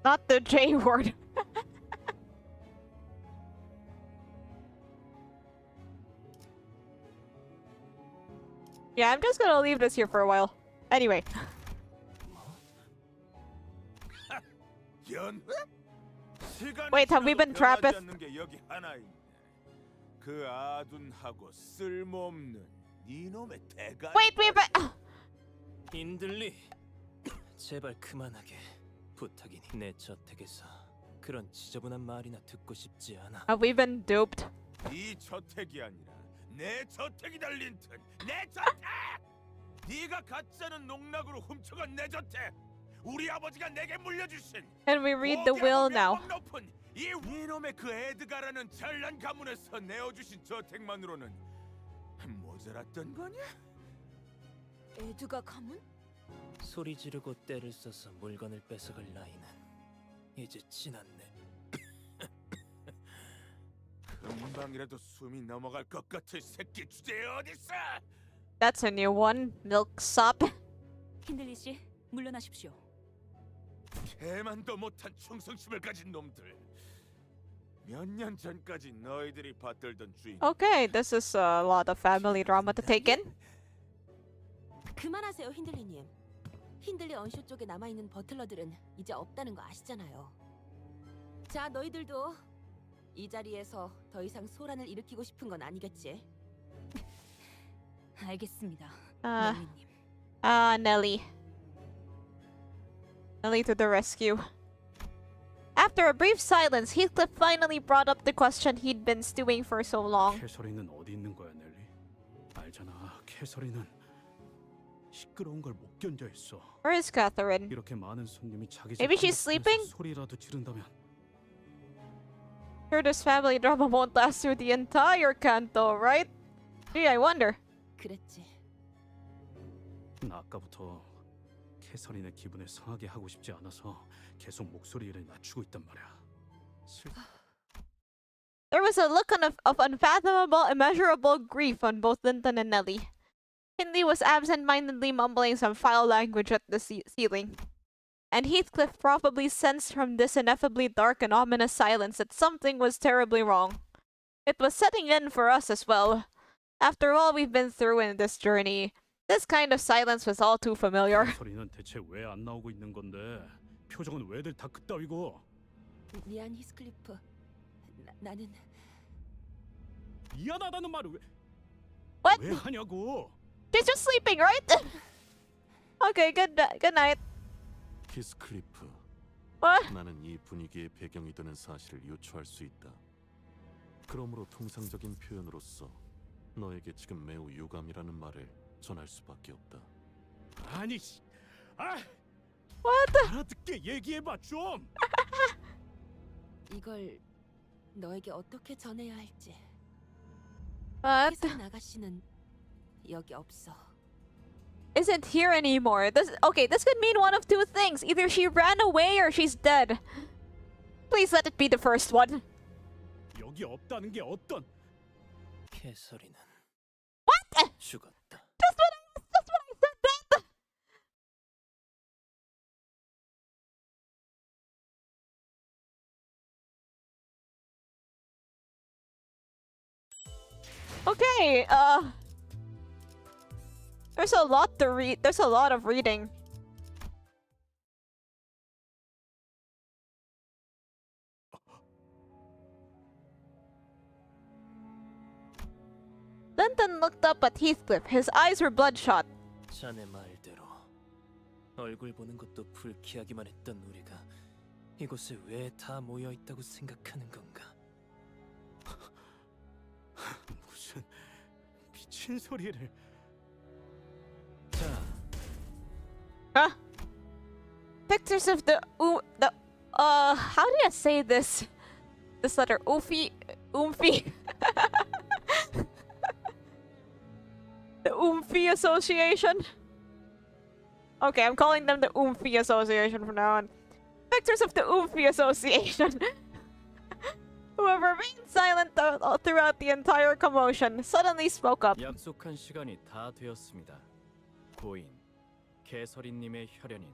Not the J word. Yeah, I'm just gonna leave this here for a while. Anyway. Wait, have we been trapped? 여기 하나 있네. 그 아둔하고 쓸모없는 이놈의 대가. Wait, we've been. 인들리, 제발 그만하게. 부탁이니 내 저택에서 그런 지저분한 말이나 듣고 싶지 않아. Have we been duped? 이 저택이 아니라 내 저택이 달린 튼 내 저택! 네가 가짜는 농락으로 훔쳐간 내 저택! 우리 아버지가 내게 물려주신 Can we read the will now? 높은 이놈의 그 에드가라는 잘난 가문에서 내어주신 저택만으로는 모자랐던 거냐? 에드가 가문? 소리 지르고 때를 써서 물건을 뺏어갈 나이는 이제 지났네. 금방이라도 숨이 넘어갈 것 같은 새끼 주제에 어딨어? That's a new one. Milksop. 힌들리 씨, 물러나십시오. 개만도 못한 충성심을 가진 놈들. 몇 년 전까지 너희들이 받들던 주인. Okay, this is a lot of family drama to take in. 그만하세요, 힌들리님. 힌들리 언쇼 쪽에 남아있는 버틀러들은 이제 없다는 거 아시잖아요. 자, 너희들도 이 자리에서 더 이상 소란을 일으키고 싶은 건 아니겠지? 알겠습니다. Nelly. Nelly to the rescue. After a brief silence, Heathcliff finally brought up the question he'd been stewing for so long. 캐서린은 어디 있는 거야, 넬리? 알잖아, 캐서린은 시끄러운 걸 못 견뎌 했어. Where is Catherine? 이렇게 많은 손님이 자기 Maybe she's sleeping? 소리라도 지른다면. Sure, this family drama won't last through the entire canto, right? Gee, I wonder. 그랬지. 나 아까부터 캐서린의 기분에 상하게 하고 싶지 않아서 계속 목소리를 낮추고 있단 말이야. There was a look of unfathomable, immeasurable grief on both Linton and Nelly. Hindley was absent-mindedly mumbling some foul language at the ceiling. And Heathcliff probably sensed from this ineffably dark and ominous silence that something was terribly wrong. It was setting in for us as well. After all we've been through in this journey, this kind of silence was all too familiar. 소리는 대체 왜 안 나오고 있는 건데? 표정은 왜들 다 그따위고? 미안, 히스클리프. 나는 미안하다는 말을 What? 왜 하냐고. She's just sleeping, right? Okay, good night. 히스클리프, What? 나는 이 분위기의 배경이 되는 사실을 유추할 수 있다. 그러므로 통상적인 표현으로서 너에게 지금 매우 유감이라는 말을 전할 수밖에 없다. 아니, What? 알아듣게 얘기해봐 좀. 이걸 너에게 어떻게 전해야 할지. What? 캐서린 아가씨는 여기 없어. Isn't here anymore. This could mean one of two things. Either she ran away or she's dead. Please let it be the first one. 여기 없다는 게 어떤? 캐서린은 What? 죽었다. Just when I said that. Okay, there's a lot to read. There's a lot of reading. Linton looked up at Heathcliff. His eyes were bloodshot. 자네 말대로 얼굴 보는 것도 불쾌하기만 했던 우리가 이곳에 왜 다 모여 있다고 생각하는 건가? 무슨 미친 소리를. Pictures of how do I say this? This letter, Oomphy. The Oomphy Association. Okay, I'm calling them the Oomphy Association from now on. Pictures of the Oomphy Association. Who have remained silent throughout the entire commotion, suddenly spoke up. 약속한 시간이 다 되었습니다. 고인 캐서린님의 혈연인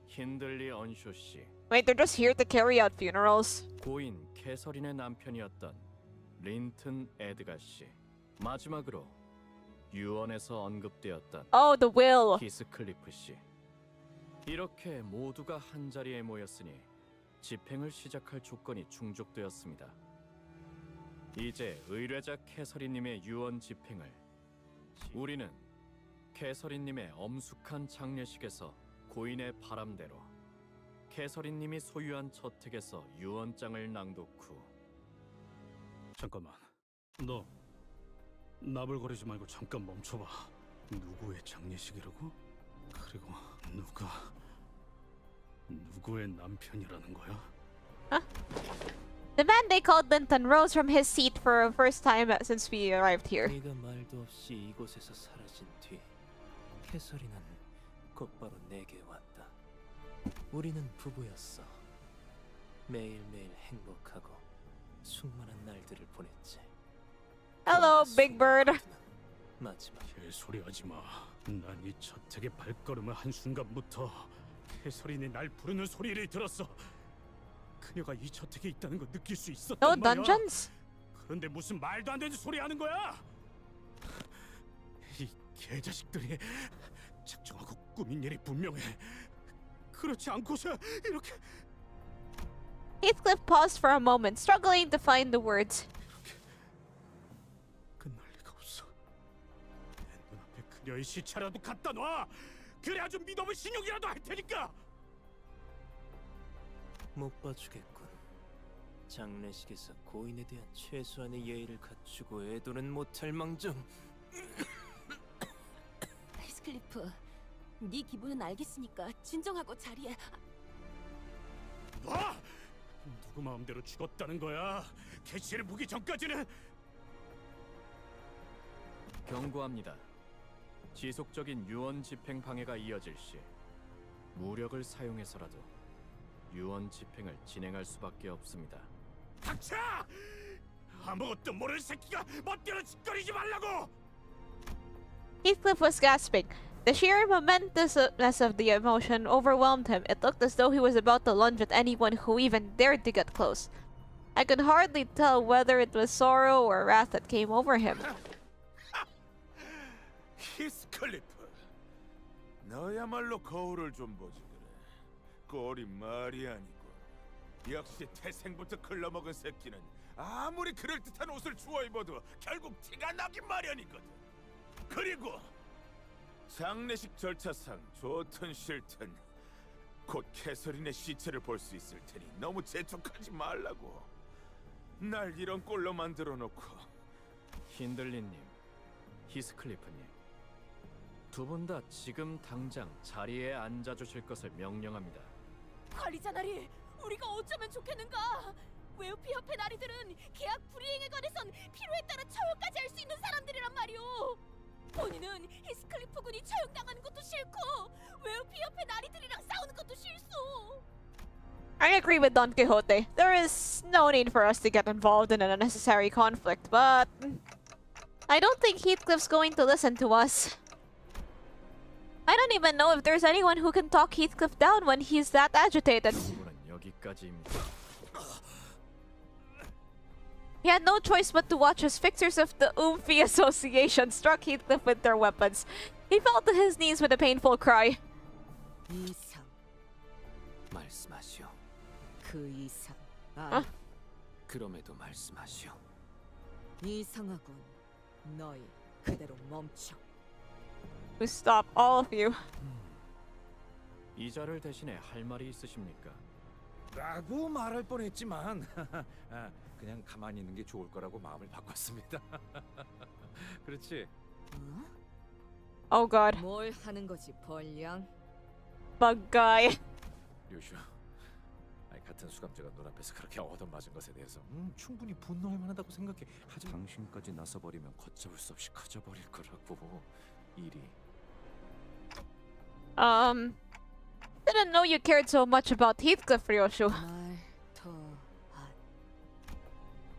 힌들리 언쇼 씨. Wait, they're just here to carry out funerals. 고인 캐서린의 남편이었던 린튼 에드가 씨. 마지막으로 유언에서 언급되었던 Oh, the will. 히스클리프 씨. 이렇게 모두가 한 자리에 모였으니 집행을 시작할 조건이 충족되었습니다. 이제 의뢰자 캐서린님의 유언 집행을 우리는 캐서린님의 엄숙한 장례식에서 고인의 바람대로 캐서린님이 소유한 저택에서 유언장을 낭독 후. 잠깐만, 너 나불거리지 말고 잠깐 멈춰봐. 누구의 장례식이라고? 그리고 누구의 남편이라는 거야? The man they called Linton rose from his seat for the first time since we arrived here. 네가 말도 없이 이곳에서 사라진 뒤 캐서린은 곧바로 내게 왔다. 우리는 부부였어. 매일매일 행복하고 수많은 날들을 보냈지. Hello, Big Bird. 마지막 개소리하지 마. 난 이 저택에 발걸음을 한 순간부터 캐서린이 날 부르는 소리를 들었어. 그녀가 이 저택에 있다는 걸 느낄 수 있었단 No 말이야. dungeons? 그런데 무슨 말도 안 되는 소리 하는 거야? 이 개자식들이 작정하고 꾸민 일이 분명해. 그렇지 않고서 이렇게. Heathcliff paused for a moment, struggling to find the words. 끝날 리가 없어. 내 눈앞에 그녀의 시체라도 갖다 놔. 그래야 좀 믿어볼 신용이라도 할 테니까. 못 봐주겠군. 장례식에서 고인에 대한 최소한의 예의를 갖추고 애도는 못할 망정. 히스클리프, 네 기분은 알겠으니까 진정하고 자리에. 뭐? 누구 마음대로 죽었다는 거야? 캐시를 보기 전까지는. 경고합니다. 지속적인 유언 집행 방해가 이어질 시 무력을 사용해서라도 유언 집행을 진행할 수밖에 없습니다. 닥쳐! 아무것도 모르는 새끼가 멋대로 짓거리지 말라고! Heathcliff was gasping. The sheer momentousness of the emotion overwhelmed him. It looked as though he was about to lunge at anyone who even dared to get close. I could hardly tell whether it was sorrow or wrath that came over him. 히스클리프, 너야말로 거울을 좀 보지 그래. 꼴이 말이 아니고 역시 태생부터 글러먹은 새끼는 아무리 그럴듯한 옷을 주워 입어도 결국 티가 나긴 마련이거든. 그리고 장례식 절차상 좋든 싫든 곧 캐서린의 시체를 볼 수 있을 테니 너무 재촉하지 말라고. 날 이런 꼴로 만들어 놓고. 힌들리님, 히스클리프님, 두 분 다 지금 당장 자리에 앉아주실 것을 명령합니다. 관리자 나리, 우리가 어쩌면 좋겠는가? 웨어피 협회 나리들은 계약 불이행에 관해선 필요에 따라 처형까지 할 수 있는 사람들이란 말이오. 본인은 히스클리프 군이 처형당하는 것도 싫고 웨어피 협회 나리들이랑 싸우는 것도 싫소. I agree with Don Quixote. There is no need for us to get involved in an unnecessary conflict, but I don't think Heathcliff's going to listen to us. I don't even know if there's anyone who can talk Heathcliff down when he's that agitated. 여기까지입니다. He had no choice but to watch as fixers of the Oomphy Association struck Heathcliff with their weapons. He fell to his knees with a painful cry. 이상. 말씀하시오. 그 이상. 아, 그럼에도 말씀하시오. 이상하군. 너희 그대로 멈춰. To stop all of you. 이자를 대신에 할 말이 있으십니까? 라고 말할 뻔했지만 그냥 가만히 있는 게 좋을 거라고 마음을 바꿨습니다. 그렇지? Oh god. 뭘 하는 거지, 벌량? Bug guy. 류슈, 같은 수감자가 눈앞에서 그렇게 얻어맞은 것에 대해서 충분히 분노할 만하다고 생각해. 하지만 당신까지 나서버리면 걷잡을 수 없이 커져버릴 거라고. 일이. Didn't know you cared so much about Heathcliff, Ryoshu.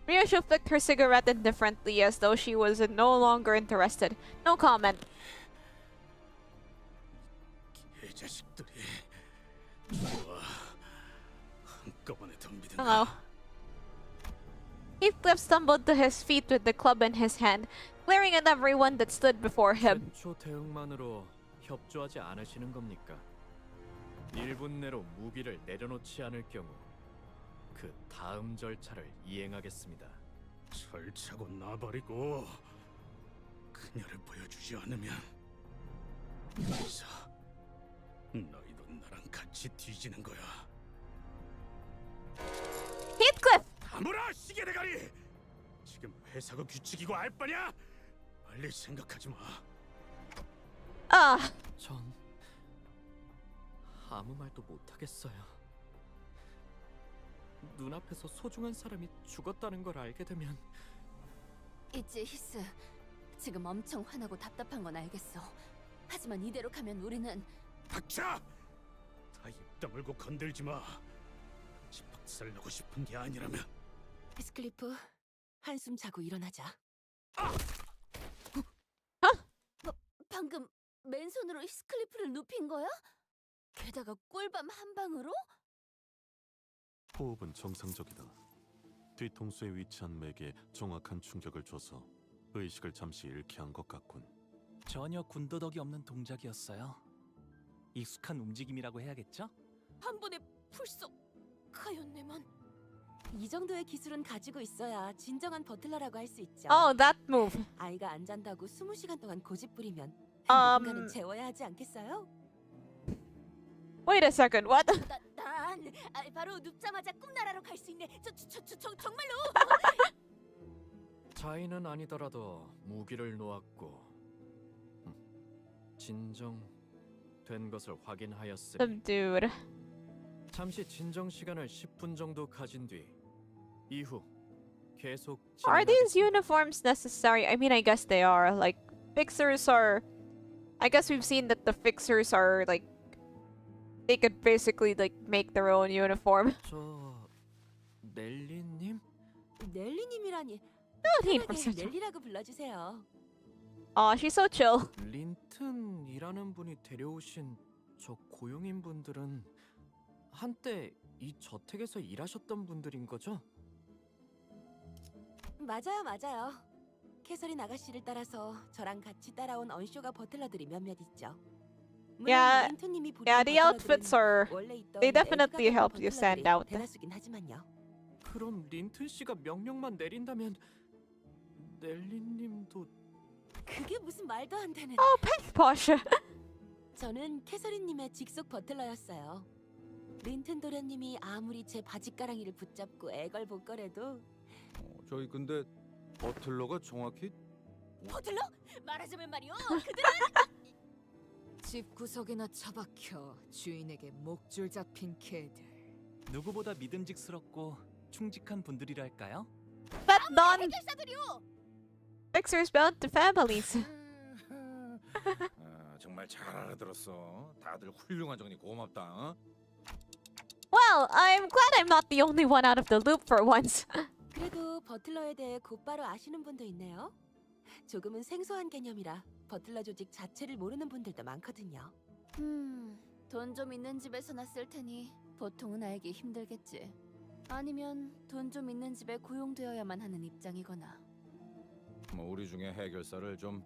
Ryoshu flicked her cigarette indifferently as though she was no longer interested. No comment. 개자식들이 좋아. 한꺼번에 덤비든가. Hello. Heathcliff stumbled to his feet with the club in his hand, glaring at everyone that stood before him. 초 대응만으로 협조하지 않으시는 겁니까? 1분 내로 무기를 내려놓지 않을 경우 그 다음 절차를 이행하겠습니다. 설차고 놔버리고 그녀를 보여주지 않으면 여기서 너희도 나랑 같이 뒤지는 거야. Heathcliff! 다물어 시계대가리! 지금 회사가 규칙이고 알 바냐? 빨리 생각하지 마. 전 아무 말도 못하겠어요. 눈앞에서 소중한 사람이 죽었다는 걸 알게 되면 있지, 히스. 지금 엄청 화나고 답답한 건 알겠어. 하지만 이대로 가면 우리는 닥쳐! 다 입 다물고 건들지 마. 집 박살내고 싶은 게 아니라면. 히스클리프, 한숨 자고 일어나자. 방금 맨손으로 히스클리프를 눕힌 거야? 게다가 꿀밤 한 방으로? 호흡은 정상적이다. 뒤통수에 위치한 맥에 정확한 충격을 줘서 의식을 잠시 잃게 한 것 같군. 전혀 군더더기 없는 동작이었어요. 익숙한 움직임이라고 해야겠죠? 한 번에 풀썩 가였네만. 이 정도의 기술은 가지고 있어야 진정한 버틀러라고 할 수 있죠. Oh, that move. 아이가 안 잔다고 20시간 동안 고집 부리면 누군가는 재워야 하지 않겠어요? Wait a second, what? 난 바로 눕자마자 꿈나라로 갈 수 있네. 정말로. 자인은 아니더라도 무기를 놓았고 진정된 것을 확인하였으니 Subdued. 잠시 진정 시간을 10분 정도 가진 뒤 이후 계속 Are these uniforms necessary? I mean, I guess they are. Like, fixers are... I guess we've seen that the fixers are, like... They could basically, like, make their own uniform. 저... 넬리님? 넬리님이라니. need for 편하게 such a- 넬리라고 불러주세요. Aw, she's so chill. 린튼이라는 분이 데려오신 저 고용인 분들은 한때 이 저택에서 일하셨던 분들인 거죠? 맞아요. 캐서린 아가씨를 따라서 저랑 같이 따라온 언쇼가 버틀러들이 몇몇 있죠. Yeah, 린트님이 yeah, 부르는 the outfits are, 원래 있던 they definitely 에드가 help you stand out. 대다수긴 하지만요. 그럼 린튼 씨가 명령만 내린다면 넬리님도 그게 무슨 말도 안 되는. Oh, Pink Posh. 저는 캐서린님의 직속 버틀러였어요. 린튼 도련님이 아무리 제 바지가랑이를 붙잡고 애걸복걸해도 저희 근데 버틀러가 정확히 버틀러? 말하자면 말이요. 그들은 집 구석에나 처박혀 주인에게 목줄 잡힌 개들. 누구보다 믿음직스럽고 충직한 분들이랄까요? But non 해결사들이요. fixers bound to families. 정말 잘 알아들었어. 다들 훌륭한 정리 고맙다. 어? Well, I'm glad I'm not the only one out of the loop for once. 그래도 버틀러에 대해 곧바로 아시는 분도 있네요. 조금은 생소한 개념이라 버틀러 조직 자체를 모르는 분들도 많거든요. 돈 좀 있는 집에서 났을 테니 보통은 알기 힘들겠지. 아니면 돈 좀 있는 집에 고용되어야만 하는 입장이거나. 뭐 우리 중에 해결사를 좀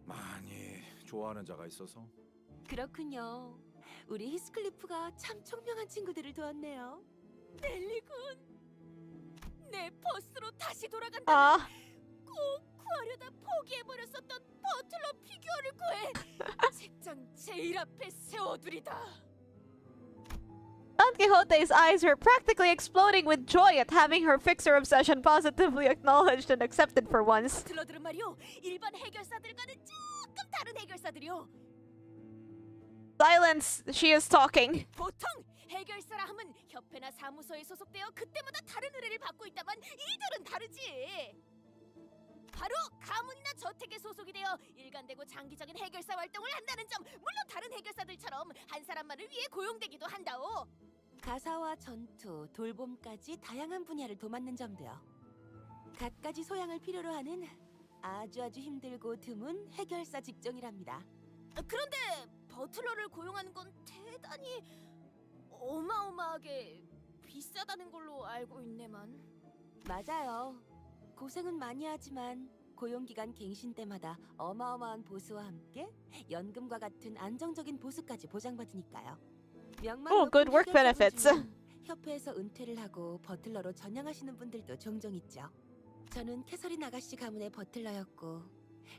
많이 좋아하는 자가 있어서. 그렇군요. 우리 히스클리프가 참 총명한 친구들을 도왔네요. 넬리군, 내 버스로 다시 돌아간다면 꼭 구하려다 포기해버렸었던 버틀러 피규어를 구해 책장 제일 앞에 세워두리다. Don Quixote's eyes were practically exploding with joy at having her fixer obsession positively acknowledged and accepted for once. 버틀러들은 말이요, 일반 해결사들과는 조금 다른 해결사들이요. Silence, she is talking. 보통 해결사라 함은 협회나 사무소에 소속되어 그때마다 다른 의뢰를 받고 있다만 이들은 다르지. 바로 가문이나 저택에 소속이 되어 일관되고 장기적인 해결사 활동을 한다는 점. 물론 다른 해결사들처럼 한 사람만을 위해 고용되기도 한다오. 가사와 전투, 돌봄까지 다양한 분야를 도맡는 점도요. 갖가지 소양을 필요로 하는 아주 힘들고 드문 해결사 직종이랍니다. 그런데 버틀러를 고용하는 건 대단히 어마어마하게 비싸다는 걸로 알고 있네만. 맞아요. 고생은 많이 하지만 고용기간 갱신 때마다 어마어마한 보수와 함께 연금과 같은 안정적인 보수까지 보장받으니까요. Oh, good work benefits. 협회에서 은퇴를 하고 버틀러로 전향하시는 분들도 종종 있죠. 저는 캐서린 아가씨 가문의 버틀러였고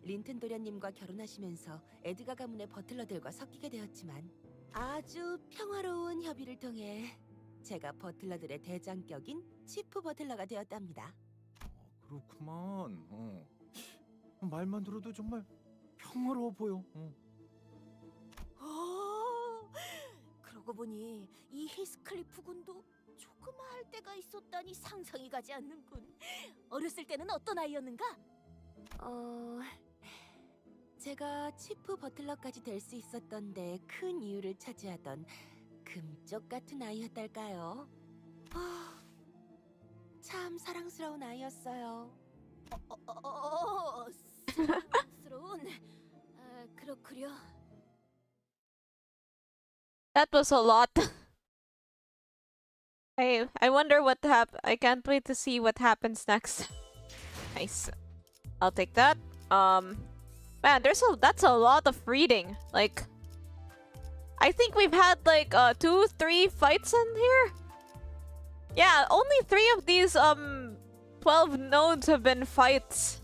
린튼 도련님과 결혼하시면서 에드가 가문의 버틀러들과 섞이게 되었지만 아주 평화로운 협의를 통해 제가 버틀러들의 대장격인 치프 버틀러가 되었답니다. 그렇구만. 말만 들어도 정말 평화로워 보여. 그러고 보니 이 히스클리프 군도 조금 할 때가 있었다니 상상이 가지 않는군. 어렸을 때는 어떤 아이였는가? 제가 치프 버틀러까지 될 수 있었던 데 큰 이유를 차지하던 금쪽 같은 아이였달까요? 참 사랑스러운 아이였어요. 사랑스러운? 그렇구려. That was a lot. I wonder what I can't wait to see what happens next. Nice. I'll take that. Man, that's a lot of reading. Like, I think we've had like 2-3 fights in here. Yeah, only 3 of these 12 nodes have been fights.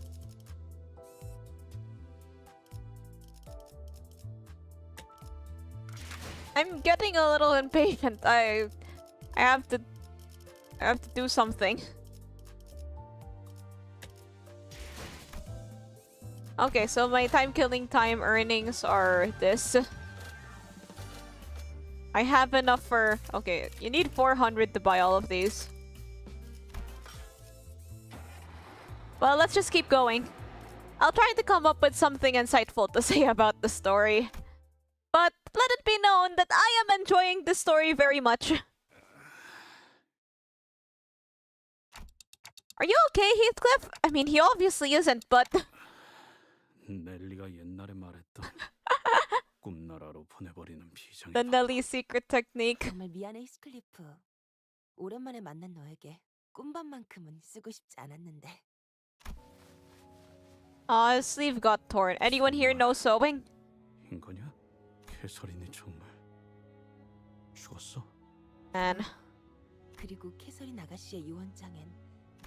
I'm getting a little impatient. I have to do something. Okay, so my time earnings are this. I have enough for... Okay, you need 400 to buy all of these. Well, let's just keep going. I'll try to come up with something insightful to say about the story. But let it be known that I am enjoying the story very much. Are you okay, Heathcliff? I mean, he obviously isn't, but... 넬리가 옛날에 말했던 꿈나라로 보내버리는 비장의 The Nelly's secret technique. 정말 미안해, 히스클리프. 오랜만에 만난 너에게 꿈밤만큼은 쓰고 싶지 않았는데. His sleeve got torn. Anyone here know sewing? 인 거냐? 캐서린이 정말 죽었어? Man. 그리고 캐서린 아가씨의 유언장엔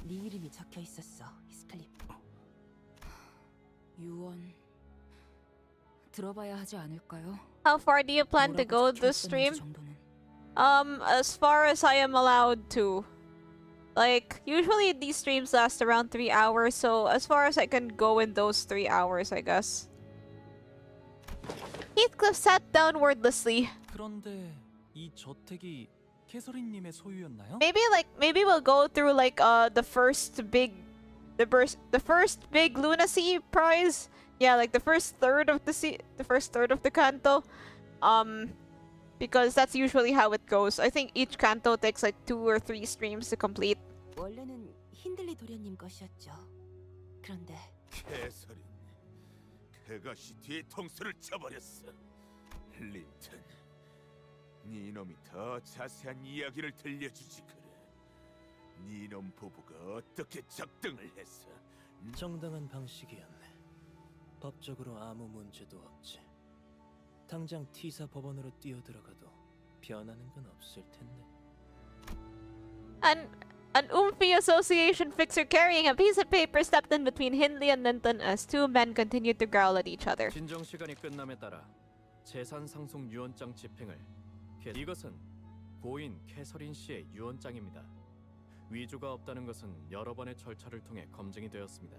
네 이름이 적혀 있었어, 히스클리프. 유언 들어봐야 하지 않을까요? How far do you plan to go this stream? As far as I am allowed to. Like, usually these streams last around 3 hours, so as far as I can go in those 3 hours, I guess. Heathcliff sat down wordlessly. 그런데 이 저택이 캐서린님의 소유였나요? Maybe we'll go through like the first big lunacy prize. Yeah, like the first third of the canto. Because that's usually how it goes. I think each canto takes like 2 or 3 streams to complete. 원래는 힌들리 도련님 것이었죠. 그런데 캐서린, 그것이 뒤통수를 쳐버렸어. 린튼, 네 놈이 더 자세한 이야기를 들려주지 그래. 네 놈 부부가 어떻게 작등을 했어? 정당한 방식이었네. 법적으로 아무 문제도 없지. 당장 T사 법원으로 뛰어들어가도 변하는 건 없을 텐데. An Oomphy Association fixer carrying a piece of paper stepped in between Hindley and Linton as two men continued to growl at each other. 진정 시간이 끝남에 따라 재산 상속 유언장 집행을 이것은 고인 캐서린 씨의 유언장입니다. 위조가 없다는 것은 여러 번의 절차를 통해 검증이 되었습니다.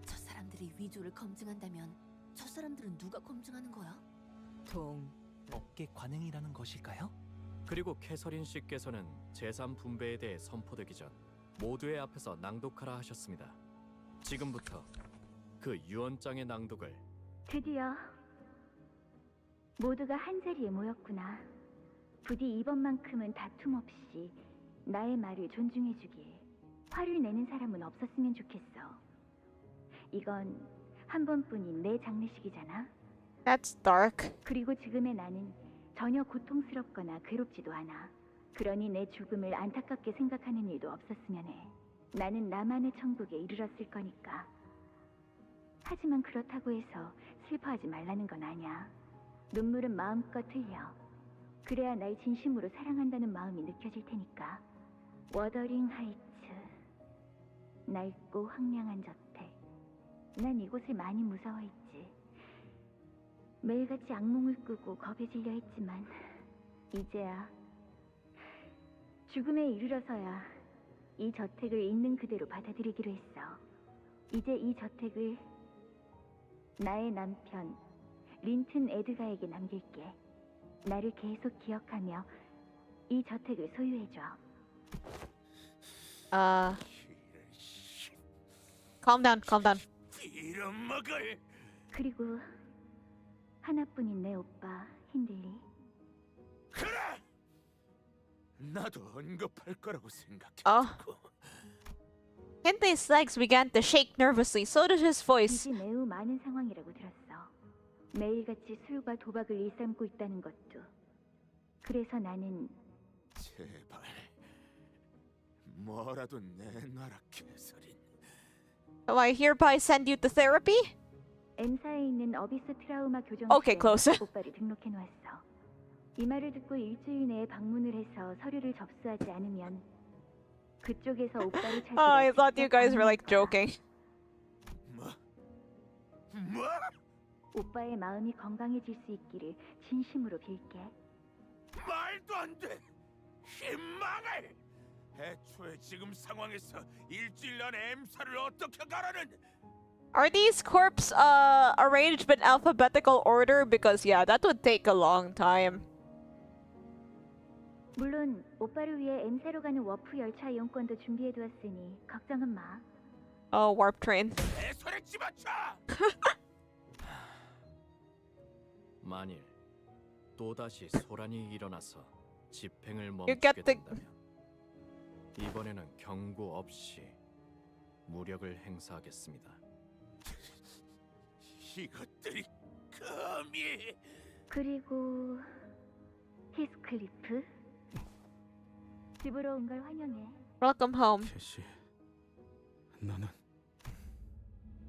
저 사람들이 위조를 검증한다면 저 사람들은 누가 검증하는 거야? 업계 관행이라는 것일까요? 그리고 캐서린 씨께서는 재산 분배에 대해 선포되기 전 모두의 앞에서 낭독하라 하셨습니다. 지금부터 그 유언장의 낭독을 드디어 모두가 한자리에 모였구나. 부디 이번만큼은 다툼 없이 나의 말을 존중해주길. 화를 내는 사람은 없었으면 좋겠어. 이건 한 번뿐인 내 장례식이잖아. That's dark. 그리고 지금의 나는 전혀 고통스럽거나 괴롭지도 않아. 그러니 내 죽음을 안타깝게 생각하는 일도 없었으면 해. 나는 나만의 천국에 이르렀을 거니까. 하지만 그렇다고 해서 슬퍼하지 말라는 건 아니야. 눈물은 마음껏 흘려. 그래야 날 진심으로 사랑한다는 마음이 느껴질 테니까. 워더링 하이츠, 낡고 황량한 저택. 난 이곳을 많이 무서워했지. 매일같이 악몽을 꾸고 겁에 질려 했지만 이제야 죽음에 이르러서야 이 저택을 있는 그대로 받아들이기로 했어. 이제 이 저택을 나의 남편 린튼 에드가에게 남길게. 나를 계속 기억하며 이 저택을 소유해줘. Calm down. 빌어먹을. 그리고 하나뿐인 내 오빠 힌들리. 그래. 나도 언급할 거라고 생각해. Hindley's legs began to shake nervously. So did his voice. 빚이 매우 많은 상황이라고 들었어. 매일같이 술과 도박을 일삼고 있다는 것도. 그래서 나는 제발 뭐라도 내놔라 캐서린. So I hereby send you to therapy? M사에 있는 어비스 트라우마 교정실에 Okay, close. 오빠를 등록해 놓았어. 이 말을 듣고 일주일 내에 방문을 해서 서류를 접수하지 않으면 그쪽에서 오빠를 찾으러 I thought you 직접 guys were like 방문할 거야. joking. 뭐? 오빠의 마음이 건강해질 수 있기를 진심으로 빌게. 말도 안 돼. 희망을. 애초에 지금 상황에서 일주일 안에 M사를 어떻게 가라는. Are these corpses arranged in alphabetical order? Because yeah, that would take a long time. 물론 오빠를 위해 M사로 가는 워프 열차 이용권도 준비해 두었으니 걱정은 마. Oh, warp train. 내 손에 집어쳐. 만일 또다시 소란이 일어나서 집행을 You 멈추게 get the 된다면 이번에는 경고 없이 무력을 행사하겠습니다. 이것들이 감히. 그리고 히스클리프 집으로 온 걸 환영해. Welcome home. 캐시, 나는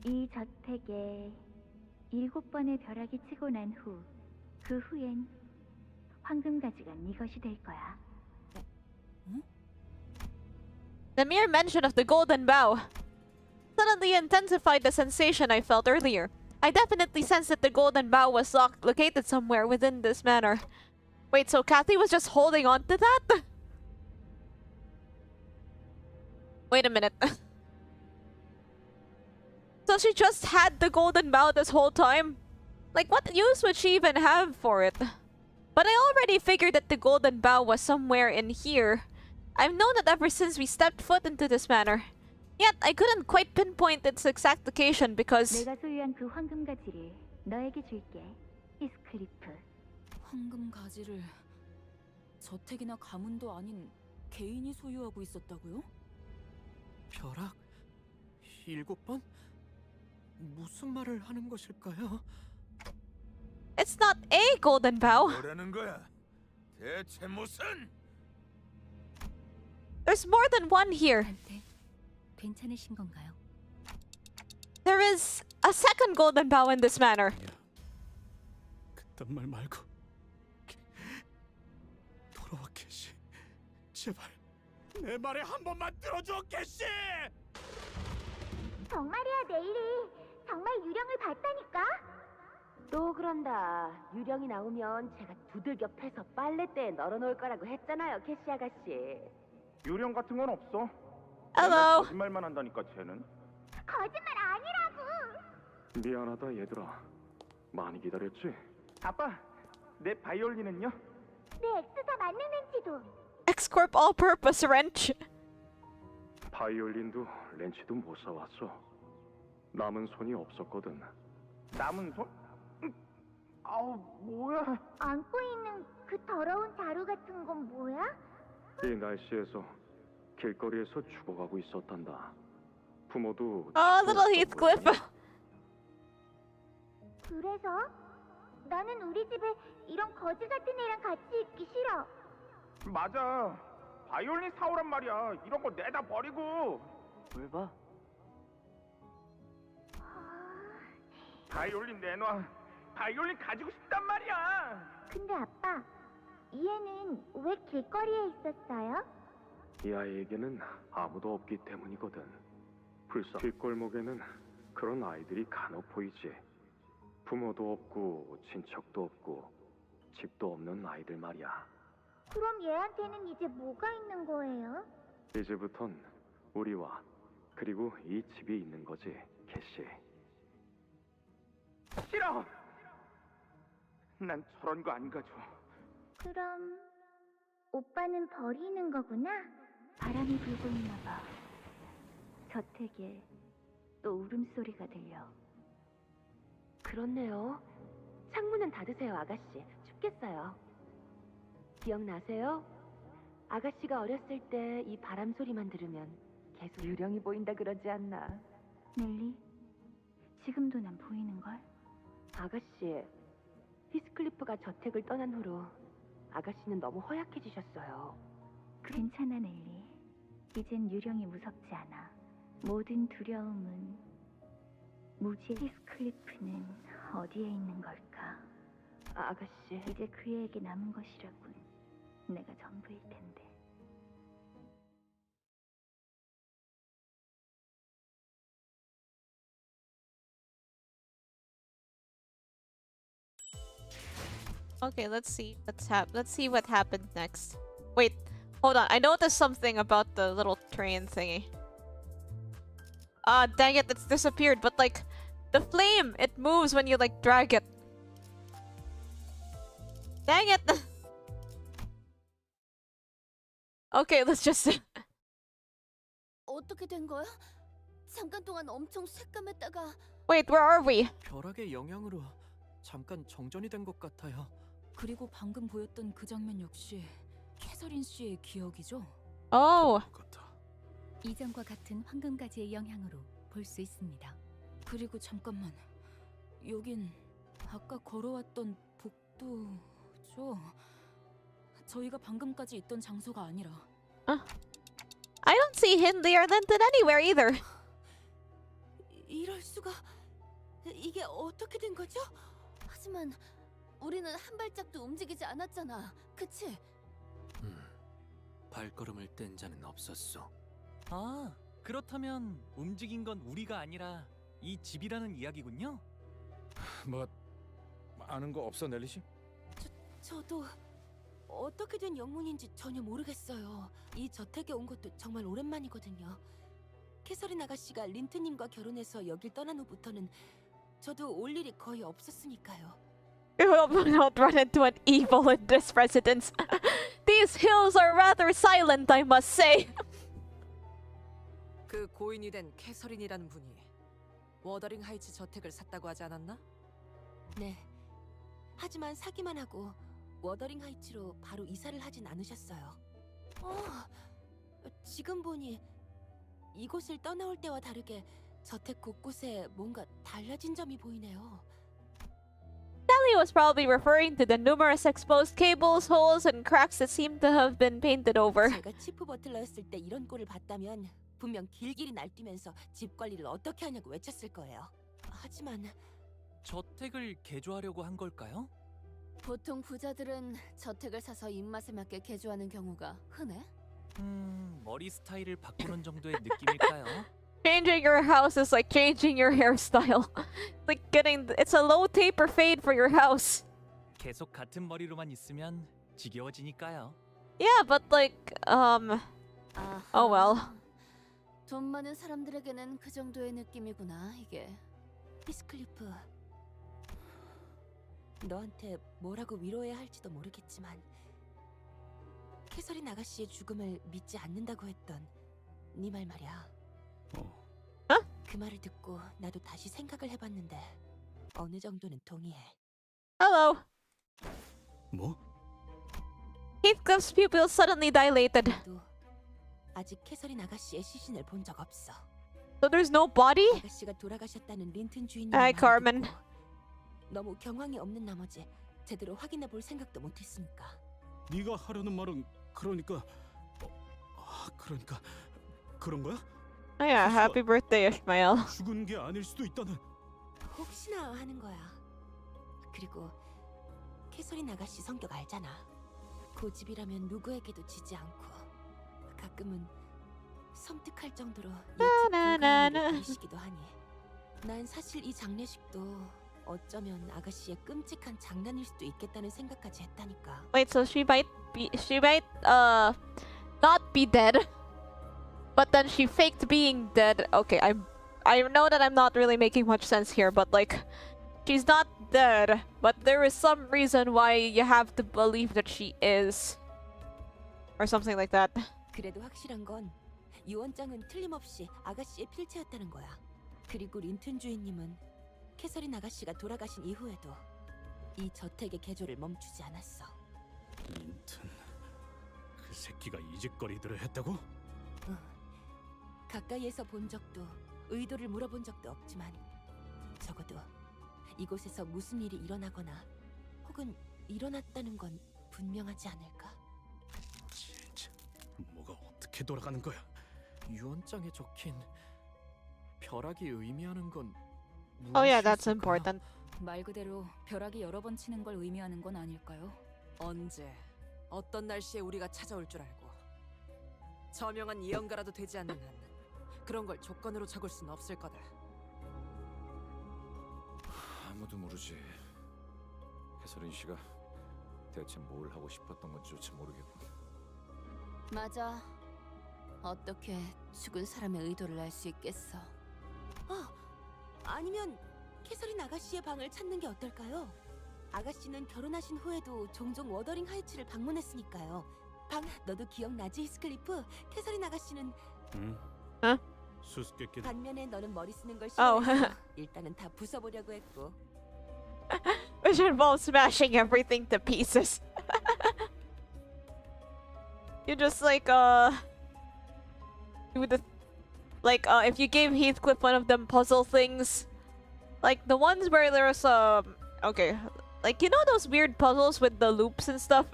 이 저택에 7번의 벼락이 치고 난 후 그 후엔 황금가지가 네 것이 될 거야. The mere mention of the golden bough suddenly intensified the sensation I felt earlier. I definitely sensed that the golden bough was located somewhere within this manor. Wait, so Cathy was just holding on to that? Wait a minute. So she just had the golden bough this whole time? Like, what use would she even have for it? But I already figured that the golden bough was somewhere in here. I've known it ever since we stepped foot into this manor. Yet, I couldn't quite pinpoint its exact location because... 내가 소유한 그 황금가지를 너에게 줄게, 히스클리프. 황금가지를 저택이나 가문도 아닌 개인이 소유하고 있었다고요? 벼락? 7번? 무슨 말을 하는 것일까요? It's not a golden bough. 뭐라는 거야? 대체 무슨? There's more than one here. 괜찮으신 건가요? There is a second golden bough in this manor. 그딴 말 말고 돌아와 캐시. 제발 내 말에 한 번만 들어줘 캐시. 정말이야, 네일이. 정말 유령을 봤다니까? 또 그런다. 유령이 나오면 제가 두들겨 패서 빨래대에 널어놓을 거라고 했잖아요, 캐시 아가씨. 유령 같은 건 없어. Hello. 거짓말만 한다니까 쟤는. 거짓말 아니라고. 미안하다 얘들아. 많이 기다렸지? 아빠, 내 바이올린은요? 내 엑스사 맞는 렌치도. X-Corp all-purpose wrench. 바이올린도 렌치도 못 사왔어. 남은 손이 없었거든. 남은 손? 아우 뭐야? 안고 있는 그 더러운 자루 같은 건 뭐야? 이 날씨에서 길거리에서 죽어가고 있었단다. 부모도 little Heathcliff. 그래서 나는 우리 집에 이런 거지 같은 애랑 같이 있기 싫어. 맞아. 바이올린 사오란 말이야. 이런 거 내다 버리고. 왜 봐? 바이올린 내놔. 바이올린 가지고 싶단 말이야. 근데 아빠, 이 애는 왜 길거리에 있었어요? 이 아이에게는 아무도 없기 때문이거든. 불쌍. 뒷골목에는 그런 아이들이 간혹 보이지. 부모도 없고 친척도 없고 집도 없는 아이들 말이야. 그럼 얘한테는 이제 뭐가 있는 거예요? 이제부턴 우리와 그리고 이 집이 있는 거지, 캐시. 싫어. 난 저런 거 안 가져. 그럼 오빠는 버리는 거구나? 바람이 불고 있나 봐. 저택에 또 울음소리가 들려. 그렇네요. 창문은 닫으세요, 아가씨. 춥겠어요. 기억나세요? 아가씨가 어렸을 때 이 바람 소리만 들으면 계속 유령이 보인다 그러지 않나? 넬리, 지금도 난 보이는걸? 아가씨, 히스클리프가 저택을 떠난 후로 아가씨는 너무 허약해지셨어요. 괜찮아, 넬리. 이젠 유령이 무섭지 않아. 모든 두려움은 무지. 히스클리프는 어디에 있는 걸까? 아가씨, 이제 그애에게 남은 것이라군. 내가 전부일 텐데. Okay, let's see what happens next. Wait, hold on. I noticed something about the little train thingy. Dang it, it's disappeared. But like, the flame, it moves when you like drag it. Dang it! Okay, let's just... 어떻게 된 거야? 잠깐 동안 엄청 새까맸다가 Wait, where are we? 벼락의 영향으로 잠깐 정전이 된 것 같아요. 그리고 방금 보였던 그 장면 역시 캐서린 씨의 기억이죠? Oh. 이전과 같은 황금가지의 영향으로 볼 수 있습니다. 그리고 잠깐만, 여긴 아까 걸어왔던 복도죠? 저희가 방금까지 있던 장소가 아니라. I don't see Hindley or Linton anywhere either. 이럴 수가. 이게 어떻게 된 거죠? 하지만 우리는 한 발짝도 움직이지 않았잖아. 그치? 발걸음을 뗀 자는 없었어. 아, 그렇다면 움직인 건 우리가 아니라 이 집이라는 이야기군요? 뭐 아는 거 없어, 넬리 씨? 저도 어떻게 된 영문인지 전혀 모르겠어요. 이 저택에 온 것도 정말 오랜만이거든요. 캐서린 아가씨가 린트님과 결혼해서 여길 떠난 후부터는 저도 올 일이 거의 없었으니까요. We will not run into an evil in this residence. These hills are rather silent, I must say. 그 고인이 된 캐서린이라는 분이 워더링 하이츠 저택을 샀다고 하지 않았나? 네. 하지만 사기만 하고 워더링 하이츠로 바로 이사를 하진 않으셨어요. 지금 보니 이곳을 떠나올 때와 다르게 저택 곳곳에 뭔가 달라진 점이 보이네요. Sally was probably referring to the numerous exposed cables, holes, and cracks that seem to have been painted over. 제가 치프 버틀러였을 때 이런 꼴을 봤다면 분명 길길이 날뛰면서 집 관리를 어떻게 하냐고 외쳤을 거예요. 하지만 저택을 개조하려고 한 걸까요? 보통 부자들은 저택을 사서 입맛에 맞게 개조하는 경우가 흔해? 머리 스타일을 바꾸는 정도의 느낌일까요? Changing your house is like changing your hairstyle. Like it's a low taper fade for your house. 계속 같은 머리로만 있으면 지겨워지니까요. Yeah, but like, oh well. 돈 많은 사람들에게는 그 정도의 느낌이구나, 이게. 히스클리프, 너한테 뭐라고 위로해야 할지도 모르겠지만 캐서린 아가씨의 죽음을 믿지 않는다고 했던 네 말 말이야. 그 말을 듣고 나도 다시 생각을 해봤는데 어느 정도는 동의해. Hello. 뭐? Heathcliff's pupils suddenly dilated. 나도 아직 캐서린 아가씨의 시신을 본 적 없어. So there's no body? 아가씨가 돌아가셨다는 린튼 주인님. Hi, Carmen. 너무 경황이 없는 나머지 제대로 확인해 볼 생각도 못했으니까. 네가 하려는 말은 그러니까 그런 거야? Oh yeah, happy birthday, Ishmael. 죽은 게 아닐 수도 있다는. 혹시나 하는 거야. 그리고 캐서린 아가씨 성격 알잖아. 고집이라면 누구에게도 지지 않고 가끔은 섬뜩할 정도로 예측 불가능한 일을 일으키기도 하니. 난 사실 이 장례식도 어쩌면 아가씨의 끔찍한 장난일 수도 있겠다는 생각까지 했다니까. Wait, so she might not be dead, but then she faked being dead. Okay, I know that I'm not really making much sense here, but like, she's not dead, but there is some reason why you have to believe that she is, or something like that. 그래도 확실한 건 유언장은 틀림없이 아가씨의 필체였다는 거야. 그리고 린튼 주인님은 캐서린 아가씨가 돌아가신 이후에도 이 저택의 개조를 멈추지 않았어. 린튼, 그 새끼가 이 짓거리들을 했다고? 응. 가까이에서 본 적도 의도를 물어본 적도 없지만 적어도 이곳에서 무슨 일이 일어나거나 혹은 일어났다는 건 분명하지 않을까? 진짜 뭐가 어떻게 돌아가는 거야? 유언장에 적힌 벼락이 의미하는 건 Oh yeah, that's important. 말 그대로 벼락이 여러 번 치는 걸 의미하는 건 아닐까요? 언제 어떤 날씨에 우리가 찾아올 줄 알고 저명한 예언가라도 되지 않는 한 그런 걸 조건으로 적을 수는 없을 거다. 아무도 모르지. 캐서린 씨가 대체 뭘 하고 싶었던 건지조차 모르겠고. 맞아. 어떻게 죽은 사람의 의도를 알 수 있겠어? 아니면 캐서린 아가씨의 방을 찾는 게 어떨까요? 아가씨는 결혼하신 후에도 종종 워더링 하이츠를 방문했으니까요. 너도 기억나지, 히스클리프? 캐서린 아가씨는 응? 어? 수수께끼. 반면에 너는 머리 쓰는 걸 Oh. 싫어해서 일단은 다 부숴보려고 했고. Which involves smashing everything to pieces. You just like do the if you gave Heathcliff one of them puzzle things, like the ones where there's okay, like you know those weird puzzles with the loops and stuff.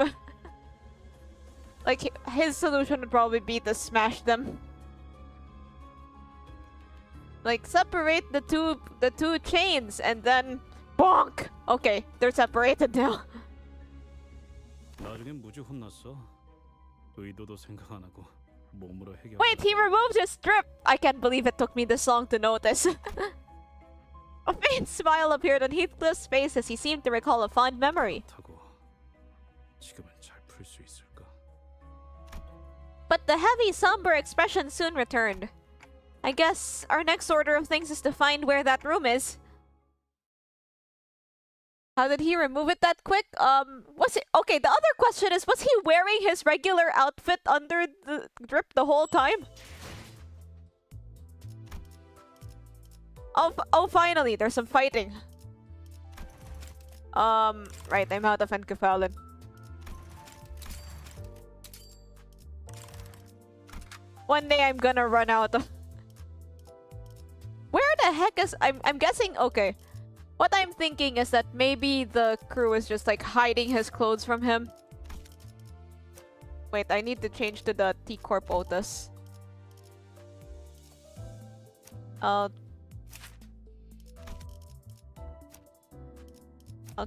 Like his solution would probably be to smash them. Like separate the two chains and then Bonk! Okay, they're separated now. 나중엔 무지 혼났어. 의도도 생각 안 하고 몸으로 해결. Wait, he removed his strip! I can't believe it took me this long to notice. A faint smile appeared on Heathcliff's face as he seemed to recall a fond memory. 지금은 잘 풀 수 있을까? But the heavy, somber expression soon returned. I guess our next order of things is to find where that room is. How did he remove it that quick? Was it okay? The other question is, was he wearing his regular outfit under the drip the whole time? Oh, finally, there's some fighting. Right, I'm out of Enkefallen. One day I'm gonna run out of... Where the heck is... I'm guessing... Okay. What I'm thinking is that maybe the crew is just like hiding his clothes from him. Wait, I need to change to the T-Corp Otis. I'll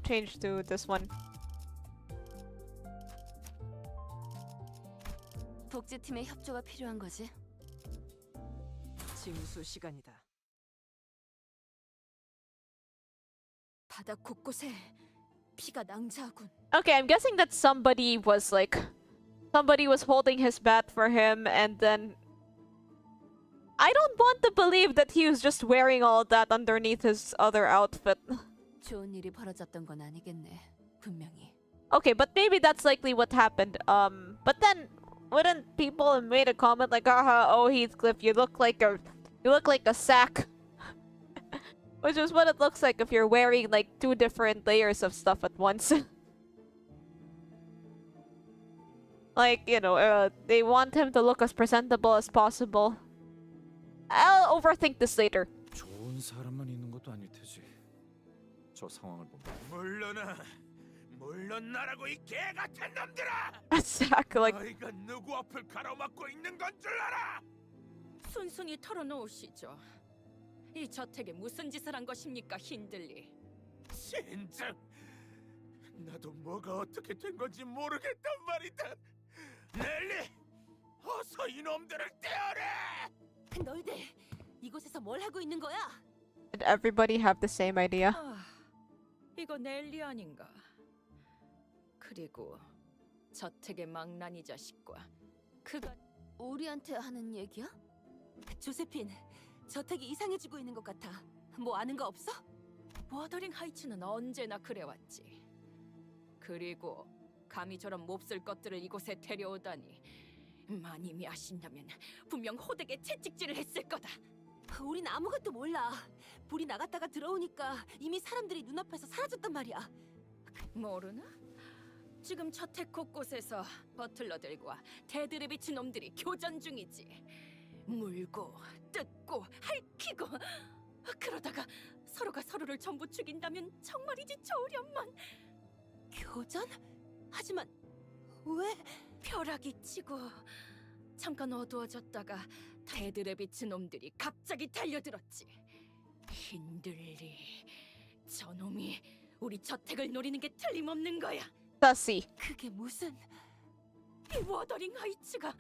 change to this one. 복지팀의 협조가 필요한 거지. 징수 시간이다. 바닥 곳곳에 피가 낭자하군. Okay, I'm guessing that somebody was holding his bat for him, and then I don't want to believe that he was just wearing all that underneath his other outfit. 좋은 일이 벌어졌던 건 아니겠네. 분명히. Okay, but maybe that's likely what happened. But then wouldn't people have made a comment like, "Haha, oh Heathcliff, you look like a sack." Which is what it looks like if you're wearing like 2 different layers of stuff at once. Like, you know, they want him to look as presentable as possible. I'll overthink this later. 좋은 사람만 있는 것도 아닐 테지. 저 상황을 보면. 물론 나라고 이 개 같은 놈들아. A sack, like. 너희가 누구 앞을 가로막고 있는 건 줄 알아? 순순히 털어놓으시죠. 이 저택에 무슨 짓을 한 것입니까, 힌들리? 진짜 나도 뭐가 어떻게 된 건지 모르겠단 말이다. 넬리, 어서 이놈들을 떼어내! 너희들 이곳에서 뭘 하고 있는 거야? Did everybody have the same idea? 이거 넬리 아닌가? 그리고 저택의 망나니 자식과 그가 우리한테 하는 얘기야? 조세핀, 저택이 이상해지고 있는 것 같아. 뭐 아는 거 없어? 워더링 하이츠는 언제나 그래왔지. 그리고 감히 저런 몹쓸 것들을 이곳에 데려오다니. 마님이 아신다면 분명 호되게 채찍질을 했을 거다. 우린 아무것도 몰라. 불이 나갔다가 들어오니까 이미 사람들이 눈앞에서 사라졌단 말이야. 모르나? 지금 저택 곳곳에서 버틀러들과 데드레비치 놈들이 교전 중이지. 물고 뜯고 핥히고 그러다가 서로가 서로를 전부 죽인다면 정말이지 좋으련만. 교전? 하지만 왜? 벼락이 치고 잠깐 어두워졌다가 데드레비치 놈들이 갑자기 달려들었지. 힌들리, 저놈이 우리 저택을 노리는 게 틀림없는 거야. Sussy. 그게 무슨... 이 워더링 하이츠가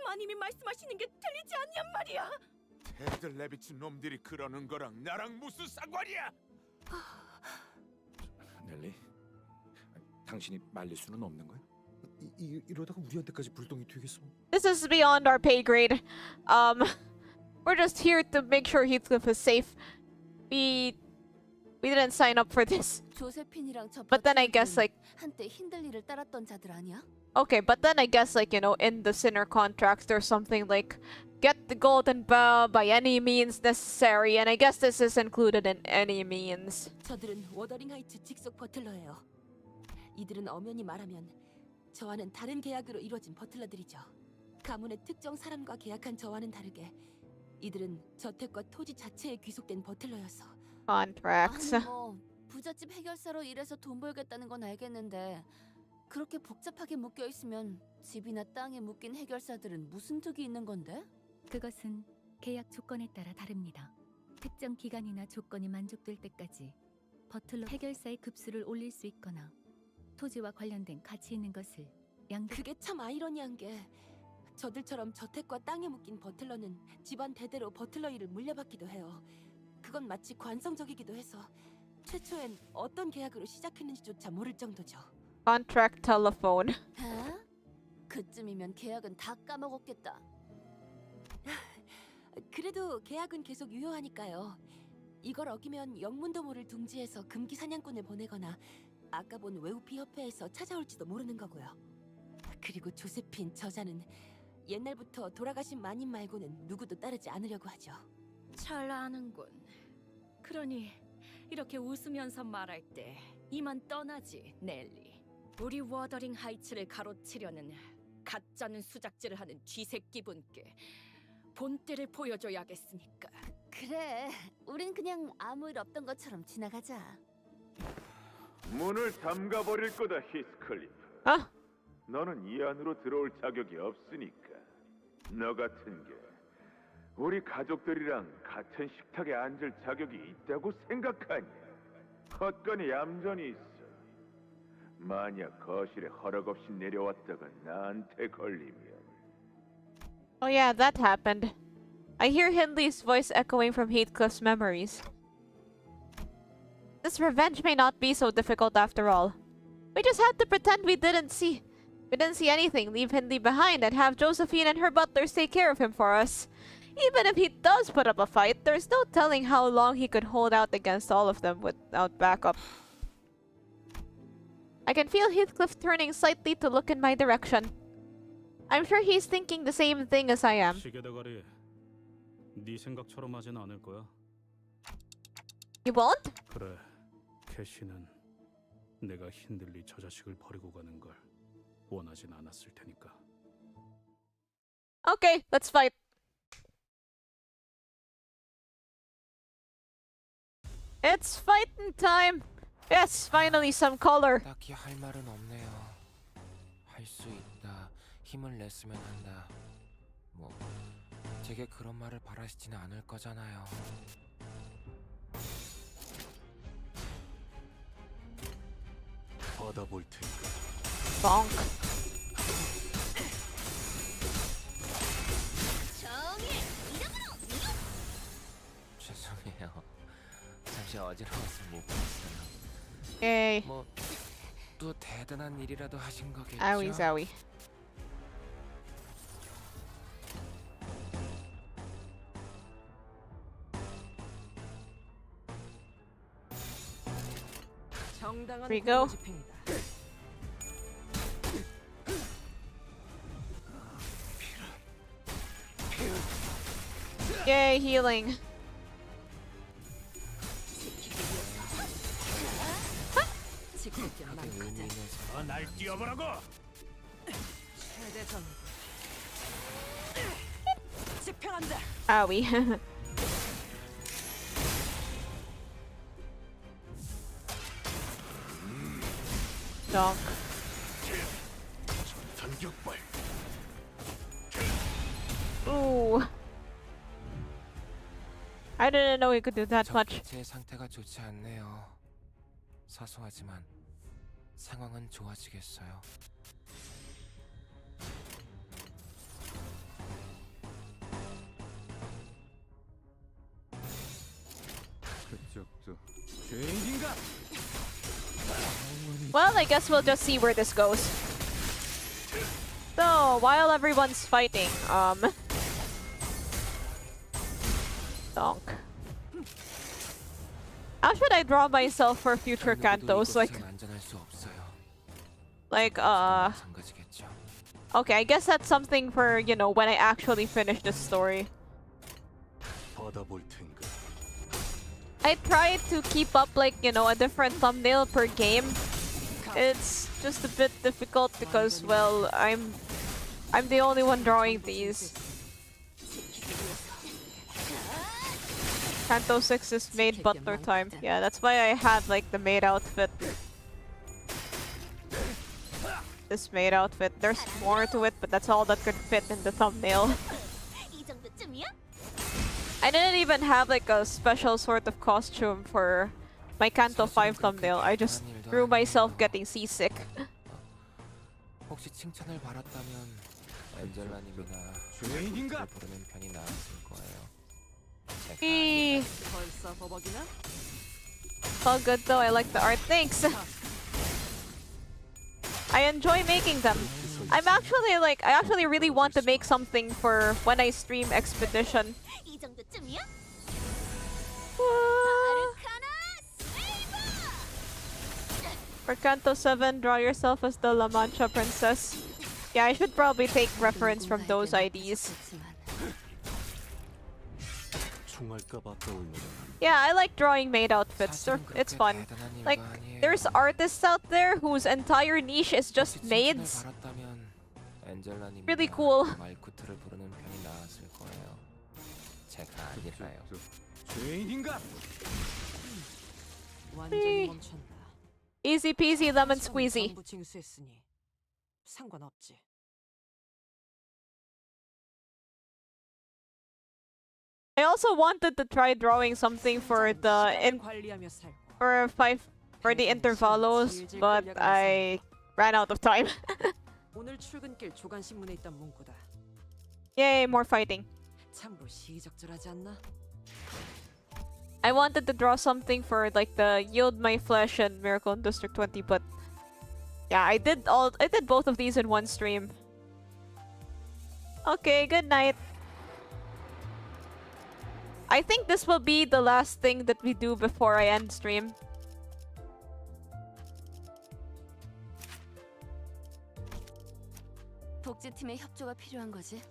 마님이 말씀하시는 게 틀리지 않냔 말이야. 데드레비치 놈들이 그러는 거랑 나랑 무슨 상관이야? 넬리, 당신이 말릴 수는 없는 거야? 이러다가 우리한테까지 불똥이 튀겠어. This is beyond our pay grade. We're just here to make sure Heathcliff is safe. We didn't sign up for this. 조세핀이랑 저 But then I guess like 한때 힌들리를 따랐던 자들 아니야? okay, but then I guess like, you know, in the sinner contracts there's something like get the golden bough by any means necessary, and I guess this is included in any means. 저들은 워더링 하이츠 직속 버틀러예요. 이들은 엄연히 말하면 저와는 다른 계약으로 이루어진 버틀러들이죠. 가문의 특정 사람과 계약한 저와는 다르게 이들은 저택과 토지 자체에 귀속된 버틀러였어. Contracts. 아니 뭐 부잣집 해결사로 일해서 돈 벌겠다는 건 알겠는데 그렇게 복잡하게 묶여 있으면 집이나 땅에 묶인 해결사들은 무슨 득이 있는 건데? 그것은 계약 조건에 따라 다릅니다. 특정 기간이나 조건이 만족될 때까지 버틀러 해결사의 급수를 올릴 수 있거나 토지와 관련된 가치 있는 것을 그게 참 아이러니한 게 저들처럼 저택과 땅에 묶인 버틀러는 집안 대대로 버틀러 일을 물려받기도 해요. 그건 마치 관성적이기도 해서 최초엔 어떤 계약으로 시작했는지조차 모를 정도죠. Contract telephone. 아? 그쯤이면 계약은 다 까먹었겠다. 그래도 계약은 계속 유효하니까요. 이걸 어기면 영문도 모를 둥지에서 금기 사냥꾼을 보내거나 아까 본 웨우피 협회에서 찾아올지도 모르는 거고요. 그리고 조세핀 저자는 옛날부터 돌아가신 마님 말고는 누구도 따르지 않으려고 하죠. 잘 아는군. 그러니 이렇게 웃으면서 말할 때 이만 떠나지, 넬리. 우리 워더링 하이츠를 가로치려는 가짜는 수작질을 하는 쥐새끼분께 본때를 보여줘야겠으니까. 그래, 우린 그냥 아무 일 없던 것처럼 지나가자. 문을 잠가버릴 거다, 히스클리프. 너는 이 안으로 들어올 자격이 없으니까. 너 같은 게 우리 가족들이랑 같은 식탁에 앉을 자격이 있다고 생각하냐? 헛건이 얌전히 있어. 만약 거실에 허락 없이 내려왔다가 나한테 걸리면. Oh yeah, that happened. I hear Hindley's voice echoing from Heathcliff's memories. This revenge may not be so difficult after all. We just had to pretend we didn't see anything, leave Hindley behind, and have Josephine and her butlers take care of him for us. Even if he does put up a fight, there's no telling how long he could hold out against all of them without backup. I can feel Heathcliff turning slightly to look in my direction. I'm sure he's thinking the same thing as I am. 시계대가리, 네 생각처럼 하진 않을 거야. You won't? 그래, 캐시는 내가 힌들리 저 자식을 버리고 가는 걸 원하진 않았을 테니까. Okay, let's fight. It's fighting time. Yes, finally some color. 딱히 할 말은 없네요. 할 수 있다. 힘을 냈으면 한다. 뭐 제게 그런 말을 바라시지는 않을 거잖아요. 받아볼 테니까. Bonk. 죄송해요. 잠시 어지러워서 못 봤어요. Yay. 뭐 또 대단한 일이라도 하신 거겠죠? Owie zowie. 정당한 Here we go. 집행이다. Yay, healing. 날 뛰어보라고. 최대 전. 집행한다. Owie. Donk. Ooh. I didn't know he could do that much. 제 상태가 좋지 않네요. 사소하지만 상황은 좋아지겠어요. 그쪽도 죄인인가? Well, I guess we'll just see where this goes. So, while everyone's fighting, Donk. How should I draw myself for future cantos? Okay, I guess that's something for, you know, when I actually finish the story. 받아볼 테니까. I try to keep up, like, you know, a different thumbnail per game. It's just a bit difficult because, well, I'm the only one drawing these. Kanto 6 is maid butler time. Yeah, that's why I had, like, the maid outfit. This maid outfit. There's more to it, but that's all that could fit in the thumbnail. I didn't even have, like, a special sort of costume for my Kanto 5 thumbnail. I just drew myself getting seasick. 혹시 칭찬을 받았다면 엔젤라님이나 주인인가 부르는 편이 나았을 거예요. 벌써 버벅이나? All good though. I like the art. Thanks. I enjoy making them. I actually really want to make something for when I stream Expedition. 이 정도쯤이야? For Kanto 7, draw yourself as the La Mancha princess. Yeah, I should probably take reference from those IDs. Yeah, I like drawing maid outfits. It's fun. Like, there's artists out there whose entire niche is just maids. Really cool. 말쿠트를 부르는 편이 나았을 거예요. 제가 아니라요. 주인인가? 완전히 멈췄다. Easy peasy lemon squeezy. 전부 징수했으니 상관없지. I also wanted to try drawing something for the intervalos, but I ran out of time. 오늘 출근길 조간 신문에 있던 문구다. Yay, more fighting. 참고 시의적절하지 않나? I wanted to draw something for like the Yield My Flesh and Miracle in District 20, but yeah, I did both of these in one stream. Okay, good night. I think this will be the last thing that we do before I end stream. 복제팀의 협조가 필요한 거지.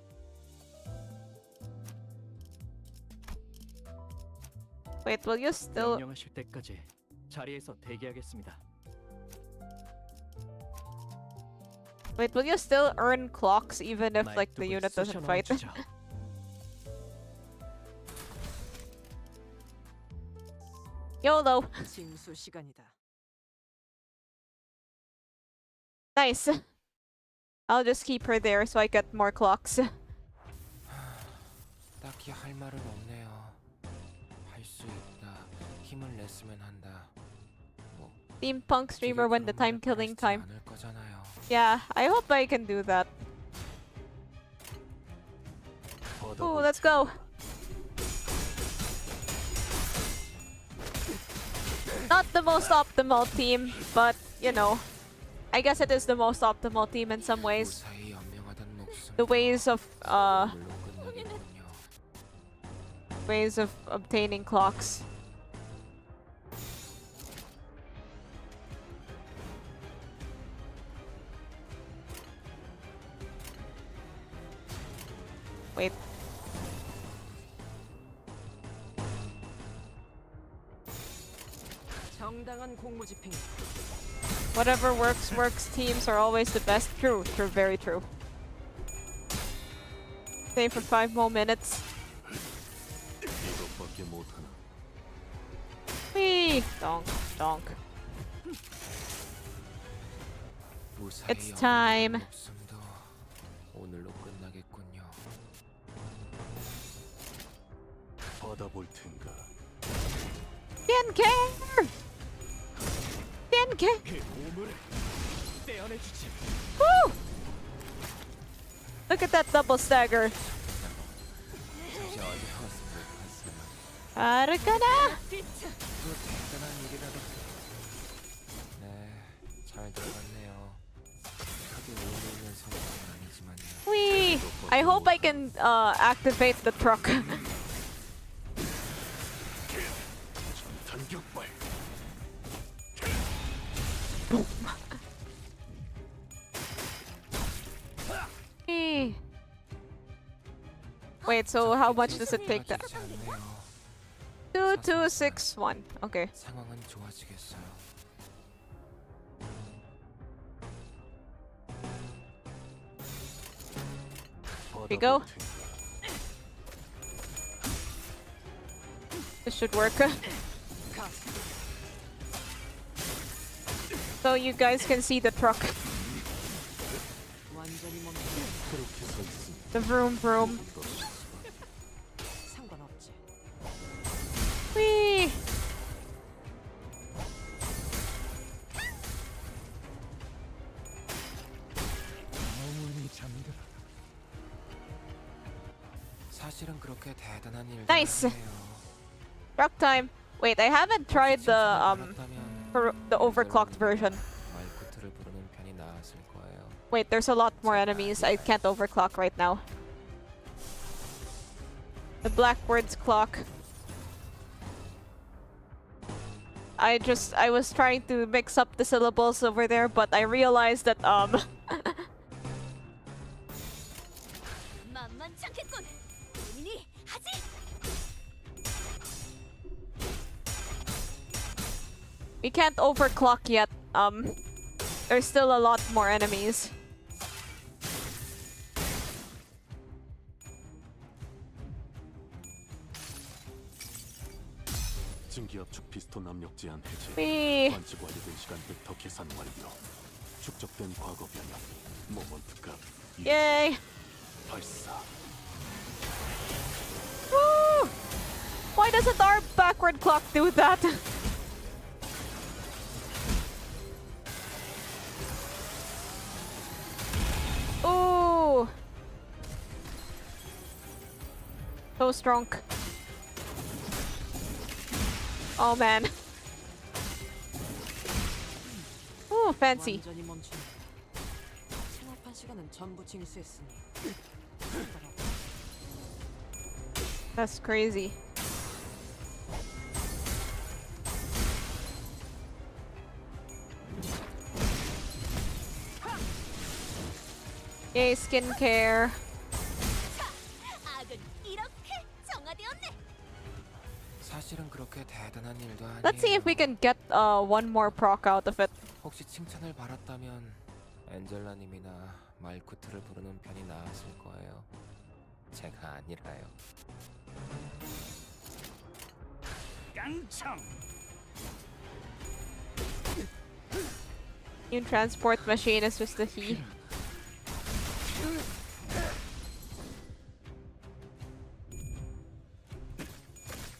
Wait, will you still? 명령하실 때까지 자리에서 대기하겠습니다. Wait, will you still earn clocks even if like the unit doesn't fight? YOLO. 징수 시간이다. Nice. I'll just keep her there so I get more clocks. 딱히 할 말은 없네요. 할 수 있다. 힘을 냈으면 한다. 뭐 Steampunk streamer when the time killing time. 않을 거잖아요. Yeah, I hope I can do that. Ooh, let's go. Not the most optimal team, but you know, I guess it is the most optimal team in some ways. The ways of obtaining clocks. Wait. 정당한 공무집행. Whatever works teams are always the best. True, very true. Stay for 5 more minutes. Whee! Donk, donk. It's time. 오늘로 끝나겠군요. 받아볼 텐가. Didn't care! Didn't care! Woo! Look at that double stagger. 아르까나! 잘 들어갔네요. 크게 오르는 성공은 아니지만요. Whee! I hope I can activate the truck. Wait, so how much does it take that? 2261. Okay. 상황은 좋아지겠어요. Here we go. This should work. So you guys can see the truck. The vroom vroom. Whee! 사실은 그렇게 대단한 일도 Nice. 아니에요. Rock time. Wait, I haven't tried the overclocked version. 말쿠트를 부르는 편이 나았을 거예요. Wait, there's a lot more enemies. I can't overclock right now. The Blackbird's clock. I was trying to mix up the syllables over there, but I realized that 만만찮겠군. 본인이 하지. we can't overclock yet. There's still a lot more enemies. 증기압축 피스톤 압력 제한 해제. 삐. 관측 완료된 시간부터 계산 완료. 축적된 과거 변형. 모먼트 값. Yay! 발사. Woo! Why doesn't our backward clock do that? Ooh! So strong. Oh man. Ooh, fancy. 완전히 멈춘. 생업한 시간은 전부 징수했으니. That's crazy. Yay, skincare. 악은 이렇게 정화되었네. 사실은 그렇게 대단한 일도 아니에요. Let's see if we can get one more proc out of it. 혹시 칭찬을 받았다면 엔젤라님이나 말쿠트를 부르는 편이 나았을 거예요. 제가 아니라요. 깡총. New transport machine is just a he.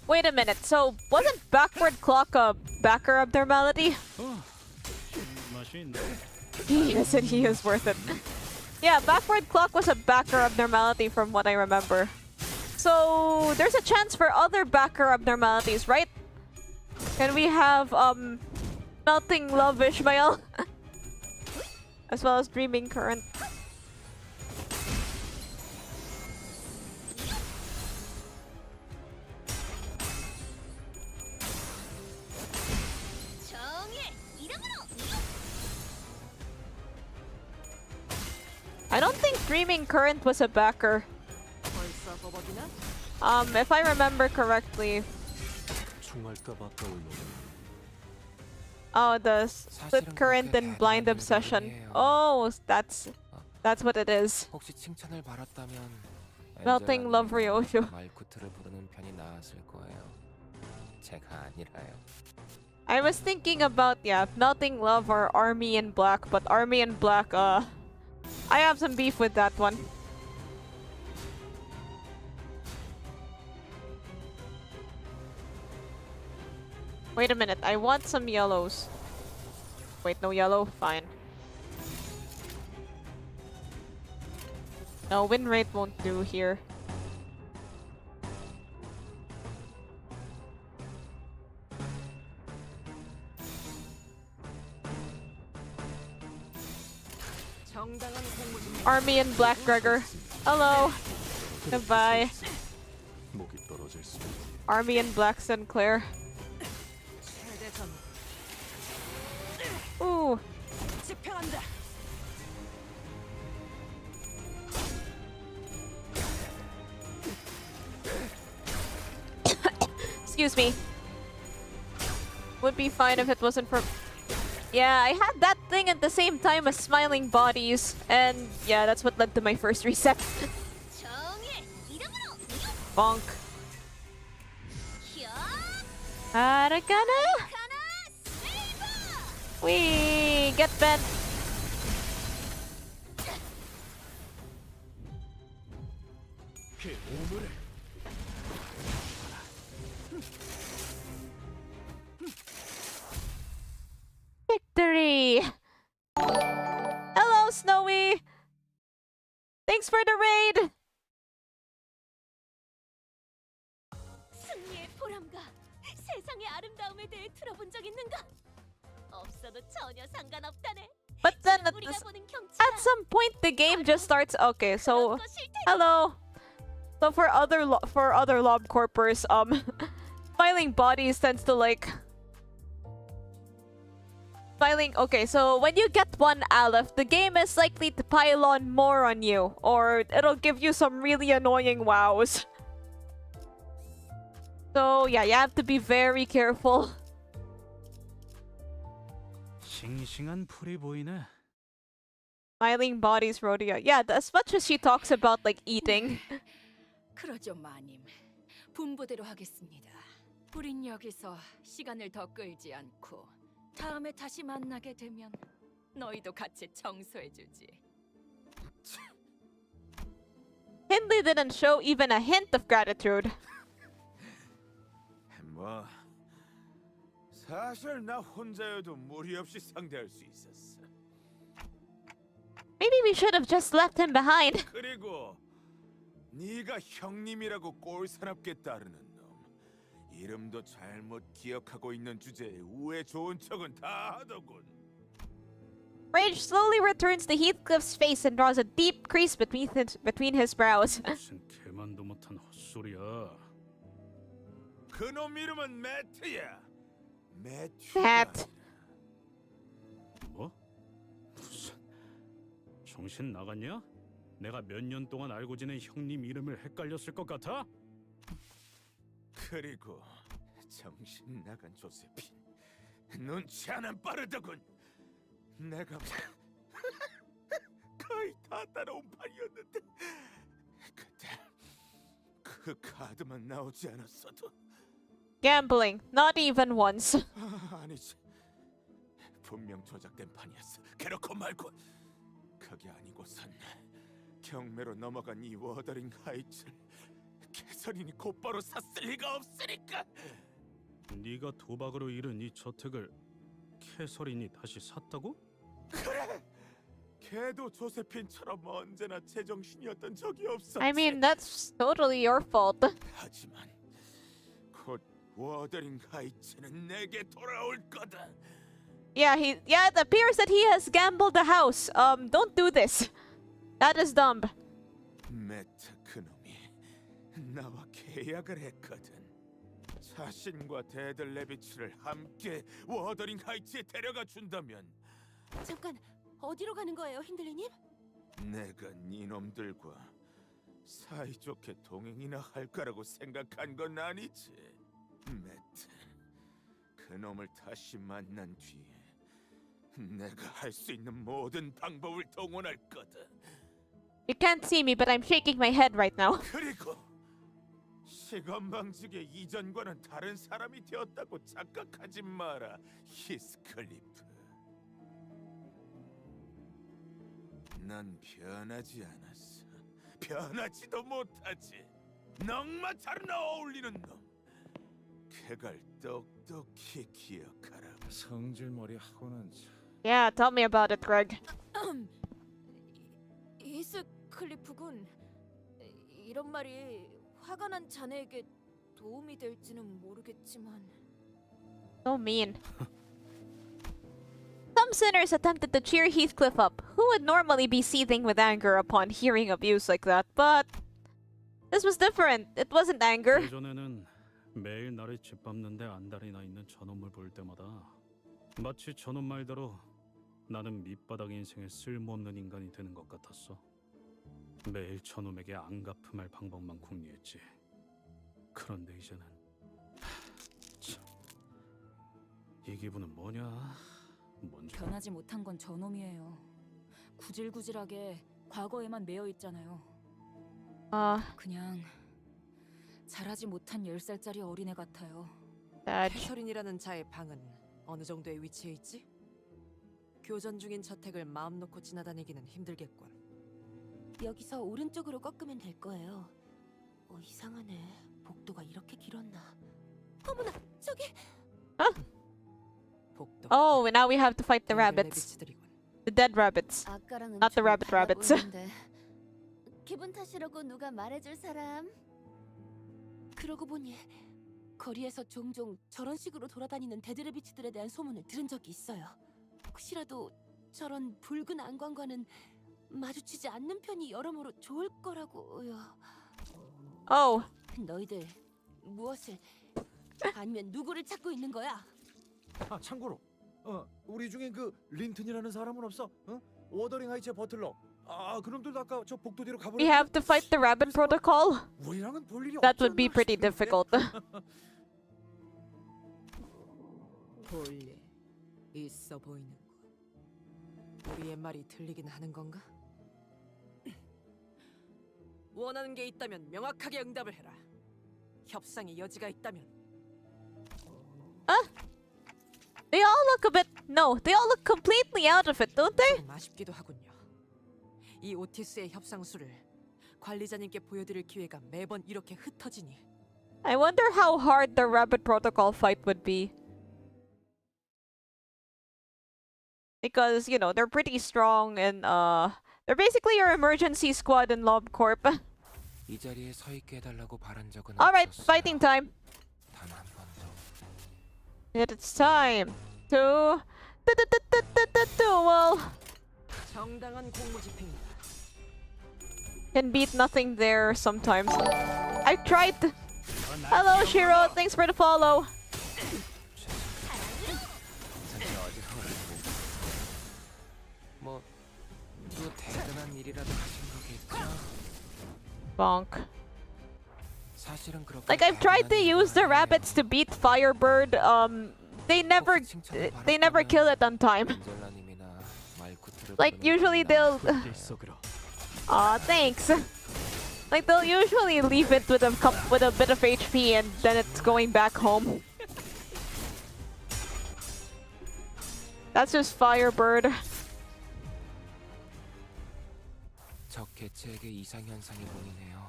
Wait a minute, so wasn't backward clock a backer abnormality? Machine. Yes, and he is worth it. Yeah, backward clock was a backer abnormality from what I remember. So there's a chance for other backer abnormalities, right? Can we have melting love Ishmael? As well as dreaming current. I don't think Dreaming Current was a backer. If I remember correctly. Oh, the Split Current and Blind Obsession. Oh, that's what it is. 혹시 칭찬을 받았다면 Melting Love Ryoshu. 말쿠트를 부르는 편이 나았을 거예요. 제가 아니라요. I was thinking about, yeah, Melting Love or Army in Black, but Army in Black, I have some beef with that one. Wait a minute, I want some yellows. Wait, no yellow? Fine. No, win rate won't do here. Army in Black Gregor. Hello. Goodbye. Army in Black Sinclair. Ooh. Excuse me. Would be fine if it wasn't for... Yeah, I had that thing at the same time as Smiling Bodies, and yeah, that's what led to my first reset. Bonk. Aragana! We get bent. Victory! Hello, Snowy! Thanks for the raid! 탁월함과 세상의 아름다움에 대해 들어본 적 있는가? 없어도 전혀 상관없다네. But then 우리가 보는 at some point the game just starts. Okay, so hello. So for other lob corpers, filing bodies tends to like filing. Okay, so when you get one Aleph, the game is likely to pile on more on you, or it'll give you some really annoying wows. So yeah, you have to be very careful. 싱싱한 풀이 보이네. Filing bodies rodeo. Yeah, as much as she talks about like eating. 그러죠, 마님. 분부대로 하겠습니다. 우린 여기서 시간을 더 끌지 않고 다음에 다시 만나게 되면 너희도 같이 청소해주지. Hindley didn't show even a hint of gratitude. 뭐 사실 나 혼자여도 무리 없이 상대할 수 있었어. Maybe we should have just left him behind. 그리고 네가 형님이라고 꼴사납게 따르는 놈, 이름도 잘못 기억하고 있는 주제에 우애 좋은 척은 다 하더군. Rage slowly returns to Heathcliff's face and draws a deep crease between his brows. 무슨 개만도 못한 헛소리야. 그놈 이름은 매트야. 매튜. Matt. 뭐? 무슨 정신 나갔냐? 내가 몇 년 동안 알고 지낸 형님 이름을 헷갈렸을 것 같아? 그리고 정신 나간 조세핀, 눈치 하나 빠르더군. 내가 거의 다 따라온 판이었는데 그때 그 카드만 나오지 않았어도. Gambling, not even once. 아니지, 분명 조작된 판이었어. 그렇고 말고 그게 아니고선 경매로 넘어간 이 워더링 하이츠를 캐서린이 곧바로 샀을 리가 없으니까. 네가 도박으로 잃은 이 저택을 캐서린이 다시 샀다고? 그래! 걔도 조세핀처럼 언제나 제정신이었던 적이 없었지. I mean, that's totally your fault. 하지만 곧 워더링 하이츠는 내게 돌아올 거다. Yeah, it appears that he has gambled the house. Don't do this. That is dumb. 매트 그놈이 나와 계약을 했거든. 자신과 데들 레비츠를 함께 워더링 하이츠에 데려가 준다면. 잠깐, 어디로 가는 거예요, 힌들리님? 내가 니놈들과 사이좋게 동행이나 할 거라고 생각한 건 아니지. 매트, 그놈을 다시 만난 뒤에 내가 할 수 있는 모든 방법을 동원할 거다. You can't see me, but I'm shaking my head right now. 그리고 시건방지게 이전과는 다른 사람이 되었다고 착각하지 마라, 히스클리프. 난 변하지 않았어. 변하지도 못하지. 넉마처럼 어울리는 놈. 그걸 똑똑히 기억하라. 성질머리 하고는 Yeah, tell me about it, Greg. 히스클리프군, 이런 말이 화가 난 자네에게 도움이 될지는 모르겠지만. So mean. Some sinners attempted to cheer Heathcliff up, who would normally be seething with anger upon hearing abuse like that, but this was different. It wasn't anger. 예전에는 매일 나를 짓밟는데 안달이 나 있는 저놈을 볼 때마다 마치 저놈 말대로 나는 밑바닥 인생에 쓸모없는 인간이 되는 것 같았어. 매일 저놈에게 안 갚음할 방법만 궁리했지. 그런데 이제는 참, 이 기분은 뭐냐? 뭔지 변하지 못한 건 저놈이에요. 구질구질하게 과거에만 매여 있잖아요. 그냥 자라지 못한 10살짜리 어린애 같아요. 캐서린이라는 자의 방은 어느 정도의 위치에 있지? 교전 중인 저택을 마음 놓고 지나다니기는 힘들겠군. 여기서 오른쪽으로 꺾으면 될 거예요. 이상하네. 복도가 이렇게 길었나? 어머나, 저기! Oh, now we have to fight the rabbits. The dead rabbits. 아까랑은 Not the 좀 rabbit 달라 rabbits. 보이는데. 기분 탓이라고 누가 말해줄 사람? 그러고 보니 거리에서 종종 저런 식으로 돌아다니는 데드래비치들에 대한 소문을 들은 적이 있어요. 혹시라도 저런 붉은 안광과는 마주치지 않는 편이 여러모로 좋을 거라고요. Oh. 너희들 무엇을 아니면 누구를 찾고 있는 거야? 아 참고로 우리 중에 그 린튼이라는 사람은 없어? 워더링 하이츠의 버틀러. 아 그놈들도 아까 저 복도 뒤로 가버렸. We have to fight the rabbit protocol. 우리랑은 볼 일이 That would be pretty difficult. 볼일 있어 보이는 거. 우리의 말이 들리긴 하는 건가? 원하는 게 있다면 명확하게 응답을 해라. 협상의 여지가 있다면. They all look a bit... No, they all look completely out of it, don't they? 좀 아쉽기도 하군요. 이 오티스의 협상수를 관리자님께 보여드릴 기회가 매번 이렇게 흩어지니. I wonder how hard the rabbit protocol fight would be. Because, you know, they're pretty strong and they're basically your emergency squad in LobCorp. 이 자리에 서 있게 해달라고 바란 적은 Alright, 없었어요. fighting time. 단 한 번도. It's time to duel. 정당한 공무집행이다. Can beat nothing there sometimes. I tried. Hello, Shiro. Thanks for the follow. 뭐또 대단한 일이라도 하신 거겠죠? Bonk. 사실은 그렇게 Like I've tried to use the rabbits to beat Firebird. They never kill it on time. Like usually they'll. Aw, thanks. Like they'll usually leave it with a bit of HP and then it's going back home. That's just Firebird. 적 개체에게 이상 현상이 보이네요.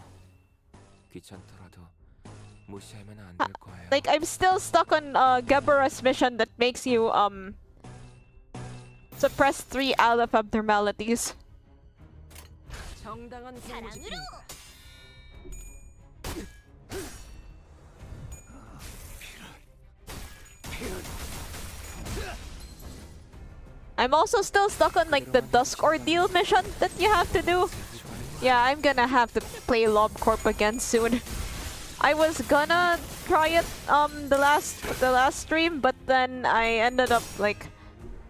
귀찮더라도 무시하면 안 될 거예요. Like I'm still stuck on Gebura's mission that makes you suppress 3 Aleph abnormalities. 정당한 공무집행이다. I'm also still stuck on like the Dusk Ordeal mission that you have to do. Yeah, I'm gonna have to play LobCorp again soon. I was gonna try it the last stream, but then I ended up like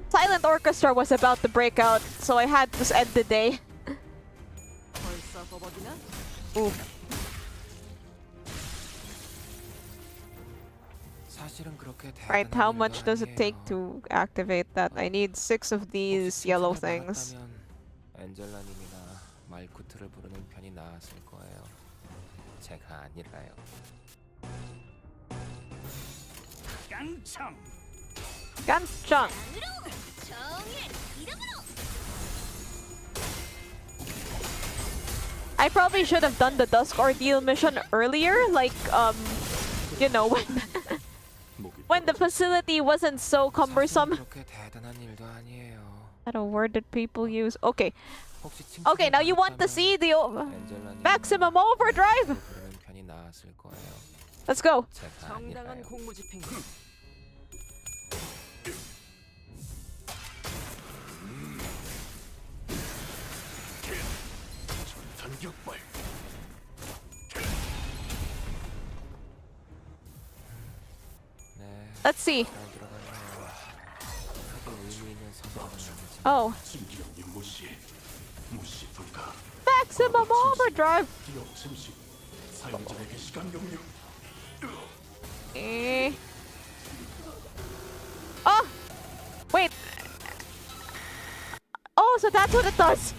Silent Orchestra was about to break out, so I had to end the day. Ooh. Right, how much does it take to activate that? I need 6 of these yellow things. 엔젤라님이나 말쿠트를 부르는 편이 나았을 거예요. 제가 아니라요. Ganchang. I probably should have done the Dusk Ordeal mission earlier, like you know, when the facility wasn't so cumbersome. That a word that people use. Okay. Okay, now you want to see the maximum overdrive? Let's go. 정당한 공무집행이다. Let's see. Oh. Maximum overdrive. Oh! Wait. Oh, so that's what it does.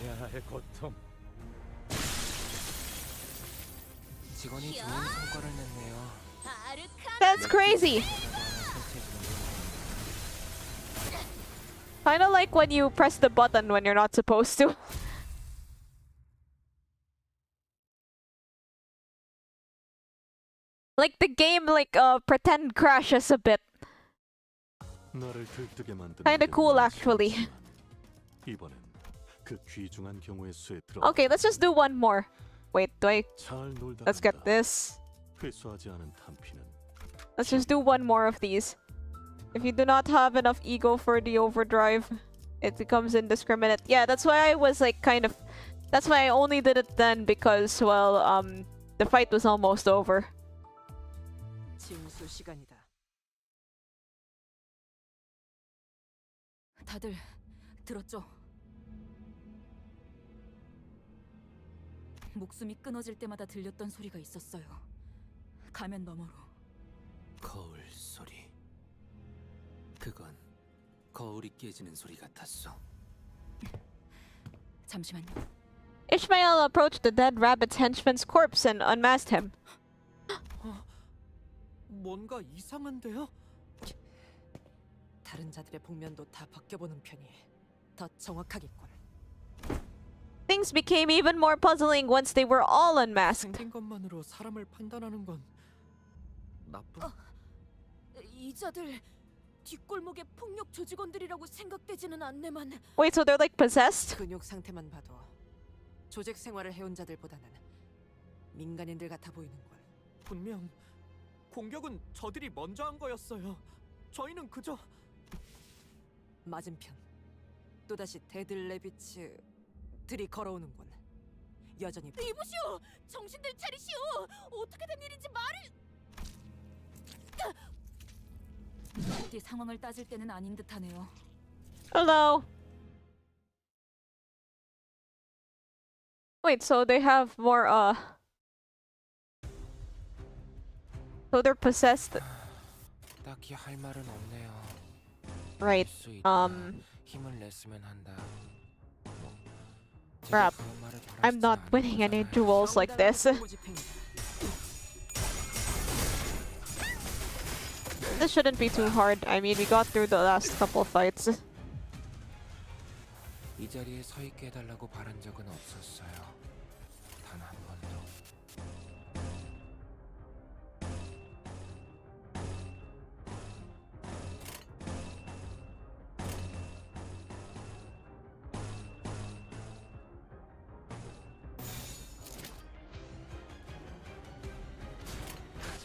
That's crazy. Kinda like when you press the button when you're not supposed to. Like the game pretend crashes a bit. Kinda cool actually. Okay, let's just do one more. Wait, let's get this. Let's just do one more of these. If you do not have enough ego for the overdrive, it becomes indiscriminate. Yeah, that's why I was like kind of... That's why I only did it then because, well, the fight was almost over. 징수 시간이다. 다들 들었죠? 목숨이 끊어질 때마다 들렸던 소리가 있었어요. 가면 너머로. 거울 소리. 그건 거울이 깨지는 소리 같았어. 잠시만요. Ishmael approached the dead rabbit's henchman's corpse and unmasked him. 뭔가 이상한데요? 다른 자들의 복면도 다 벗겨보는 편이 더 정확하겠군. Things became even more puzzling once they were all unmasked. 생긴 것만으로 사람을 판단하는 건 나쁜. 이 자들 뒷골목의 폭력 조직원들이라고 생각되지는 않네만. Wait, so they're like possessed? 근육 상태만 봐도 조직 생활을 해온 자들보다는 민간인들 같아 보이는군. 분명 공격은 저들이 먼저 한 거였어요. 저희는 그저 맞은편. 또다시 데들레비츠들이 걸어오는군. 여전히 이보시오! 정신들 차리시오! 어떻게 된 일인지 말을... 어디 상황을 따질 때는 아닌 듯하네요. Hello. Wait, so they have more, So they're possessed. 딱히 할 말은 없네요. Right. 힘을 냈으면 한다. Crap. I'm not winning any duels like this. This shouldn't be too hard. I mean, we got through the last couple fights. 이 자리에 서 있게 해달라고 바란 적은 없었어요. 단 한 번도.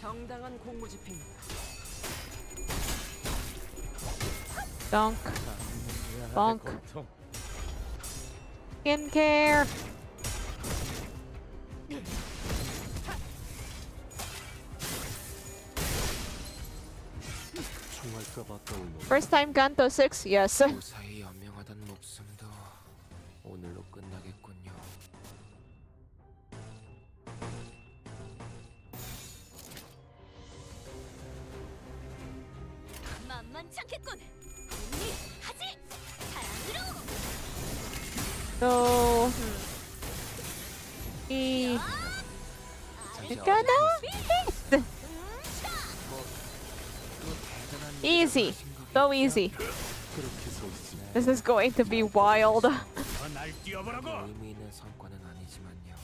정당한 공무집행이다. Donk. Bonk. Skincare. First time Kanto 6, yes. 무사히 연명하던 목숨도 오늘로 끝나겠군요. 만만찮겠군. 언니 하지. 사랑으로. So, easy, so easy. This is going to be wild. 의미 있는 성과는 아니지만요.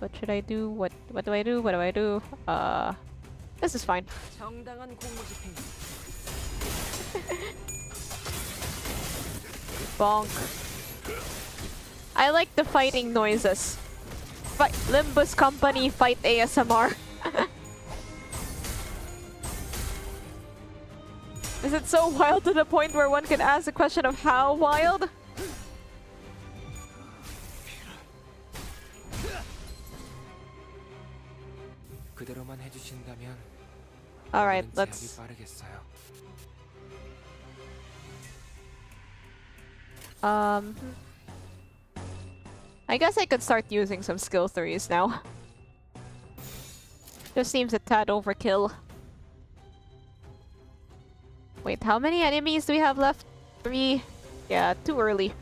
What should I do? What do I do? What do I do? This is fine. 정당한 공무집행. Bonk. I like the fighting noises. Limbus Company fight ASMR. Is it so wild to the point where one can ask the question of how wild? 그대로만 해주신다면. All right, let's. 빠르겠어요. I guess I could start using some skill 3s now. Just seems a tad overkill. Wait, how many enemies do we have left? 3? Yeah, too early.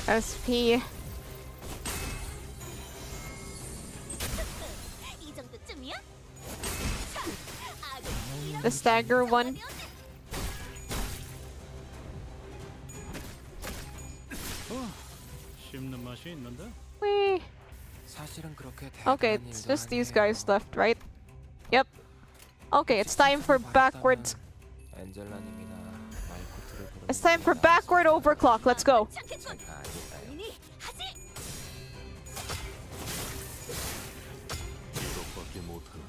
SP. The stagger one. 씹는 맛이 있는데? Whee. 사실은 그렇게 Okay, 대단한 it's 일도 just these 아니에요. guys left, right? Yep. Okay, it's time for backwards. 엔젤라님이나 말코트를 부르는 It's time for backward overclock. Let's go. 제가 알겠다요. 이것밖에 못하나.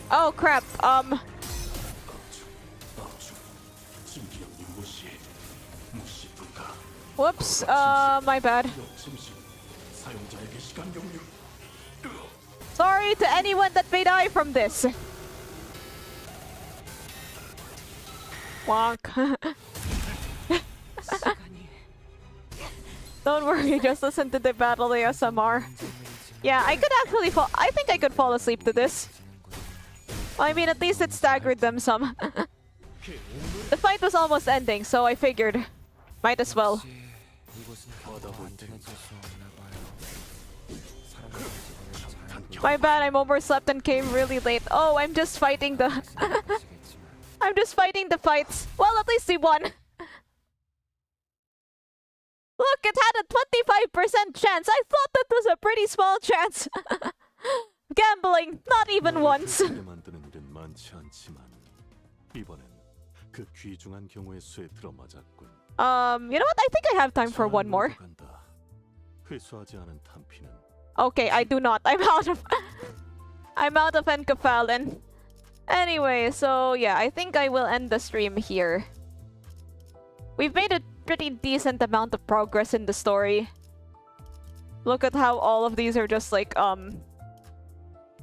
Oh crap. Whoops. My bad. Sorry to anyone that may die from this. Wonk. Don't worry, just listen to the battle ASMR. Yeah, I could actually fall. I think I could fall asleep to this. I mean, at least it staggered them some. The fight was almost ending, so I figured. Might as well. My bad, I'm overslept and came really late. Oh, I'm just fighting the... I'm just fighting the fights. Well, at least we won. Look, it had a 25% chance. I thought that was a pretty small chance. Gambling, not even once. 만드는 일은 많지 않지만 이번엔 그 귀중한 경우의 수에 들어맞았군. You know what? I think I have time for one more. 회수하지 않은 탄피는 Okay, I do not. I'm out of... I'm out of encaphalin. Anyway, so yeah, I think I will end the stream here. We've made a pretty decent amount of progress in the story. Look at how all of these are just like,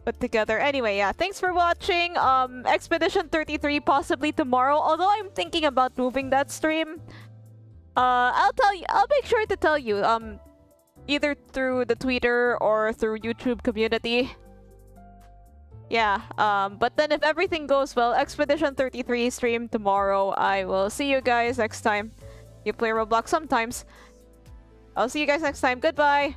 put together. Anyway, yeah, thanks for watching. Expedition 33 possibly tomorrow, although I'm thinking about moving that stream. I'll make sure to tell you, either through the Twitter or through YouTube community. Yeah, but then if everything goes well, Expedition 33 stream tomorrow. I will see you guys next time. You play Roblox sometimes. I'll see you guys next time. Goodbye!